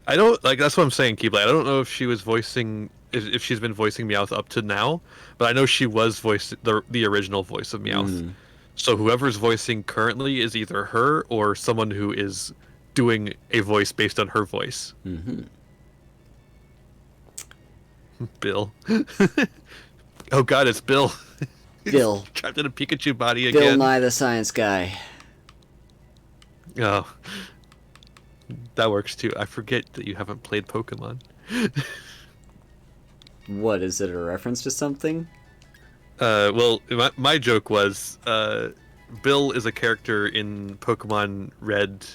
I don't like. That's what I'm saying, Keyblade. I don't know if she was voicing, if she's been voicing Meowth up to now, but I know she was voiced the original voice of Meowth. So whoever's voicing currently is either her or someone who is doing a voice based on her voice. Bill. Oh God, it's Bill. Bill. Trapped in a Pikachu body again. Bill Nye the Science Guy. Oh. That works too. I forget that you haven't played Pokemon. What, is it a reference to something? Well, my joke was, Bill is a character in Pokemon Red,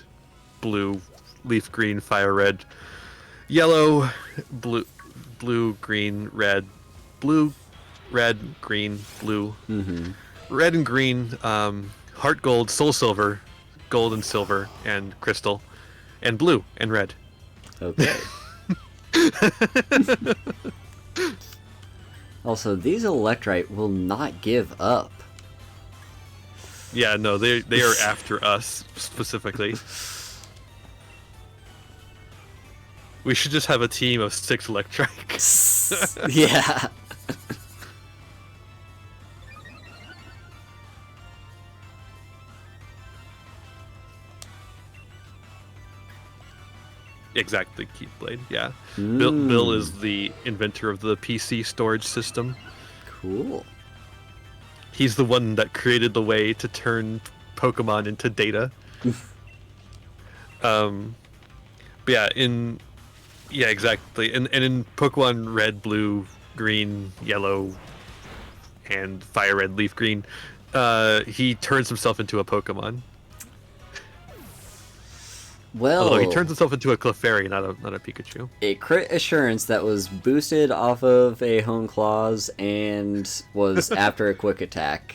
Blue, Leaf Green, Fire Red, Yellow, Blue, Green, Red, Blue, Red, Green, Blue, Red and Green, Heart Gold, Soul Silver, Gold and Silver, and Crystal, and Blue and Red. Okay. Also, these Electrite will not give up. Yeah, no, they are after us specifically. We should just have a team of 6 Electrike. Yeah. Exactly, Keyblade. Yeah, Bill is the inventor of the PC storage system. Cool. He's the one that created the way to turn Pokemon into data. But yeah, exactly. And in Pokemon Red, Blue, Green, Yellow, and Fire Red, Leaf Green, he turns himself into a Pokemon. Well, although he turns himself into a Clefairy, not a Pikachu. A crit assurance that was boosted off of a Hone Claws and was after a quick attack.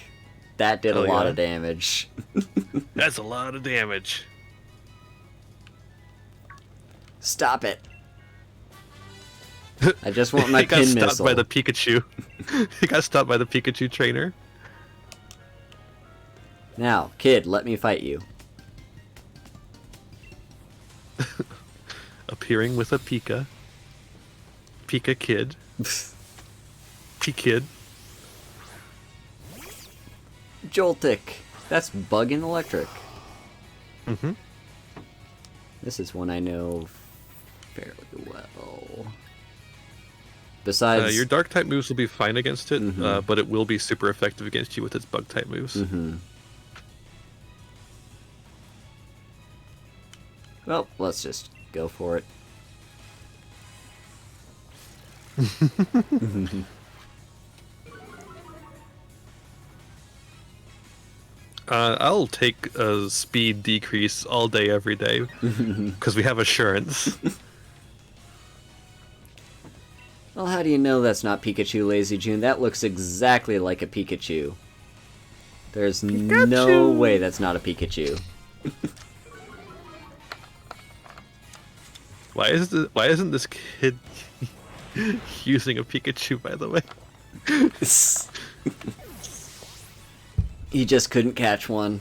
That did a lot of damage. That's a lot of damage. Stop it. I just want my he got pin stopped missile. by the Pikachu. He got stopped by the Pikachu trainer. Now, kid, let me fight you. Appearing with a Pika. Pika Kid. P-Kid. Joltik. That's Bug and Electric. Mm-hmm. This is one I know fairly well. Besides... your Dark-type moves will be fine against it, but it will be super effective against you with its Bug-type moves. Well, let's just go for it. I'll take a speed decrease all day, every day, because we have assurance. Well, how do you know that's not Pikachu, Lazy June? That looks exactly like a Pikachu. There's no way that's not a Pikachu. Why isn't this kid using a Pikachu, by the way? He just couldn't catch one.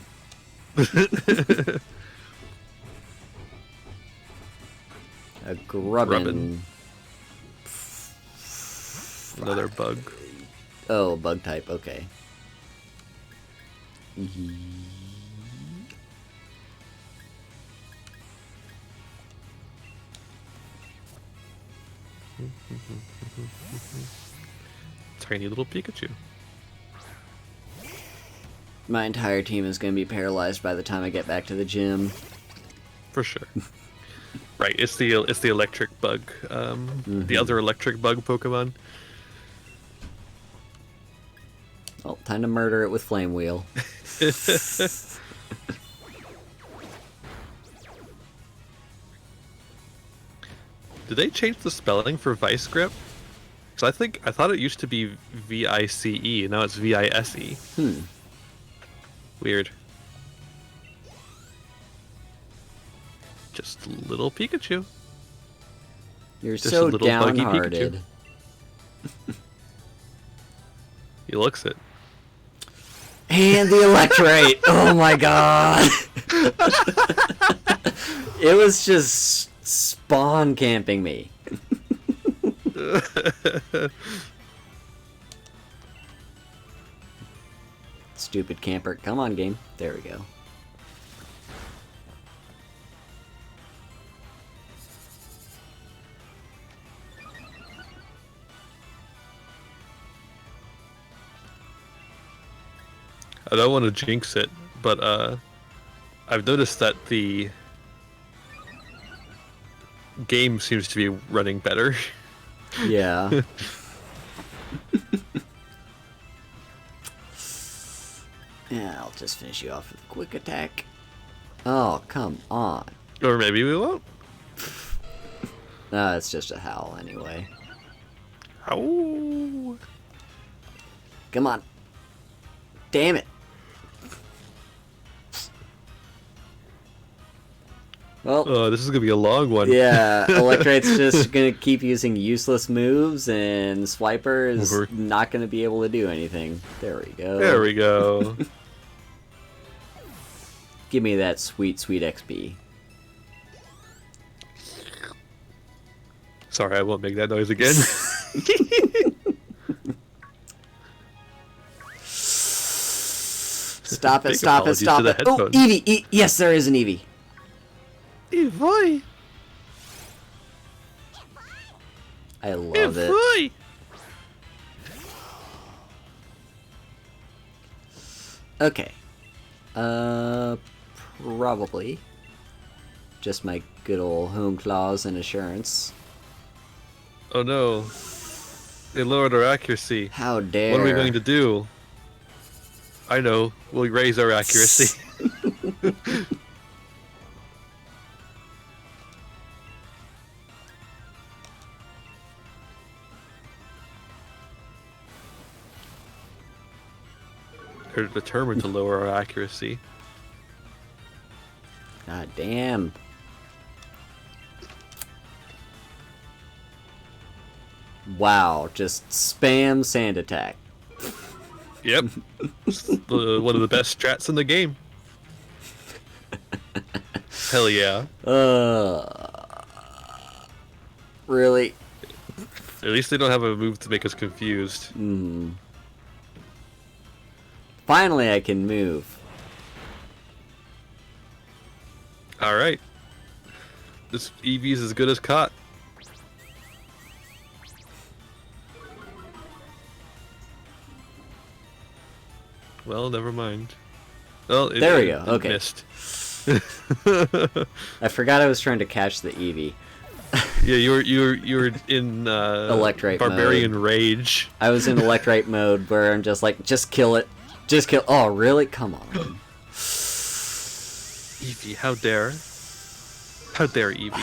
A Grubbin. Another bug. Oh, bug type, okay. Tiny little Pikachu. My entire team is going to be paralyzed by the time I get back to the gym. For sure. Right, it's the electric bug. The other electric bug Pokemon. Well, time to murder it with Flame Wheel. Did they change the spelling for Vice Grip? Because I thought it used to be V-I-C-E, and now it's V-I-S-E. Weird. Just little Pikachu. You're Just so a little buggy downhearted. He looks it. And the Electrite! Oh my god! It was just spawn camping me. Stupid camper. Come on, game. There we go. I don't want to jinx it, but I've noticed that the game seems to be running better. Yeah. Yeah, I'll just finish you off with a quick attack. Oh, come on. Or maybe we won't. No, it's just a howl anyway. Ow. Come on. Damn it. Well, This is gonna be a long one. yeah, Electrite's just gonna keep using useless moves, and Swiper is not gonna be able to do anything. There we go. There we go. Give me that sweet, sweet XP. Sorry, I won't make that noise again. Stop it, Big stop it, apologies to stop the it. Oh, headphones. Eevee! Yes, there is an Eevee. Hey, boy. I love it. Boy. Okay. Probably. Just my good old home claws and assurance. Oh no. They lowered our accuracy. How dare. What are we going to do? I know. We'll raise our accuracy. They're determined to lower our accuracy. God damn. Wow, just spam sand attack. Yep. One of the best strats in the game. Hell yeah. Really? At least they don't have a move to make us confused. Finally I can move. Alright. This Eevee's as good as caught. Well, never mind. Well, there we go. Okay. Missed. I forgot I was trying to catch the Eevee. Yeah, you were in Electrite barbarian mode. rage. I was in Electrite mode where I'm just like, just kill it. Just kill. Oh, really? Come on. Eevee, how dare? How dare Eevee?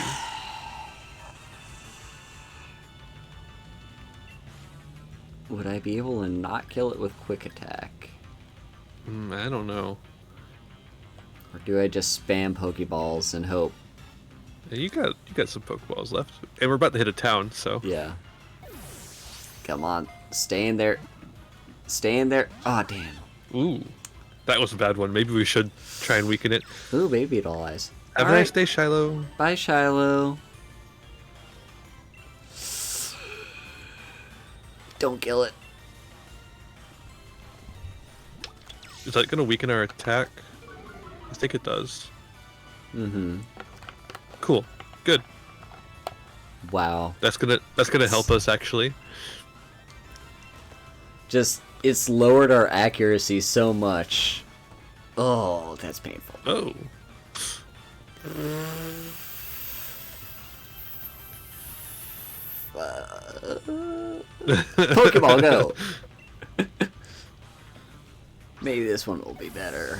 Would I be able to not kill it with quick attack? I don't know. Or do I just spam Pokeballs and hope? Yeah, you got some Pokeballs left, and we're about to hit a town, so Yeah. Come on, stay in there. Stay in there. Oh, damn. ooh, that was a bad one. Maybe we should try and weaken it. Ooh, baby doll eyes. Have a nice day, Shiloh. Bye, Shiloh. Don't kill it. Is that gonna weaken our attack? I think it does. Cool. Good. Wow. That's gonna help us actually. Just, it's lowered our accuracy so much. Oh, that's painful. Oh. Pokeball, go! Maybe this one will be better.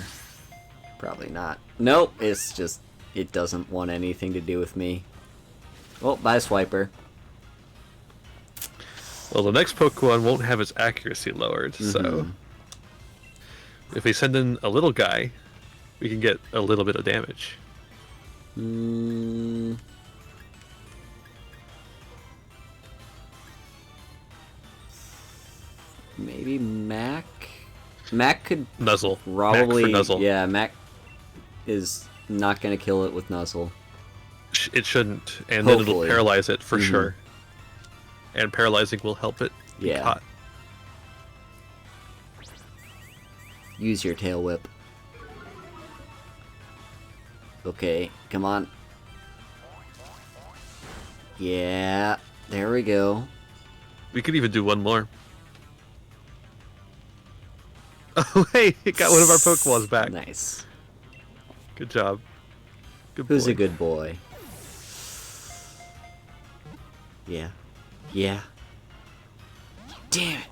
Probably not. Nope, it's just, it doesn't want anything to do with me. Well, bye, Swiper. Well, the next Pokemon won't have its accuracy lowered, so if we send in a little guy, we can get a little bit of damage. Maybe Mac? Mac could Nuzzle. probably... Mac for Nuzzle. Yeah, Mac is not going to kill it with Nuzzle. It shouldn't, and Hopefully. then it'll paralyze it for sure. And paralyzing will help it be caught. Use your tail whip. Okay, come on. Yeah, there we go. We could even do one more. Oh, hey, it got one of our Pokeballs back. Nice. Good job. Good boy. Who's a good boy? Yeah. Yeah. Damn it.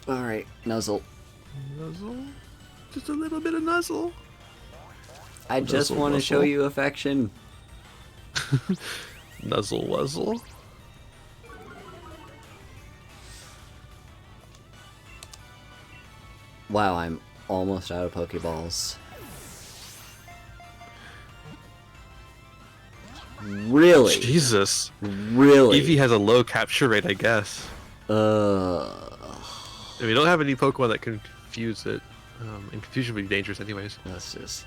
Alright, Nuzzle. Nuzzle? Just a little bit of Nuzzle. I just want to show you affection. Nuzzle Wuzzle. Wow, I'm almost out of Pokeballs. Really? Jesus. Really? Eevee has a low capture rate, I guess. If we don't have any Pokemon that can confuse it, and confusion would be dangerous anyways. Let's just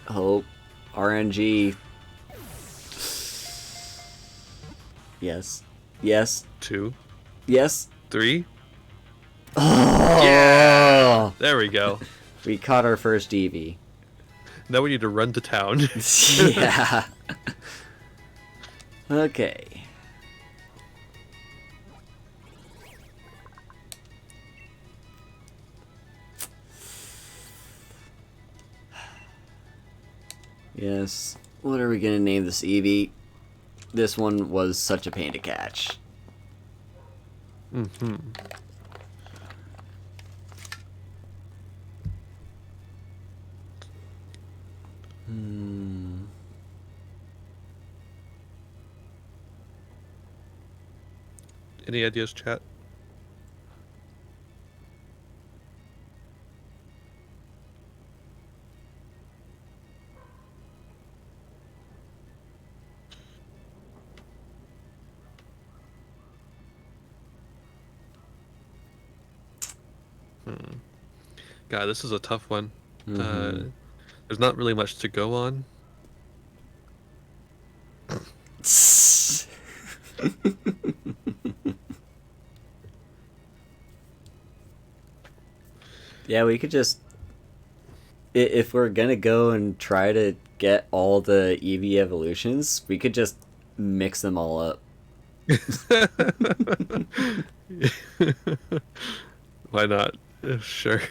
hope. RNG. Yes. Yes. 2. Yes. 3. Oh! Yeah! There we go. We caught our first Eevee. Now we need to run to town. Yeah. Okay. Yes. What are we gonna name this Eevee? This one was such a pain to catch. Mm-hmm. Any ideas, chat? God, this is a tough one. There's not really much to go on. Yeah, we could just... If we're gonna go and try to get all the Eevee evolutions, we could just mix them all up. Why not? Sure.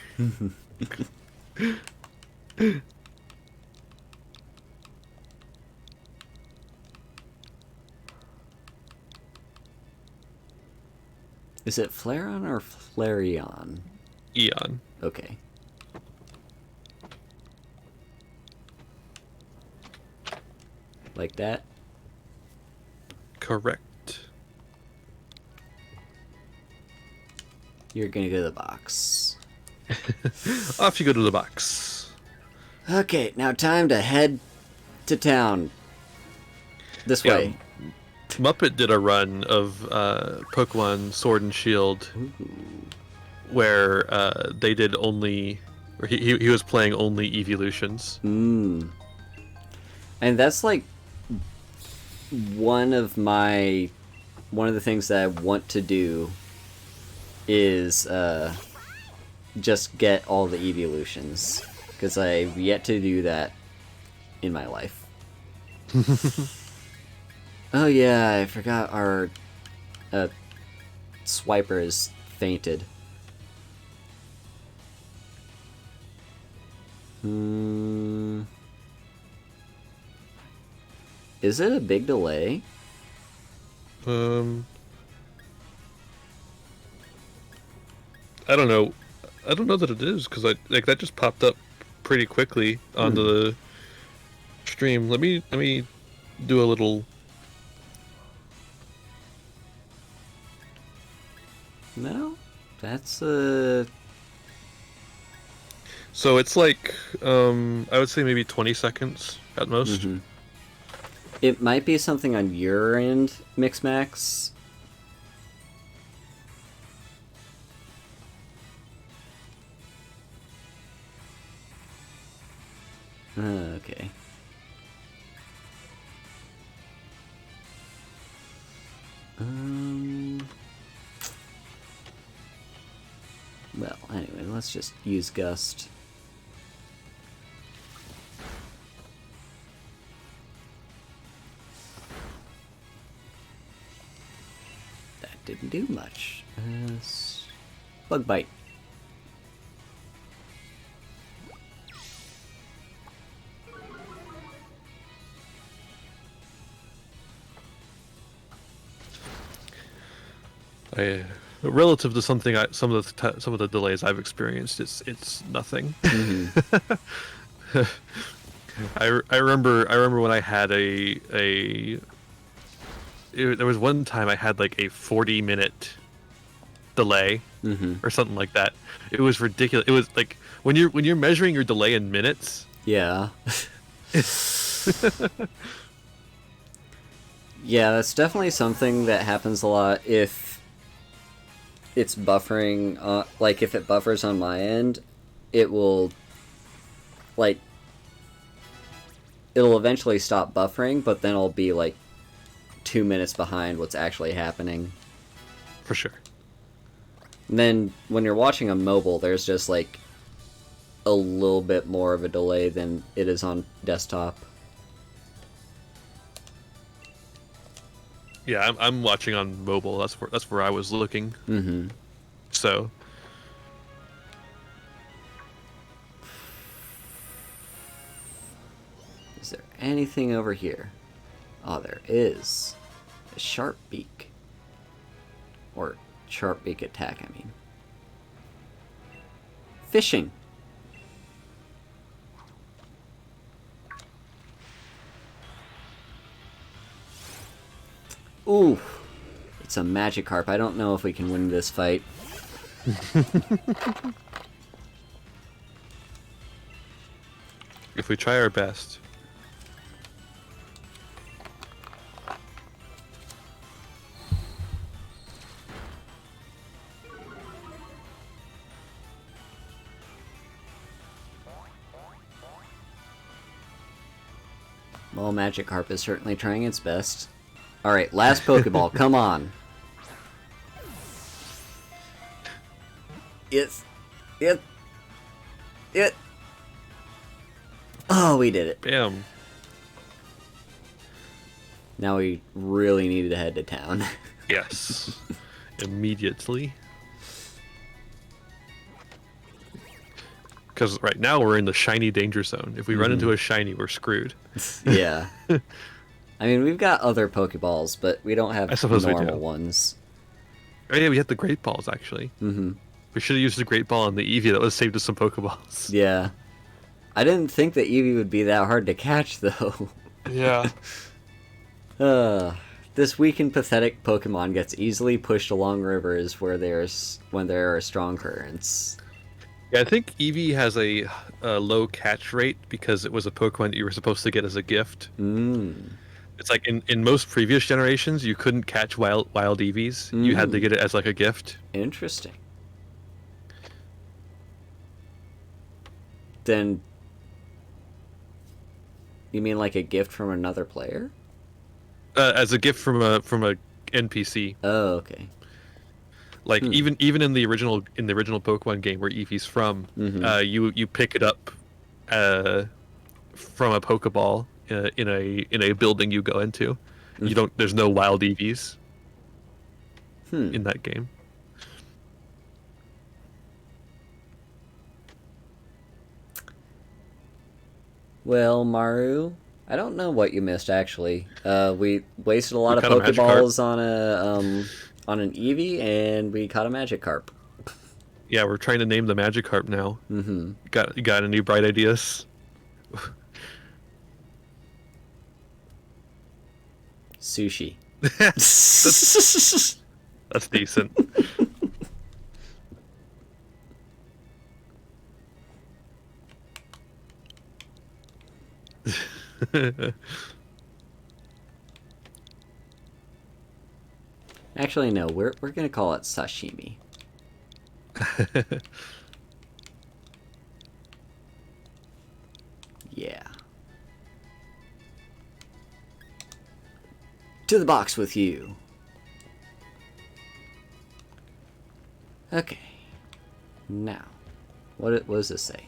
Is it Flareon or Flareon? Eon. Okay. Like that? Correct. You're gonna go to the box. Off you go to the box. Okay, now time to head to town. This way. Muppet did a run of Pokemon Sword and Shield. Ooh. Where they did only... Or he was playing only evolutions. And that's like one of the things that I want to do is just get all the evolutions, because I've yet to do that in my life. Oh yeah, I forgot our Swiper is fainted. Is it a big delay? I don't know. I don't know that it is, because that just popped up pretty quickly on the stream. Let me do a little. No, that's So it's like I would say maybe 20 seconds at most. It might be something on your end, Mixmax. Okay. Well, anyway, let's just use Gust. That didn't do much. Bug Bite. Relative to something, some of the delays I've experienced, it's nothing. Mm-hmm. I remember when I had there was one time I had like a 40-minute delay or something like that. It was ridiculous. It was like when you're measuring your delay in minutes. Yeah. Yeah, that's definitely something that happens a lot if it's buffering. Like, if it buffers on my end, it will, like, it'll eventually stop buffering, but then it'll be, like, 2 minutes behind what's actually happening. For sure. And then, when you're watching on mobile, there's just, like, a little bit more of a delay than it is on desktop. Yeah, I'm watching on mobile. That's where I was looking. Mm-hmm. So. Is there anything over here? Oh, there is. A sharp beak. Or sharp beak attack, I mean. Fishing. Ooh. It's a Magikarp. I don't know if we can win this fight. If we try our best. Well, Magikarp is certainly trying its best. Alright, last Pokeball, come on. It. Oh, we did it. Bam. Now we really need to head to town. Yes. Immediately. Because right now we're in the shiny danger zone. If we run into a shiny, we're screwed. Yeah. I mean, we've got other Pokeballs, but we don't have normal we ones. Oh yeah, we had the Great Balls, actually. Mm-hmm. We should have used the Great Ball on the Eevee. That would have saved us some Pokeballs. Yeah. I didn't think that Eevee would be that hard to catch, though. Yeah. This weak and pathetic Pokemon gets easily pushed along rivers when there are strong currents. Yeah, I think Eevee has a low catch rate because it was a Pokemon that you were supposed to get as a gift. It's like in most previous generations, you couldn't catch wild Eevees. You had to get it as like a gift. Interesting. Then, you mean like a gift from another player? As a gift from a NPC. Oh, okay. Like even in the original Pokemon game where Eevee's from, you pick it up from a Pokeball in a building you go into. You don't. There's no wild Eevees in that game. Well, Maru, I don't know what you missed actually. We wasted a lot of caught a Pokeballs on an Eevee, and we caught a Magikarp. Yeah, we're trying to name the Magikarp now. Mm-hmm. Got any bright ideas? Sushi. That's decent. Actually, no, we're gonna call it sashimi. Yeah. To the box with you. Okay. Now, what does this say?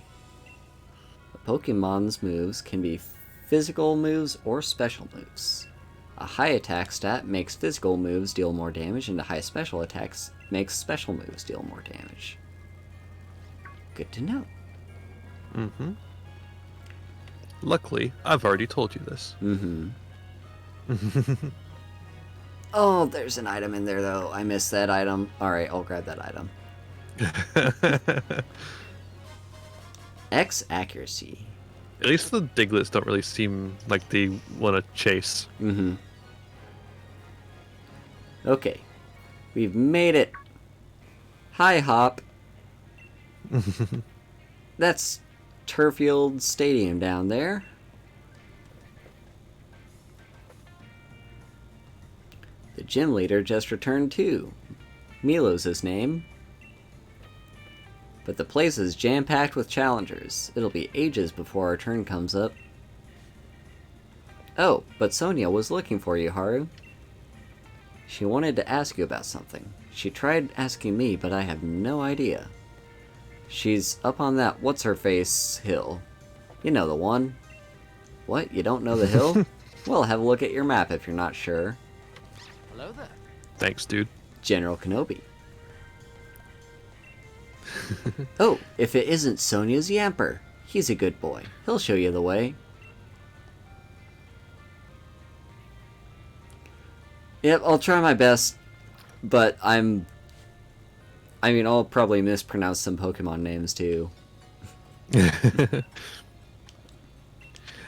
A Pokemon's moves can be physical moves or special moves. A high attack stat makes physical moves deal more damage, and a high special attacks makes special moves deal more damage. Good to know. Mm-hmm. Luckily, I've already told you this. Mm-hmm. Oh, there's an item in there, though. I missed that item. Alright, I'll grab that item. X accuracy. At least the Diglets don't really seem like they want to chase. Mm-hmm. Okay. We've made it. Hi, Hop. That's Turfield Stadium down there. The gym leader just returned too. Milo's his name. But the place is jam-packed with challengers. It'll be ages before our turn comes up. Oh, but Sonia was looking for you, Haru. She wanted to ask you about something. She tried asking me, but I have no idea. She's up on that what's-her-face hill. You know the one. What, you don't know the hill? Well, have a look at your map if you're not sure. Hello there. Thanks, dude. General Kenobi. Oh, if it isn't Sonia's Yamper. He's a good boy. He'll show you the way. Yep, I'll try my best, but I'll probably mispronounce some Pokemon names too.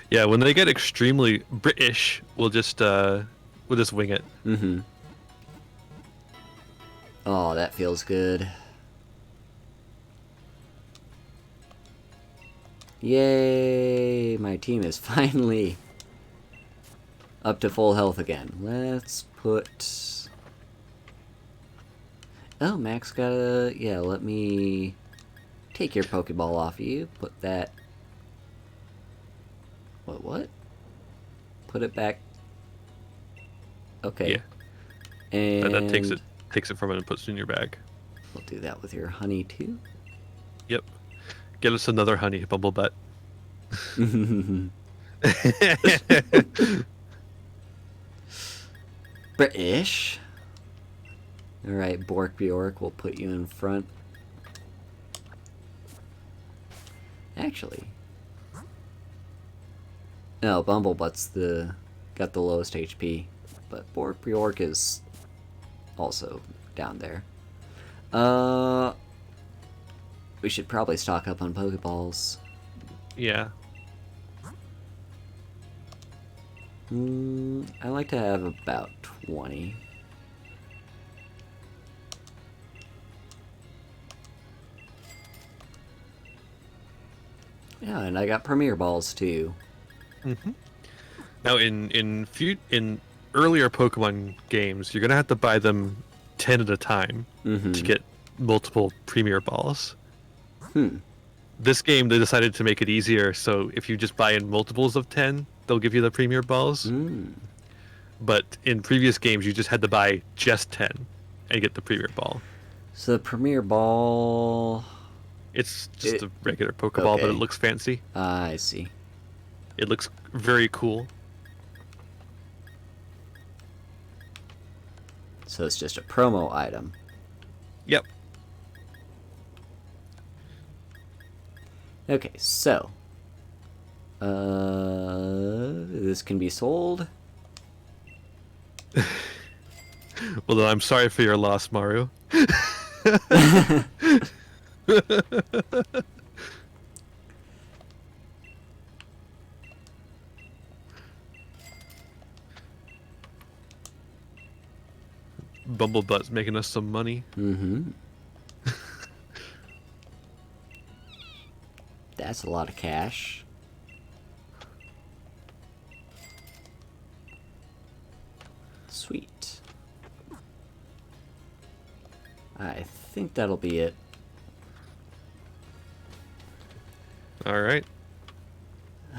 Yeah, when they get extremely British, we'll just wing it. Mm-hmm. Oh, that feels good. Yay! My team is finally up to full health again. Let's put... Oh, Max got a... Yeah, let me take your Pokeball off of you. Put that... What? Put it back. Okay. Yeah. And... That takes it from it and puts it in your bag. We'll do that with your honey, too. Yep. Get us another honey, Bumblebutt. British. Alright, Bork Bjork, we'll put you in front. Actually. No, Bumblebutt's got the lowest HP. But Bork Bjork is also down there. We should probably stock up on Pokeballs. Yeah. I like to have about 20. Yeah, and I got Premier Balls too. Mm-hmm. Now, in earlier Pokemon games, you're gonna have to buy them 10 at a time to get multiple Premier Balls. This game, they decided to make it easier, so if you just buy in multiples of 10, they'll give you the Premier Balls. But in previous games, you just had to buy just 10 and get the Premier Ball. So the Premier Ball... It's just a regular Pokeball, but it looks fancy. I see. It looks very cool. So it's just a promo item. Yep. Okay, so... this can be sold. Well, then I'm sorry for your loss, Maru. Bumblebutt's making us some money. That's a lot of cash. Sweet. I think that'll be it. All right.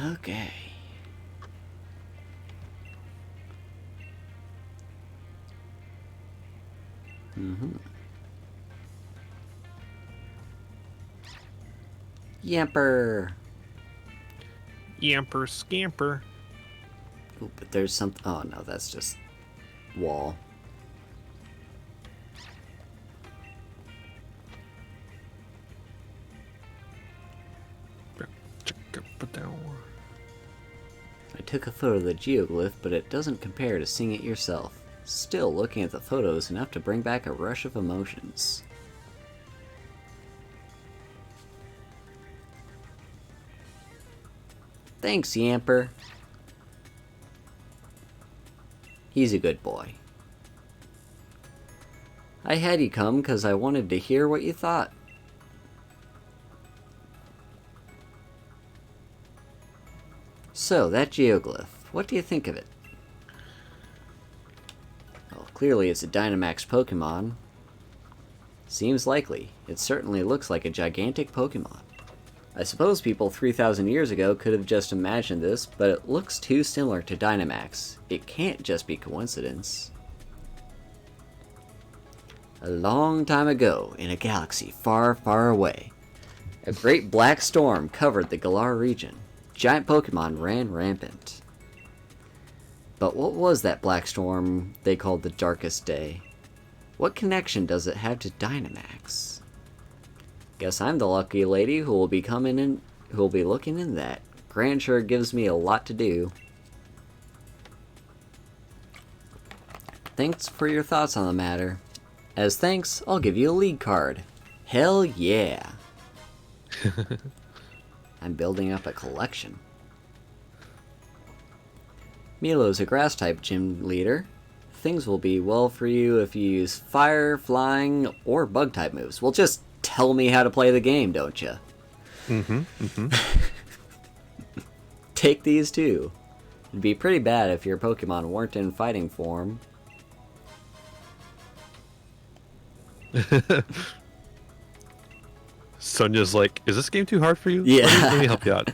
Okay. Yamper. Yamper scamper. Ooh, but there's something. Oh no, that's just wall. I took a photo of the geoglyph, but it doesn't compare to seeing it yourself. Still, looking at the photo is enough to bring back a rush of emotions. Thanks, Yamper. He's a good boy. I had you come because I wanted to hear what you thought. So, that geoglyph, what do you think of it? Well, clearly it's a Dynamax Pokemon. Seems likely. It certainly looks like a gigantic Pokemon. I suppose people 3,000 years ago could have just imagined this, but it looks too similar to Dynamax. It can't just be coincidence. A long time ago, in a galaxy far, far away, a great black storm covered the Galar region. Giant Pokemon ran rampant. But what was that black storm they called the Darkest Day? What connection does it have to Dynamax? Guess I'm the lucky lady who will be looking in that. Gran sure gives me a lot to do. Thanks for your thoughts on the matter. As thanks, I'll give you a league card. Hell yeah! I'm building up a collection. Milo's a grass-type gym leader. Things will be well for you if you use fire, flying, or bug-type moves. Well, just tell me how to play the game, don't you? Take these too. It'd be pretty bad if your Pokemon weren't in fighting form. Sonya's like, is this game too hard for you? Yeah. Let me help you out.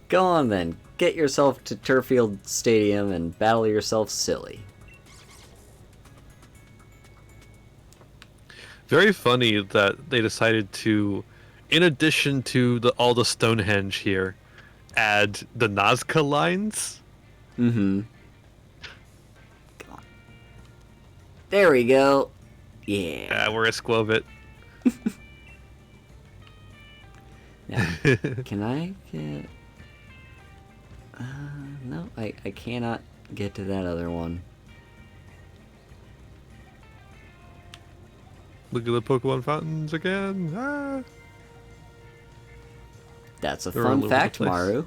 Go on then. Get yourself to Turffield Stadium and battle yourself silly. Very funny that they decided to, in addition to all the Stonehenge here, add the Nazca lines. Mm-hmm. Come on. There we go. Yeah. We're a Squovit. Now, can I get... no, I cannot get to that other one. Look at the Pokemon fountains again. Ah. That's a They're all fun over the fact, place. Maru.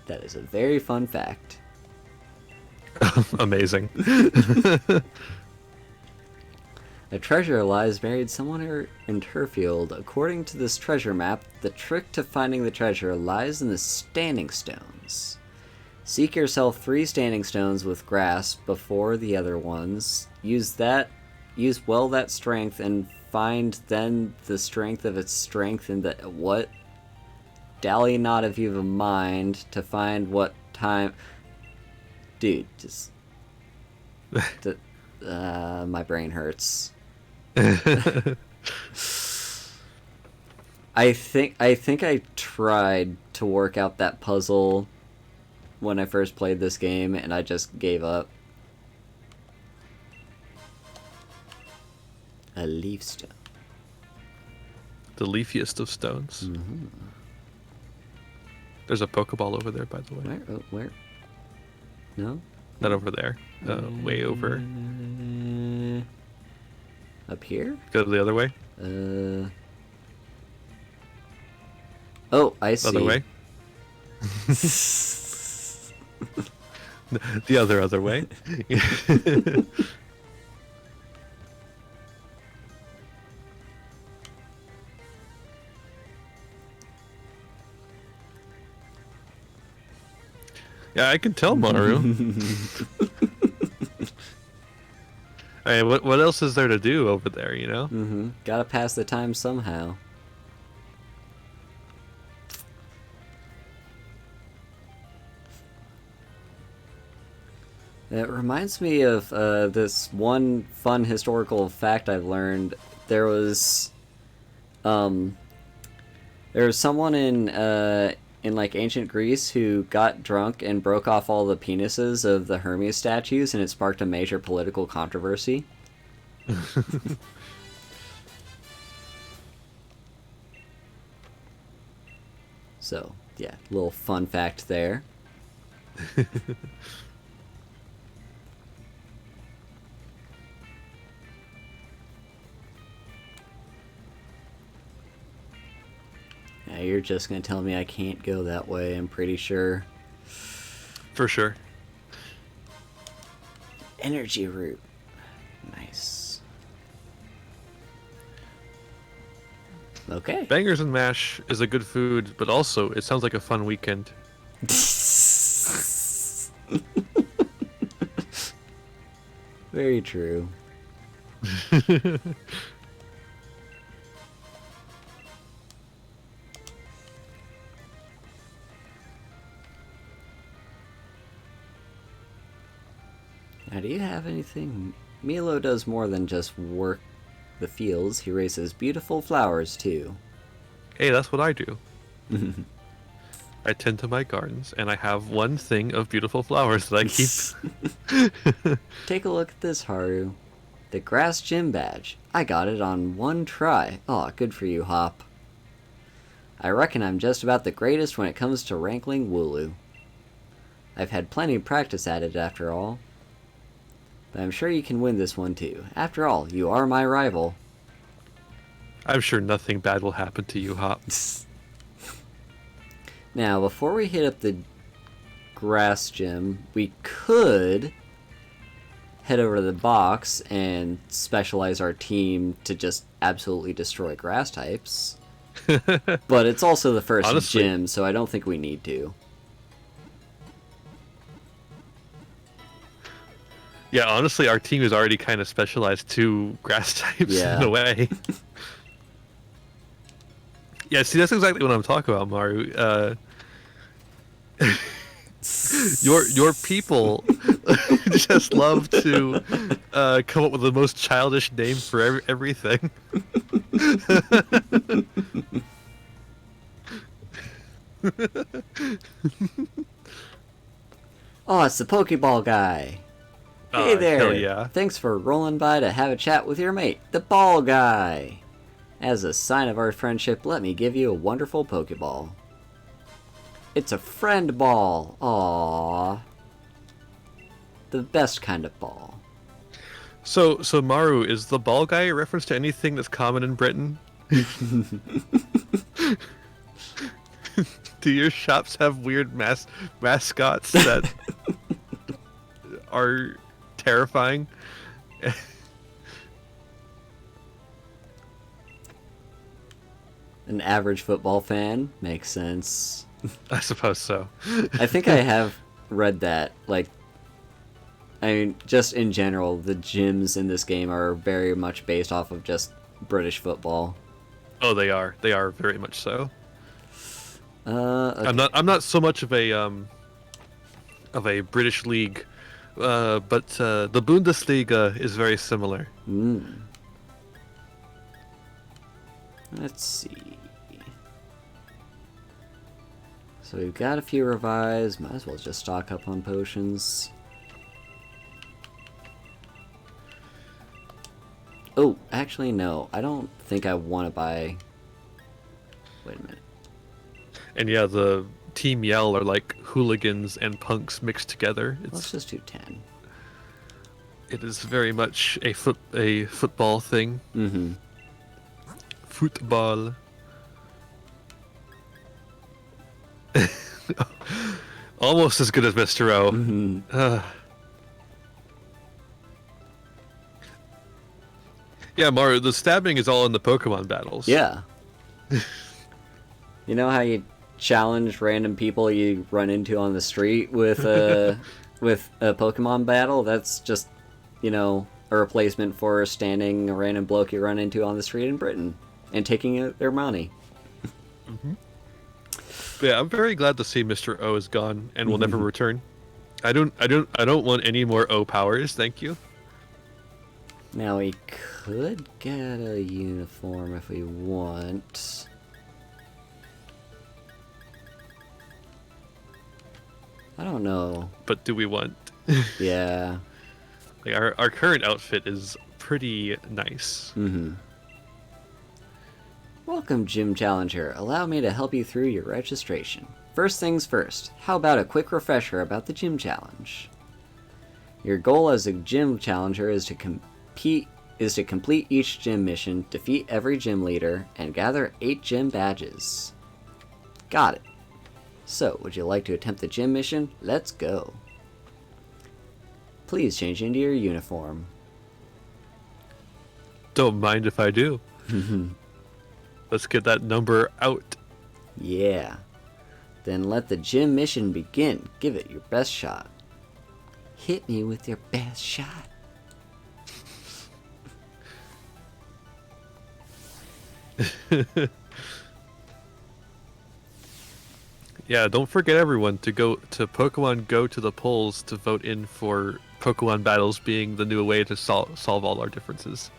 That is a very fun fact. Amazing. A treasure lies buried somewhere in Turffield. According to this treasure map, the trick to finding the treasure lies in the standing stones. Seek yourself 3 standing stones with grass before the other ones. Use well that strength and find then the strength of its strength in the what? Dally not if you've a mind to find what time. Dude, just my brain hurts. I think I tried to work out that puzzle when I first played this game, and I just gave up. A leaf stone. The leafiest of stones. Mm-hmm. There's a Pokeball over there, by the way. Where? Oh, where? No? Not over there. Way over. Up here? Go the other way. Oh, I see. Other way. The other way. Yeah, I can tell, Maru. I mean, what else is there to do over there, you know? Mm-hmm. Gotta pass the time somehow. It reminds me of this one fun historical fact I've learned. There was, um, there was someone in like ancient Greece who got drunk and broke off all the penises of the Hermes statues, and it sparked a major political controversy. So yeah, little fun fact there. Now you're just gonna tell me I can't go that way, I'm pretty sure. For sure. Energy root. Nice. Okay. Bangers and mash is a good food, but also it sounds like a fun weekend. Very true. Now, do you have anything? Milo does more than just work the fields. He raises beautiful flowers, too. Hey, that's what I do. I tend to my gardens, and I have one thing of beautiful flowers that I keep. Take a look at this, Haru. The grass gym badge. I got it on one try. Aw, good for you, Hop. I reckon I'm just about the greatest when it comes to wrangling Wooloo. I've had plenty of practice at it, after all. But I'm sure you can win this one, too. After all, you are my rival. I'm sure nothing bad will happen to you, Hop. Now, before we hit up the grass gym, we could head over to the box and specialize our team to just absolutely destroy grass types. But it's also the first Honestly, gym, so I don't think we need to. yeah, honestly, our team is already kind of specialized to grass types in a way. Yeah, see, that's exactly what I'm talking about, Maru. Your people just love to come up with the most childish name for everything. Oh, it's the Pokeball guy. Hey there. Hell yeah. Thanks for rolling by to have a chat with your mate, the Ball Guy. As a sign of our friendship, let me give you a wonderful Pokeball. It's a friend ball. Aww. The best kind of ball. So Maru, is the ball guy a reference to anything that's common in Britain? Do your shops have weird mascots that are terrifying? An average football fan? Makes sense. I suppose so. I think I have read that. Like, I mean, just in general, the gyms in this game are very much based off of just British football. Oh, they are. They are very much so. Okay. I'm not so much of a British league, but the Bundesliga is very similar. Let's see. So we've got a few revives. Might as well just stock up on potions. Oh, actually, no. I don't think I want to buy... Wait a minute. And yeah, the Team Yell are like hooligans and punks mixed together. Let's just do 10. It is very much a football thing. Mm-hmm. Football. Almost as good as Mr. O. Mm-hmm. Yeah, Mario, the stabbing is all in the Pokemon battles. Yeah. You know how you challenge random people you run into on the street with a Pokemon battle? That's just, you know, a replacement for standing a random bloke you run into on the street in Britain and taking their money. Yeah, I'm very glad to see Mr. O is gone and will never return. I don't want any more O powers, thank you. Now we could get a uniform if we want. I don't know. But do we want? Yeah. Like our current outfit is pretty nice. Welcome, Gym Challenger. Allow me to help you through your registration. First things first, how about a quick refresher about the Gym Challenge? Your goal as a Gym Challenger is to complete each gym mission, defeat every gym leader, and gather 8 gym badges. Got it. So, would you like to attempt the gym mission? Let's go. Please change into your uniform. Don't mind if I do. Let's get that number out. Yeah. Then let the gym mission begin. Give it your best shot. Hit me with your best shot. Yeah, don't forget everyone to go to Pokemon Go to the polls to vote in for Pokemon battles being the new way to solve all our differences.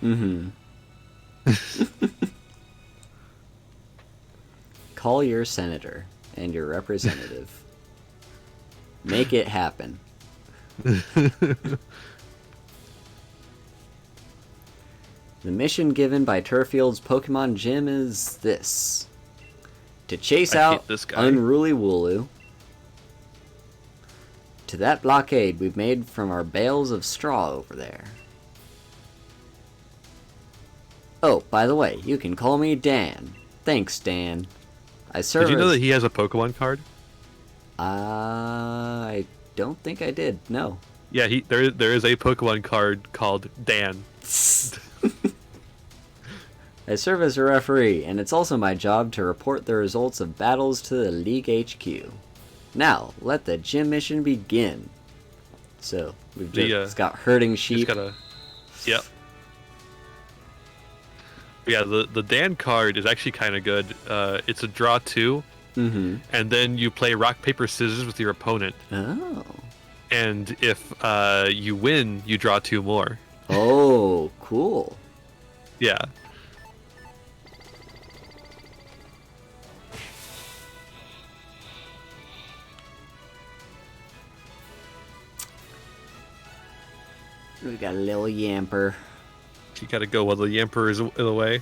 Call your senator and your representative. Make it happen. The mission given by Turfield's Pokemon Gym is this. To chase out unruly Wooloo to that blockade we've made from our bales of straw over there. Oh, by the way, you can call me Dan. Thanks, Dan. Did you know that he has a Pokemon card? I don't think I did. No. Yeah, there is a Pokemon card called Dan. I serve as a referee, and it's also my job to report the results of battles to the League HQ. Now, let the gym mission begin. So, we've just got herding sheep. Yep. Yeah, the Dan card is actually kind of good. It's a draw 2, and then you play rock, paper, scissors with your opponent. Oh. And if you win, you draw 2 more. Oh, cool. Yeah. We got a little Yamper. You gotta go while the Yamper is in the way.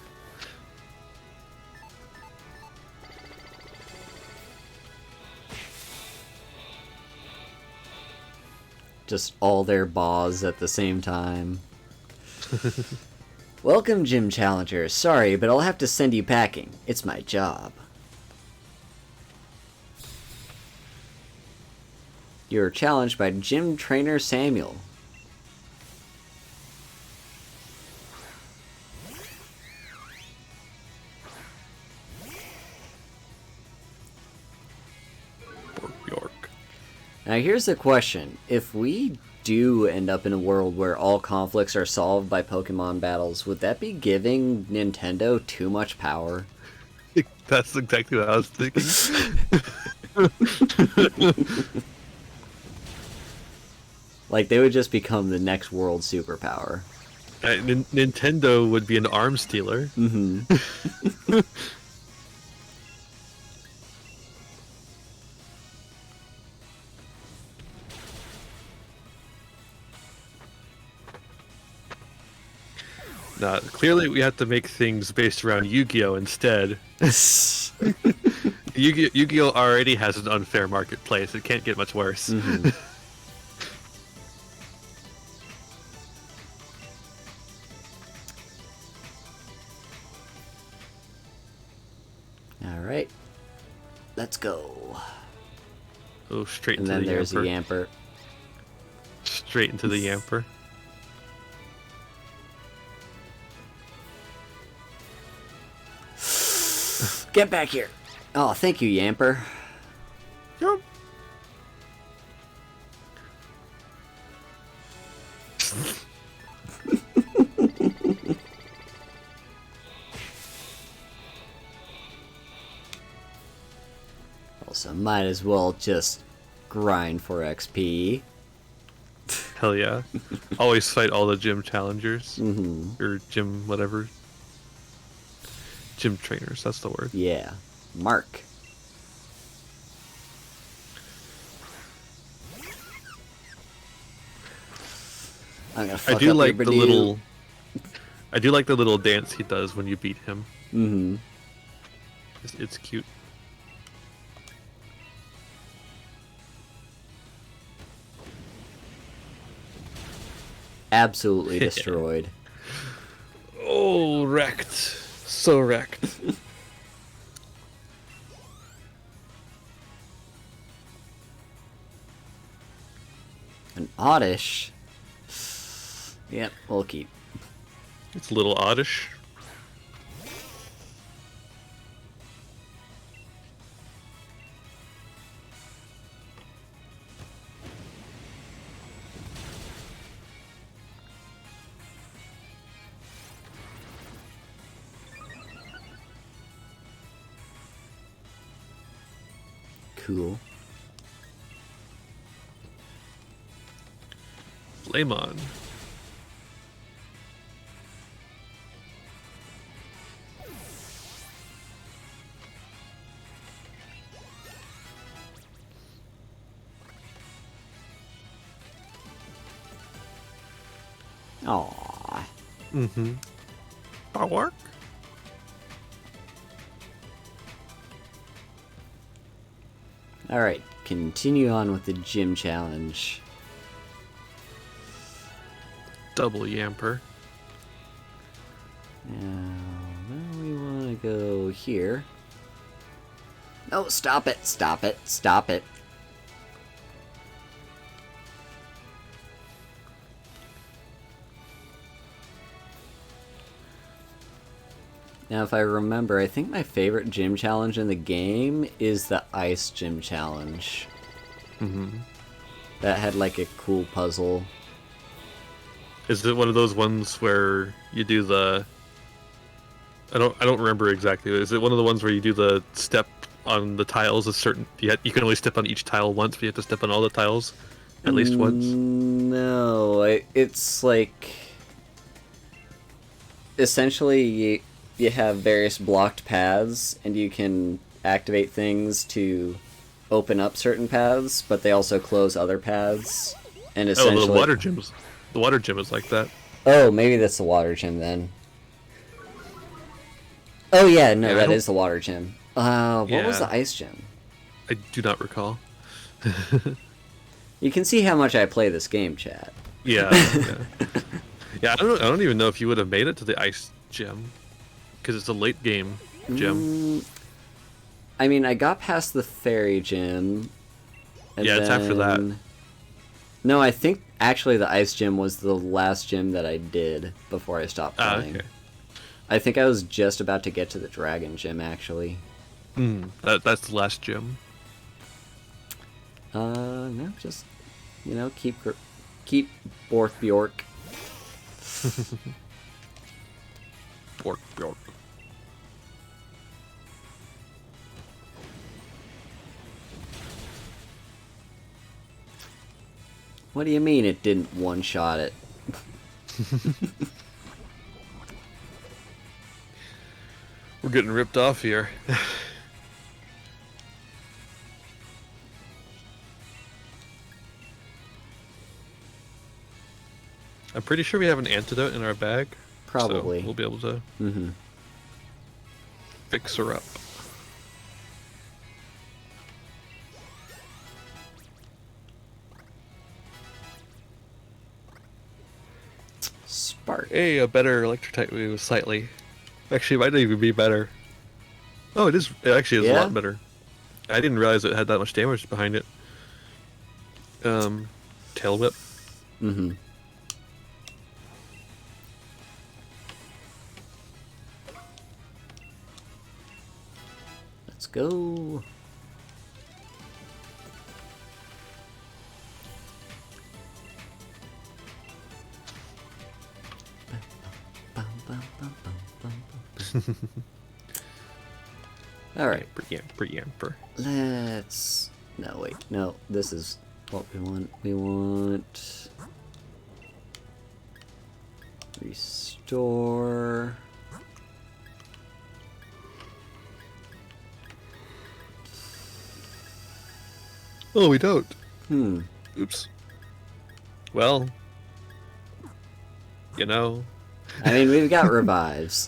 Just all their baws at the same time. Welcome, Gym Challenger. Sorry, but I'll have to send you packing. It's my job. You're challenged by Gym Trainer Samuel. Now here's the question. If we do end up in a world where all conflicts are solved by Pokemon battles, would that be giving Nintendo too much power? That's exactly what I was thinking. Like, they would just become the next world superpower. Nintendo would be an arms dealer. Clearly we have to make things based around Yu-Gi-Oh! Instead. Yu-Gi-Oh! Already has an unfair marketplace. It can't get much worse. Alright. Let's go. Oh, straight into the Yamper. And then there's the Yamper. Straight into the Yamper. Get back here. Oh, thank you, Yamper. Yep. might as well just grind for XP. Hell yeah. Always fight all the gym challengers. Mm-hmm. Or gym whatever. Gym trainers, that's the word. Yeah. Mark. I'm gonna fuck I do up like your the Badoo. little I do like the little dance he does when you beat him. Mm-hmm. It's cute. Absolutely destroyed. Oh, wrecked. So wrecked. An oddish. Yep, we'll keep. It's a little oddish. Cool. Lemon. Aww. Mm-hmm. Power. Alright, continue on with the gym challenge. Double Yamper. Now, where we want to go here. Oh, stop it, stop it, stop it. Now, if I remember, I think my favorite gym challenge in the game is the Ice Gym Challenge. Mm-hmm. That had like a cool puzzle. Is it one of those ones where you do the? I don't remember exactly. Is it one of the ones where you do the step on the tiles? A certain you can only step on each tile once, but you have to step on all the tiles at least once. No, it's like essentially you have various blocked paths, and you can activate things to open up certain paths, but they also close other paths. And essentially, Oh, the water gyms. The water gym is like that. Oh, maybe that's the water gym then. Oh yeah, no, Yeah, that is the water gym. What was Yeah. the ice gym? I do not recall. You can see how much I play this game, chat. Yeah, yeah. I don't even know if you would have made it to the ice gym, because it's a late game gym. I mean, I got past the fairy gym. And Yeah, it's after that. No, I think actually the ice gym was the last gym that I did before I stopped playing. Okay. I think I was just about to get to the dragon gym, actually. That's the last gym. No, just, keep Bork Bjork. Bjork. What do you mean it didn't one-shot it? We're getting ripped off here. I'm pretty sure we have an antidote in our bag. Probably. So we'll be able to fix her up. Spark. Hey, a better electric move slightly. Actually, it might even be better. Oh, it is. It actually is a Yeah? lot better. I didn't realize it had that much damage behind it. Tail whip. Mm-hmm. Let's go. Alright. Yamper. Let's... No, wait. No, this is what we want. We want... Restore... Oh, we don't. Oops. Well, you know. I mean, we've got revives.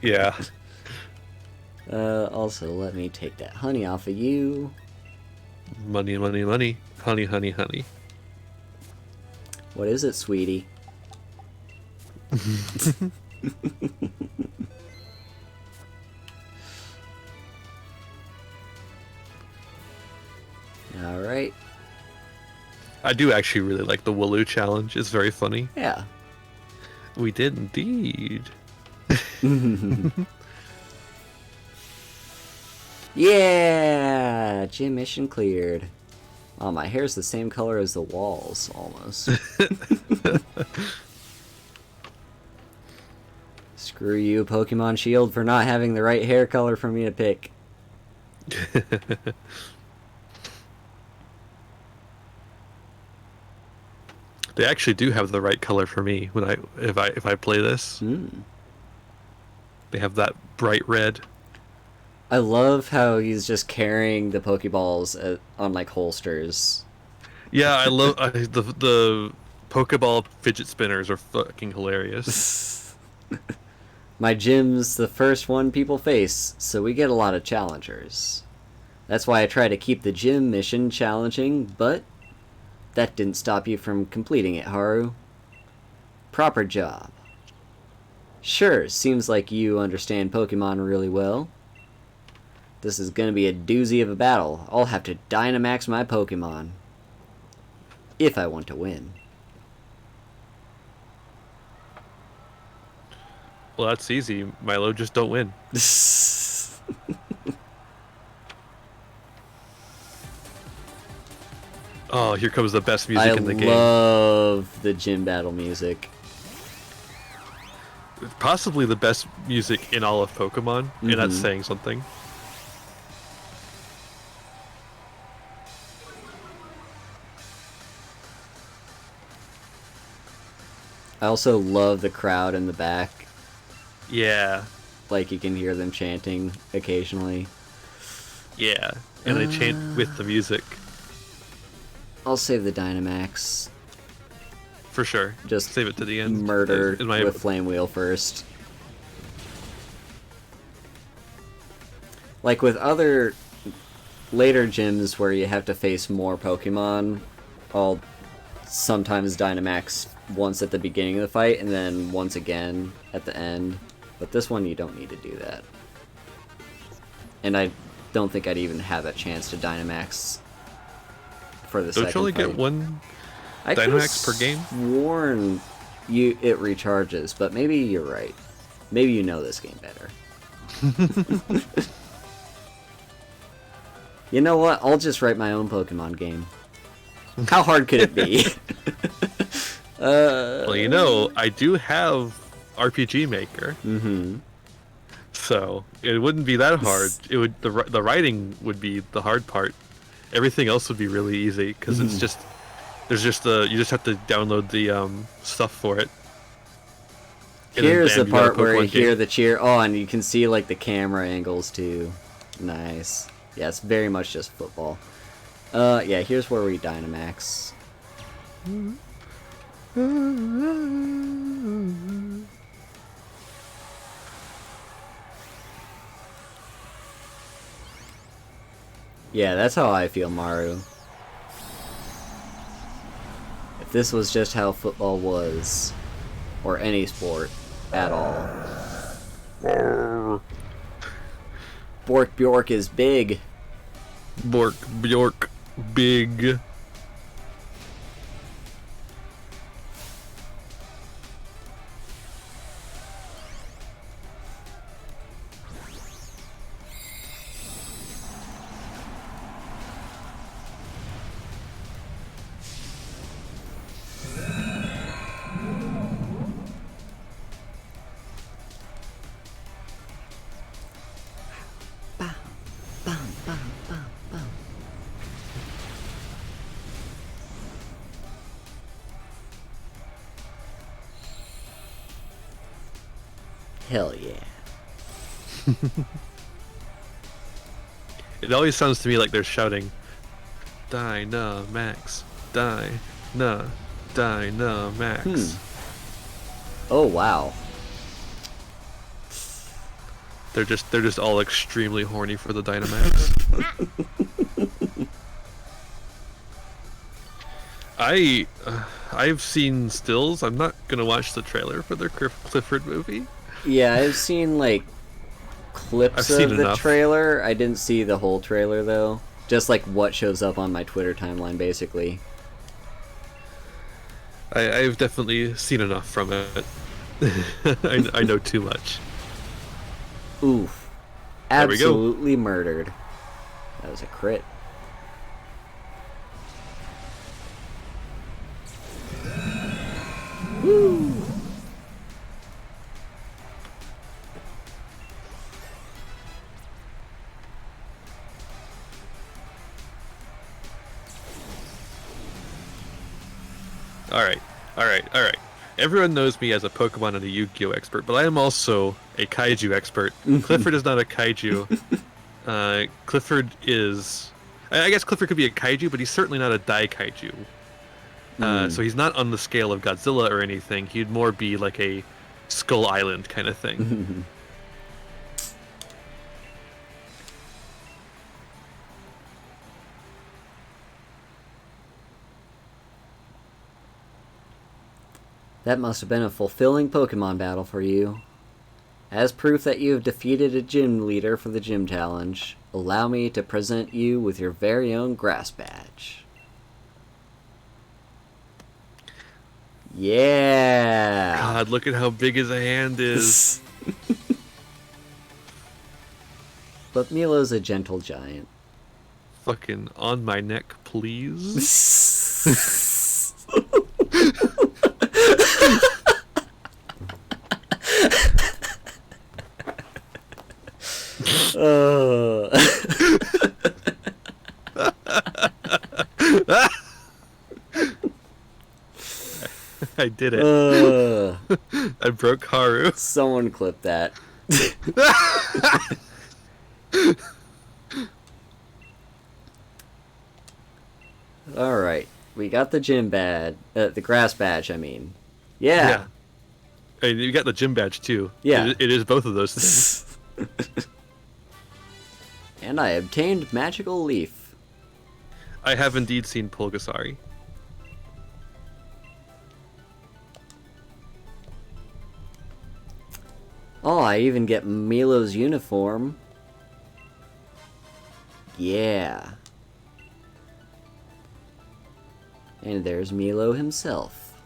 Yeah. Also, let me take that honey off of you. Money. Honey. What is it, sweetie? Alright. I do actually really like the Wooloo challenge. It's very funny. Yeah. We did indeed. Yeah! Gym mission cleared. Oh, my hair's the same color as the walls, almost. Screw you, Pokemon Shield, for not having the right hair color for me to pick. They actually do have the right color for me when if I play this. They have that bright red. I love how he's just carrying the Pokeballs on like holsters. Yeah, I love the Pokeball fidget spinners are fucking hilarious. My gym's the first one people face, so we get a lot of challengers. That's why I try to keep the gym mission challenging, but that didn't stop you from completing it, Haru. Proper job. Sure, seems like you understand Pokemon really well. This is gonna be a doozy of a battle. I'll have to Dynamax my Pokemon. If I want to win. Well, that's easy. Milo, just don't win. Oh, here comes the best music in the game. I love the gym battle music. Possibly the best music in all of Pokemon, and that's saying something. I also love the crowd in the back. Yeah. Like you can hear them chanting occasionally. Yeah. And they chant with the music. I'll save the Dynamax. For sure. Just save it to the end. Murder with Flame Wheel first. Like with other later gyms where you have to face more Pokemon, I'll sometimes Dynamax once at the beginning of the fight and then once again at the end. But this one you don't need to do that. And I don't think I'd even have a chance to Dynamax for the second fight. Don't you only get one Dynamax per game? Sworn it recharges, but maybe you're right. Maybe you know this game better. You know what? I'll just write my own Pokemon game. How hard could it be? Well, you know, I do have RPG Maker. So it wouldn't be that hard. It would the writing would be the hard part. Everything else would be really easy because it's just you just have to download the stuff for it. And here's the part where you hear the cheer. Oh, and you can see like the camera angles too. Nice. Yeah, it's very much just football. Yeah, here's where we Dynamax. Yeah, that's how I feel, Maru. If this was just how football was, or any sport at all. Bork Bjork is big. Bork Bjork big. Bow, Hell yeah. It always sounds to me like they're shouting, Dynamax, Dynamax. Oh wow. They're just all extremely horny for the Dynamax. I've seen stills. I'm not gonna watch the trailer for the Clifford movie. Yeah, I've seen like clips of the trailer. I didn't see the whole trailer though. Just like what shows up on my Twitter timeline, basically. I've definitely seen enough from it. I know too much. Oof. Absolutely murdered. That was a crit. Woo! All right. Everyone knows me as a Pokemon and a Yu-Gi-Oh expert, but I am also a Kaiju expert. Clifford is not a Kaiju. Clifford is... I guess Clifford could be a Kaiju, but he's certainly not a Daikaiju. So he's not on the scale of Godzilla or anything. He'd more be like a Skull Island kind of thing. That must have been a fulfilling Pokemon battle for you. As proof that you have defeated a gym leader for the gym challenge, allow me to present you with your very own grass badge. Yeah! God, look at how big his hand is. But Milo's a gentle giant. Fucking on my neck, please. I did it. I broke Haru. Someone clip that. Alright. We got the gym badge. The grass badge, I mean. Yeah. And you got the gym badge, too. Yeah. It is both of those things. And I obtained Magical Leaf. I have indeed seen Pulgasari. Oh, I even get Milo's uniform. Yeah. And there's Milo himself.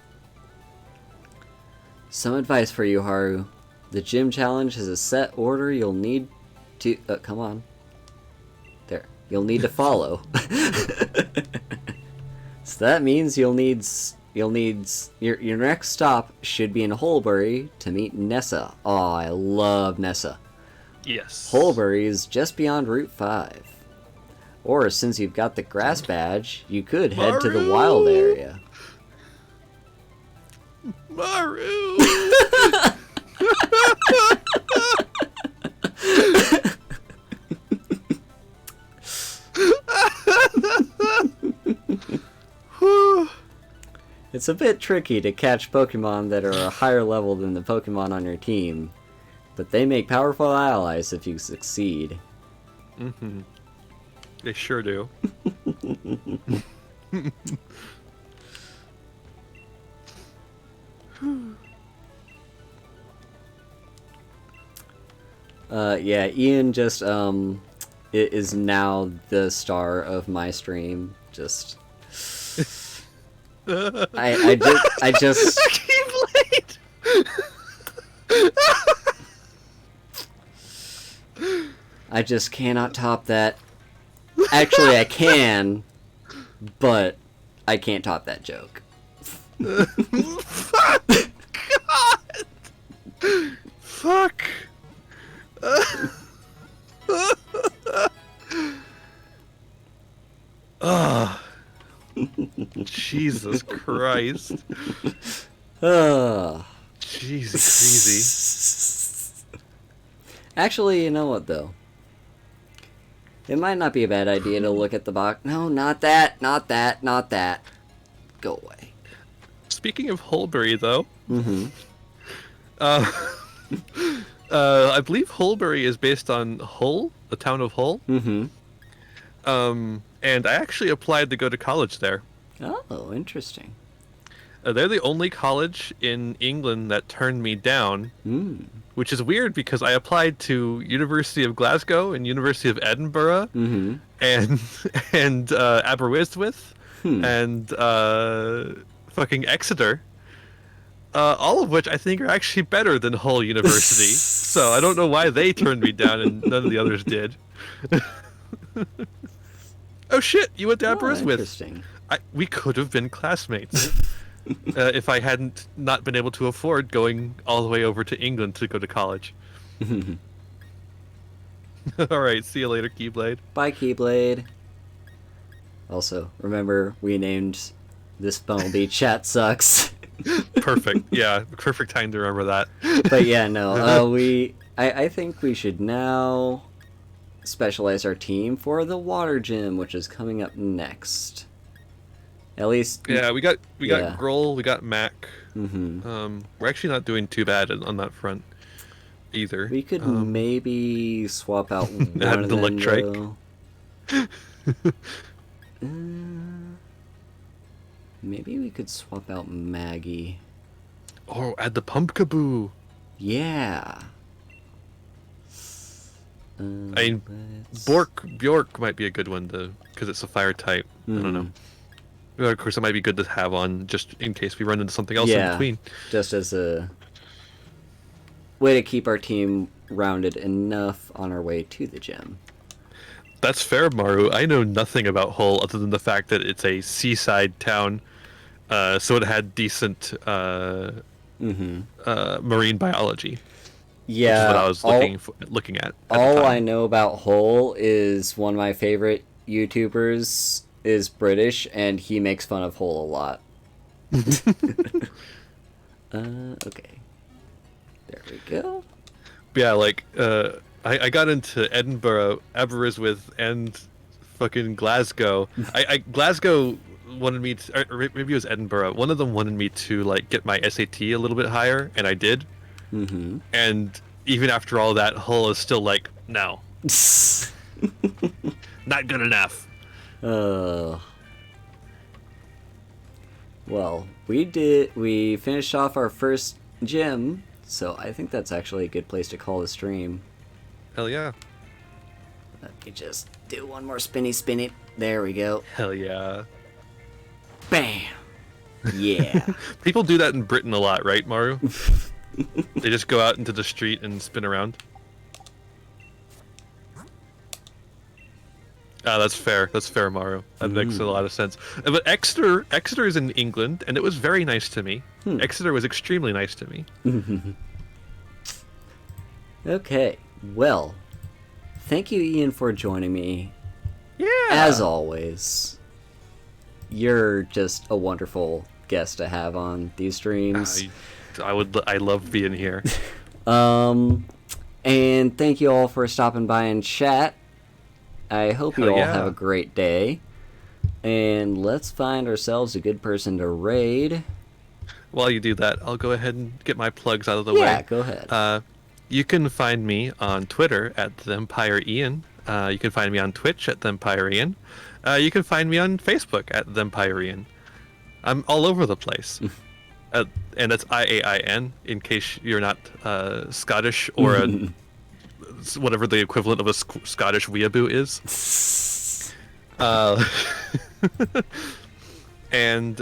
Some advice for you, Haru. The gym challenge has a set order you'll need to... come on. There. You'll need to follow. So that means you'll need your next stop should be in Holbury to meet Nessa. Oh, I love Nessa. Yes. Holbury is just beyond Route 5. Or since you've got the grass badge, you could head to the wild area. Maru. It's a bit tricky to catch Pokemon that are a higher level than the Pokemon on your team, but they make powerful allies if you succeed. Mm-hmm. They sure do. Yeah, Ian just is now the star of my stream. Just I just I just cannot top that. Actually, I can, but I can't top that joke. Fuck! God! Fuck! Jesus Christ. Oh. Jesus, crazy. Actually, you know what, though? It might not be a bad idea to look at the box. No, not that, not that, not that. Go away. Speaking of Holbury, though, Mm-hmm. I believe Holbury is based on Hull, the town of Hull. Mm-hmm. And I actually applied to go to college there. Oh, interesting. They're the only college in England that turned me down, Mm. which is weird because I applied to University of Glasgow and University of Edinburgh Mm-hmm. and Aberystwyth and fucking Exeter. All of which I think are actually better than Hull University. So I don't know why they turned me down and none of the others did. Oh shit, you went to Oh, Aberystwyth. interesting. We could have been classmates if I hadn't not been able to afford going all the way over to England to go to college. All right, see you later, Keyblade. Bye, Keyblade. Also, remember, we named this Bumblebee Chat Sucks. Perfect. Yeah, perfect time to remember that. But yeah, no, I think we should now specialize our team for the water gym, which is coming up next. At least, Yeah, we got Yeah. Grohl, we got Mac. Mm-hmm. We're actually not doing too bad on that front either. We could maybe swap out one Add of the them, Electrike. though. Maybe we could swap out Maggie. Oh, add the Pumpkaboo. Yeah. I mean, let's- Bjork might be a good one because it's a fire type. I don't know. Well, of course, it might be good to have on just in case we run into something else in Yeah. between. Just as a way to keep our team rounded enough on our way to the gym. That's fair, Maru. I know nothing about Hull other than the fact that it's a seaside town, so it had decent marine biology. Yeah, Which is what I was looking at. the all time. I know about Hull is one of my favorite YouTubers is British, and he makes fun of Hull a lot. Okay. There we go. Yeah, like I got into Edinburgh, Aberystwyth, and fucking Glasgow. Glasgow wanted me to, or maybe it was Edinburgh. One of them wanted me to like get my SAT a little bit higher, and I did. Mm-hmm. And even after all that, Hull is still like, no, not good enough. Well, we finished off our first gym, so I think that's actually a good place to call the stream. Hell yeah. Let me just do one more spinny. There we go. Hell yeah. Bam! Yeah. People do that in Britain a lot, right, Maru? They just go out into the street and spin around. Ah, that's fair. That's fair, Maru. That makes a lot of sense. But Exeter is in England, and it was very nice to me. Exeter was extremely nice to me. Okay, well, thank you, Ian, for joining me. Yeah. As always, you're just a wonderful guest to have on these streams. I love being here. And thank you all for stopping by and chat. I hope you Hell all yeah. have a great day. And let's find ourselves a good person to raid. While you do that, I'll go ahead and get my plugs out of the way. Yeah, go ahead. You can find me on Twitter at ThempireIain. You can find me on Twitch at ThempireIain. You can find me on Facebook at ThempireIain. I'm all over the place. And that's IAIN, in case you're not Scottish or whatever the equivalent of a Scottish weeaboo is. And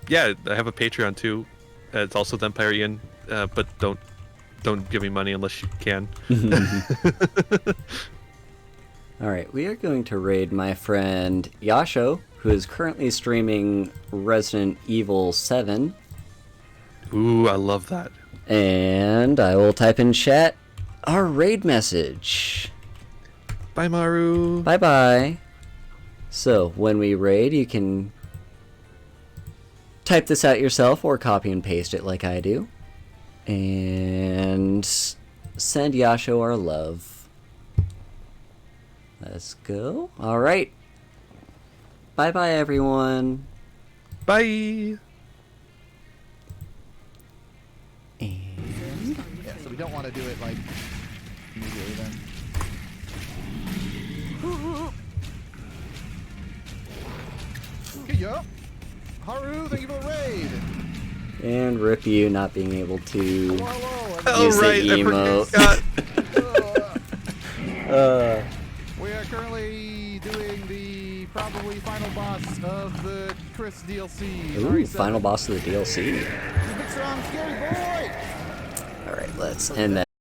yeah, I have a Patreon too. It's also ThempireIain, but don't give me money unless you can. Alright, we are going to raid my friend Yasho, who is currently streaming Resident Evil 7. Ooh, I love that. And I will type in chat our raid message. Bye, Maru. Bye bye. So, when we raid, you can type this out yourself or copy and paste it like I do. And send Yasho our love. Let's go. Alright. Bye-bye, everyone. Bye. And... Yeah, so we don't want to do it like immediately then. Okay, yo. Haru, thank you for the raid. And rip you not being able to Hello, use the emote. we are currently doing the probably final boss of the Chris DLC. Ooh, final boss of the DLC. Big strong scary boy. Alright, let's end that.